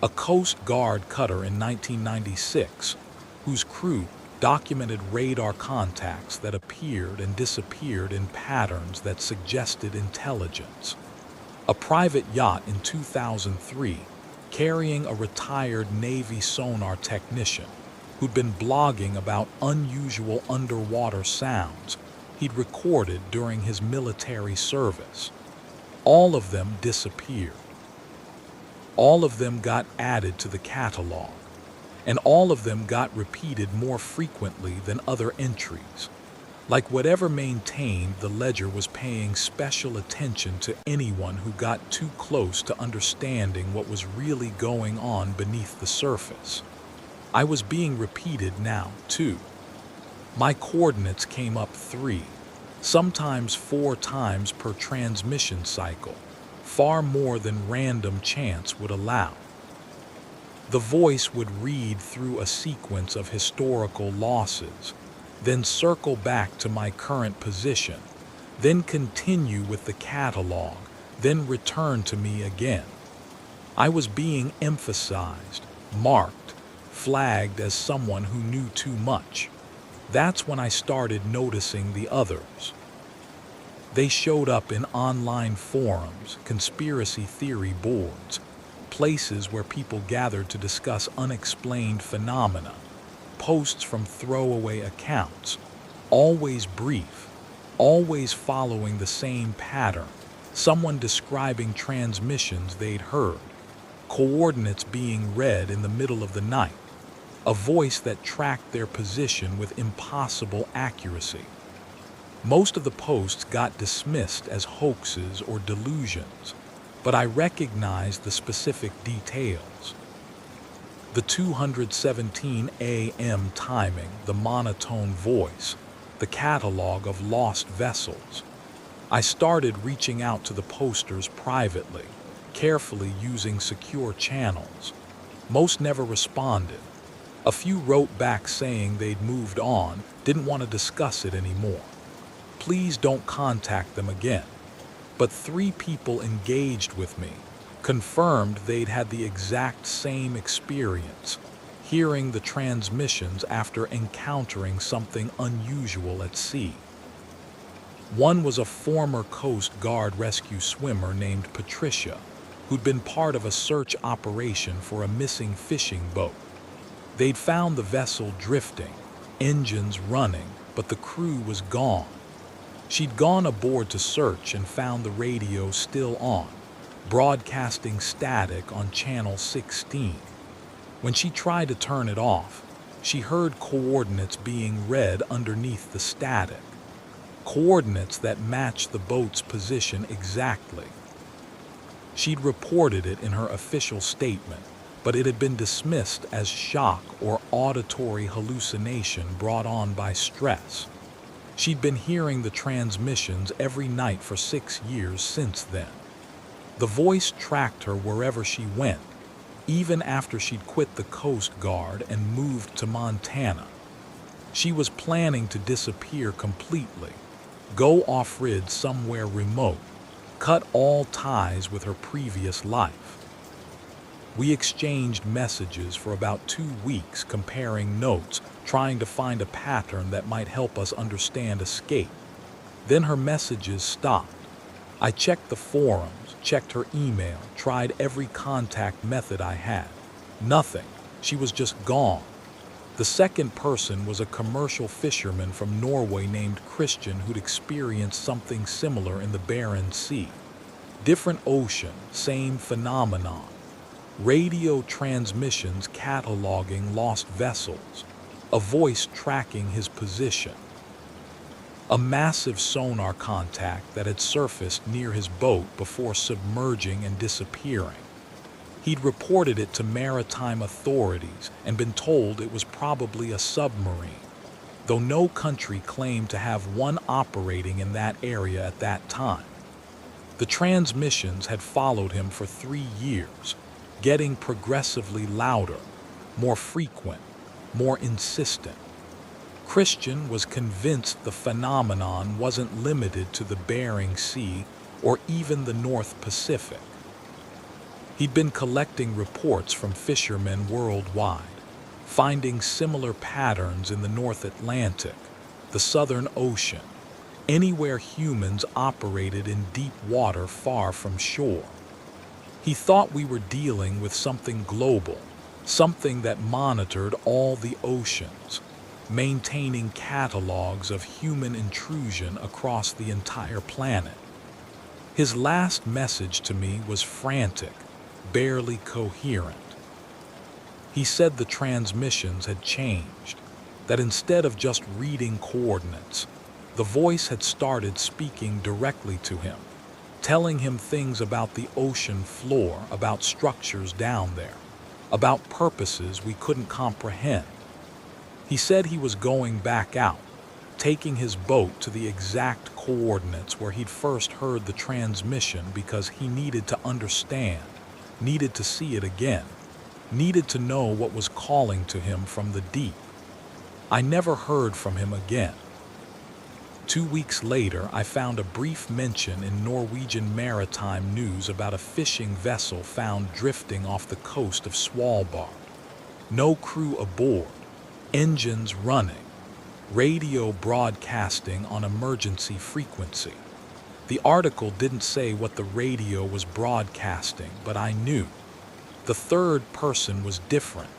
A Coast Guard cutter in 1996, whose crew documented radar contacts that appeared and disappeared in patterns that suggested intelligence. A private yacht in 2003, carrying a retired Navy sonar technician who'd been blogging about unusual underwater sounds he'd recorded during his military service. All of them disappeared. All of them got added to the catalog, and all of them got repeated more frequently than other entries. Like whatever maintained the ledger was paying special attention to anyone who got too close to understanding what was really going on beneath the surface. I was being repeated now, too. My coordinates came up 3, sometimes 4 times per transmission cycle, far more than random chance would allow. The voice would read through a sequence of historical losses, then circle back to my current position, then continue with the catalog, then return to me again. I was being emphasized, marked, flagged as someone who knew too much. That's when I started noticing the others. They showed up in online forums, conspiracy theory boards, places where people gathered to discuss unexplained phenomena, posts from throwaway accounts, always brief, always following the same pattern, someone describing transmissions they'd heard, coordinates being read in the middle of the night, a voice that tracked their position with impossible accuracy. Most of the posts got dismissed as hoaxes or delusions, but I recognized the specific details. The 217 a.m. timing, the monotone voice, the catalog of lost vessels. I started reaching out to the posters privately, carefully using secure channels. Most never responded. A few wrote back saying they'd moved on, didn't want to discuss it anymore. Please don't contact them again. But 3 people engaged with me, confirmed they'd had the exact same experience, hearing the transmissions after encountering something unusual at sea. One was a former Coast Guard rescue swimmer named Patricia, who'd been part of a search operation for a missing fishing boat. They'd found the vessel drifting, engines running, but the crew was gone. She'd gone aboard to search and found the radio still on, broadcasting static on channel 16. When she tried to turn it off, she heard coordinates being read underneath the static. Coordinates that matched the boat's position exactly. She'd reported it in her official statement, but it had been dismissed as shock or auditory hallucination brought on by stress. She'd been hearing the transmissions every night for 6 years since then. The voice tracked her wherever she went, even after she'd quit the Coast Guard and moved to Montana. She was planning to disappear completely, go off-grid somewhere remote, cut all ties with her previous life. We exchanged messages for about 2 weeks, comparing notes, trying to find a pattern that might help us understand escape. Then her messages stopped. I checked the forums, checked her email, tried every contact method I had. Nothing. She was just gone. The second person was a commercial fisherman from Norway named Christian who'd experienced something similar in the Bering Sea. Different ocean, same phenomenon. Radio transmissions cataloging lost vessels. A voice tracking his position. A massive sonar contact that had surfaced near his boat before submerging and disappearing. He'd reported it to maritime authorities and been told it was probably a submarine, though no country claimed to have one operating in that area at that time. The transmissions had followed him for 3 years, getting progressively louder, more frequent, more insistent. Christian was convinced the phenomenon wasn't limited to the Bering Sea or even the North Pacific. He'd been collecting reports from fishermen worldwide, finding similar patterns in the North Atlantic, the Southern Ocean, anywhere humans operated in deep water far from shore. He thought we were dealing with something global, something that monitored all the oceans, maintaining catalogs of human intrusion across the entire planet. His last message to me was frantic, barely coherent. He said the transmissions had changed, that instead of just reading coordinates, the voice had started speaking directly to him, telling him things about the ocean floor, about structures down there, about purposes we couldn't comprehend. He said he was going back out, taking his boat to the exact coordinates where he'd first heard the transmission because he needed to understand, needed to see it again, needed to know what was calling to him from the deep. I never heard from him again. 2 weeks later, I found a brief mention in Norwegian Maritime news about a fishing vessel found drifting off the coast of Svalbard. No crew aboard, engines running, radio broadcasting on emergency frequency. The article didn't say what the radio was broadcasting, but I knew. The third person was different.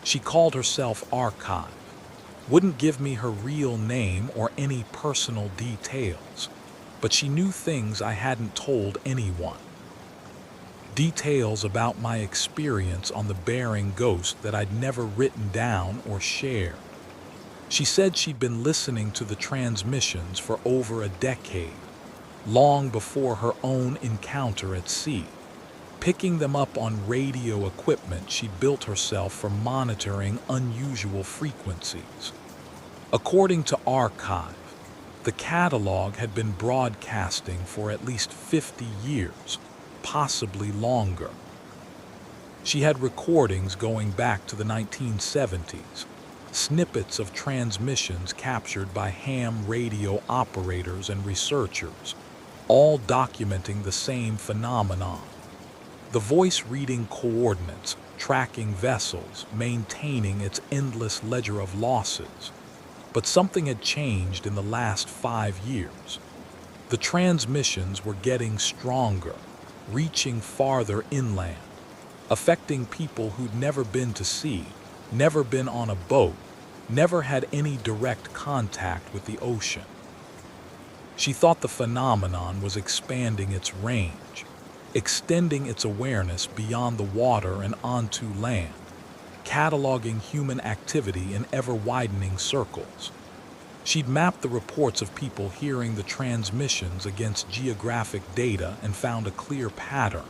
She called herself Archive. Wouldn't give me her real name or any personal details, but she knew things I hadn't told anyone. Details about my experience on the Bering Ghost that I'd never written down or shared. She said she'd been listening to the transmissions for over a decade, long before her own encounter at sea, picking them up on radio equipment she built herself for monitoring unusual frequencies. According to Archive, the catalog had been broadcasting for at least 50 years, possibly longer. She had recordings going back to the 1970s, snippets of transmissions captured by ham radio operators and researchers, all documenting the same phenomenon. The voice reading coordinates, tracking vessels, maintaining its endless ledger of losses. But something had changed in the last 5 years. The transmissions were getting stronger, reaching farther inland, affecting people who'd never been to sea, never been on a boat, never had any direct contact with the ocean. She thought the phenomenon was expanding its range, extending its awareness beyond the water and onto land, cataloging human activity in ever-widening circles. She'd mapped the reports of people hearing the transmissions against geographic data and found a clear pattern.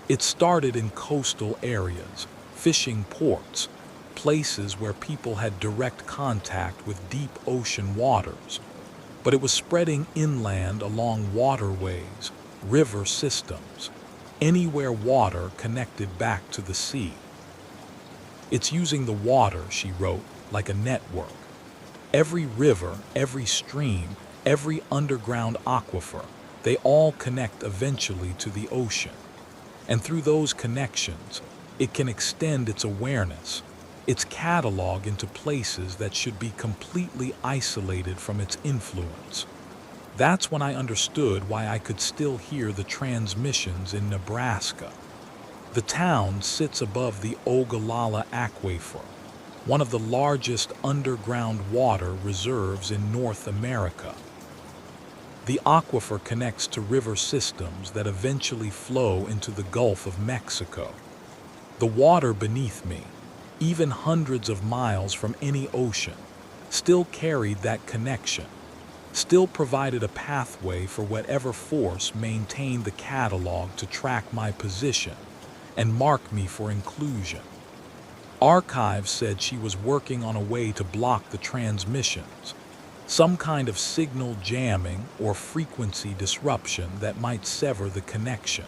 It started in coastal areas, fishing ports, places where people had direct contact with deep ocean waters, but it was spreading inland along waterways, river systems, anywhere water connected back to the sea. It's using the water, she wrote, like a network. Every river, every stream, every underground aquifer, they all connect eventually to the ocean. And through those connections, it can extend its awareness, its catalog into places that should be completely isolated from its influence. That's when I understood why I could still hear the transmissions in Nebraska. The town sits above the Ogallala Aquifer, one of the largest underground water reserves in North America. The aquifer connects to river systems that eventually flow into the Gulf of Mexico. The water beneath me, even hundreds of miles from any ocean, still carried that connection, still provided a pathway for whatever force maintained the catalog to track my position and mark me for inclusion. Archives said she was working on a way to block the transmissions, some kind of signal jamming or frequency disruption that might sever the connection.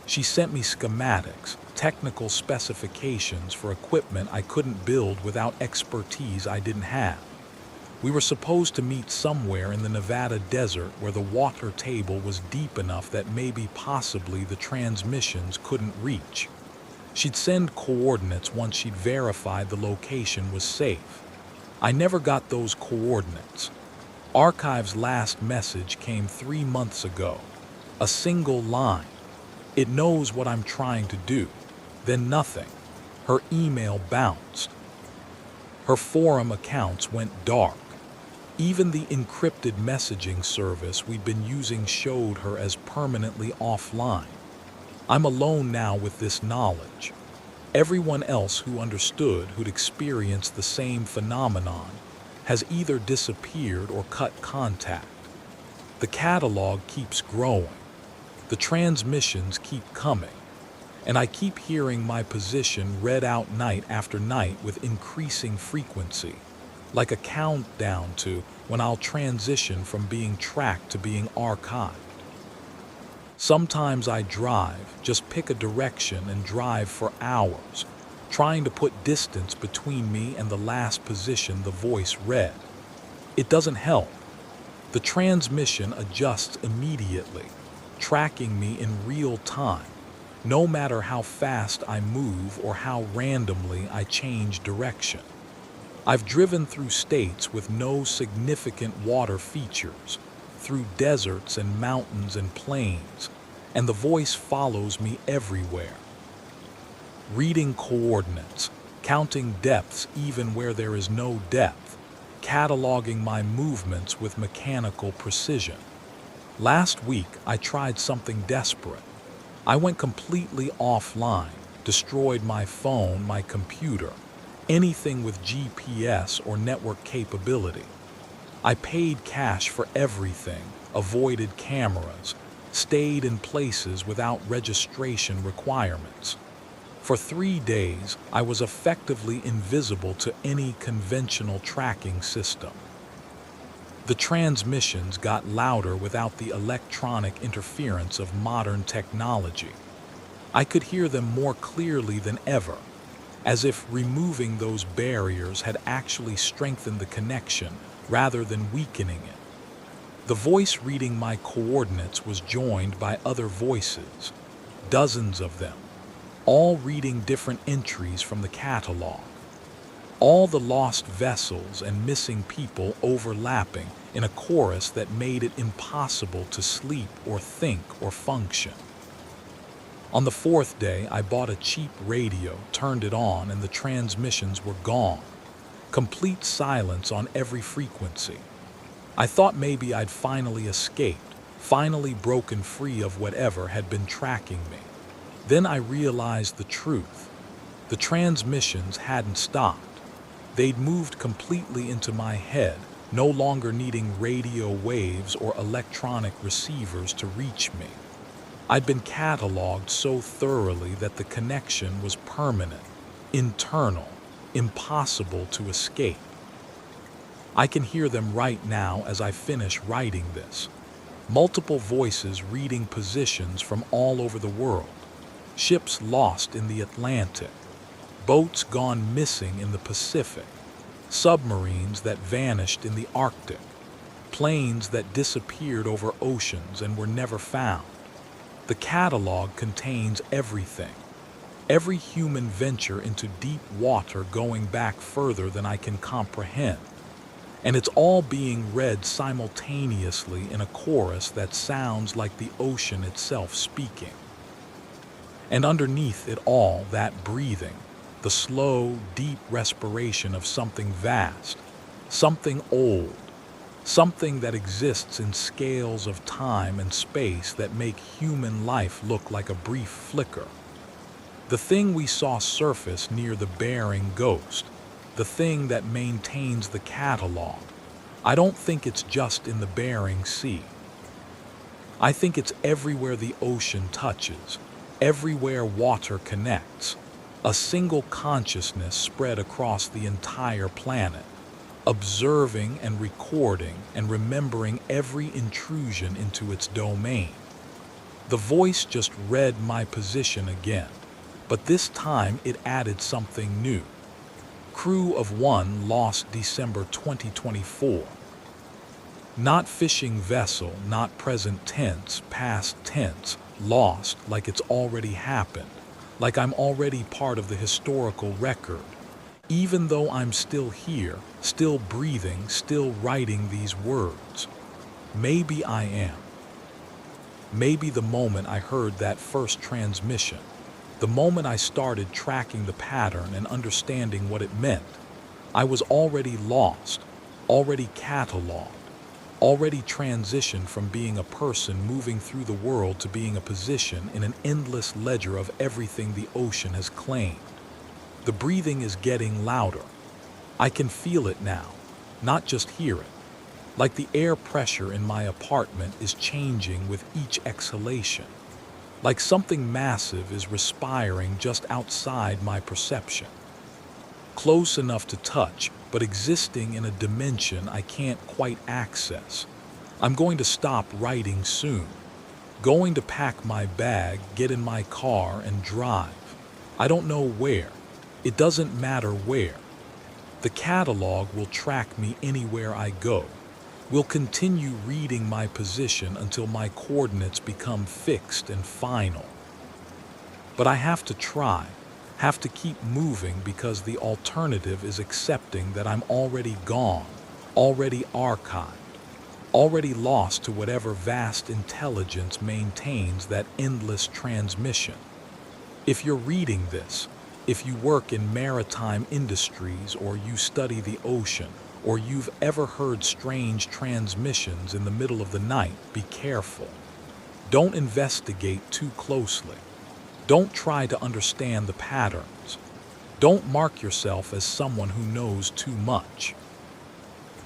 She sent me schematics, technical specifications for equipment I couldn't build without expertise I didn't have. We were supposed to meet somewhere in the Nevada desert where the water table was deep enough that maybe possibly the transmissions couldn't reach. She'd send coordinates once she'd verified the location was safe. I never got those coordinates. Archive's last message came 3 months ago. A single line. It knows what I'm trying to do. Then nothing. Her email bounced. Her forum accounts went dark. Even the encrypted messaging service we'd been using showed her as permanently offline. I'm alone now with this knowledge. Everyone else who understood, who'd experienced the same phenomenon, has either disappeared or cut contact. The catalog keeps growing. The transmissions keep coming. And I keep hearing my position read out night after night with increasing frequency, like a countdown to when I'll transition from being tracked to being archived. Sometimes I drive, just pick a direction and drive for hours, trying to put distance between me and the last position the voice read. It doesn't help. The transmission adjusts immediately, tracking me in real time, no matter how fast I move or how randomly I change direction. I've driven through states with no significant water features, through deserts and mountains and plains, and the voice follows me everywhere. Reading coordinates, counting depths even where there is no depth, cataloging my movements with mechanical precision. Last week, I tried something desperate. I went completely offline, destroyed my phone, my computer, anything with GPS or network capability. I paid cash for everything, avoided cameras, stayed in places without registration requirements. For 3 days, I was effectively invisible to any conventional tracking system. The transmissions got louder without the electronic interference of modern technology. I could hear them more clearly than ever, as if removing those barriers had actually strengthened the connection rather than weakening it. The voice reading my coordinates was joined by other voices, dozens of them, all reading different entries from the catalog. All the lost vessels and missing people overlapping in a chorus that made it impossible to sleep or think or function. On the fourth day, I bought a cheap radio, turned it on, and the transmissions were gone. Complete silence on every frequency. I thought maybe I'd finally escaped, finally broken free of whatever had been tracking me. Then I realized the truth. The transmissions hadn't stopped. They'd moved completely into my head, no longer needing radio waves or electronic receivers to reach me. I'd been cataloged so thoroughly that the connection was permanent, internal, impossible to escape. I can hear them right now as I finish writing this. Multiple voices reading positions from all over the world. Ships lost in the Atlantic. Boats gone missing in the Pacific. Submarines that vanished in the Arctic. Planes that disappeared over oceans and were never found. The catalog contains everything. Every human venture into deep water going back further than I can comprehend. And it's all being read simultaneously in a chorus that sounds like the ocean itself speaking. And underneath it all, that breathing, the slow, deep respiration of something vast, something old, something that exists in scales of time and space that make human life look like a brief flicker. The thing we saw surface near the Bering Ghost, the thing that maintains the catalog, I don't think it's just in the Bering Sea. I think it's everywhere the ocean touches, everywhere water connects, a single consciousness spread across the entire planet, observing and recording and remembering every intrusion into its domain. The voice just read my position again, but this time it added something new. Crew of 1 lost December 2024. Not fishing vessel, not present tense, past tense, lost like it's already happened, like I'm already part of the historical record. Even though I'm still here, still breathing, still writing these words. Maybe I am. Maybe the moment I heard that first transmission, the moment I started tracking the pattern and understanding what it meant, I was already lost, already cataloged, already transitioned from being a person moving through the world to being a position in an endless ledger of everything the ocean has claimed. The breathing is getting louder. I can feel it now, not just hear it. Like the air pressure in my apartment is changing with each exhalation. Like something massive is respiring just outside my perception. Close enough to touch, but existing in a dimension I can't quite access. I'm going to stop writing soon. Going to pack my bag, get in my car, and drive. I don't know where. It doesn't matter where. The catalog will track me anywhere I go. Will continue reading my position until my coordinates become fixed and final. But I have to try, have to keep moving, because the alternative is accepting that I'm already gone, already archived, already lost to whatever vast intelligence maintains that endless transmission. If you're reading this, if you work in maritime industries, or you study the ocean, or you've ever heard strange transmissions in the middle of the night, be careful. Don't investigate too closely. Don't try to understand the patterns. Don't mark yourself as someone who knows too much.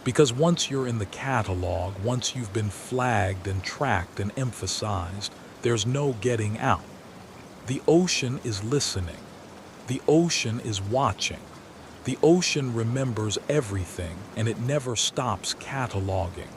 Because once you're in the catalog, once you've been flagged and tracked and emphasized, there's no getting out. The ocean is listening. The ocean is watching. The ocean remembers everything, and it never stops cataloging.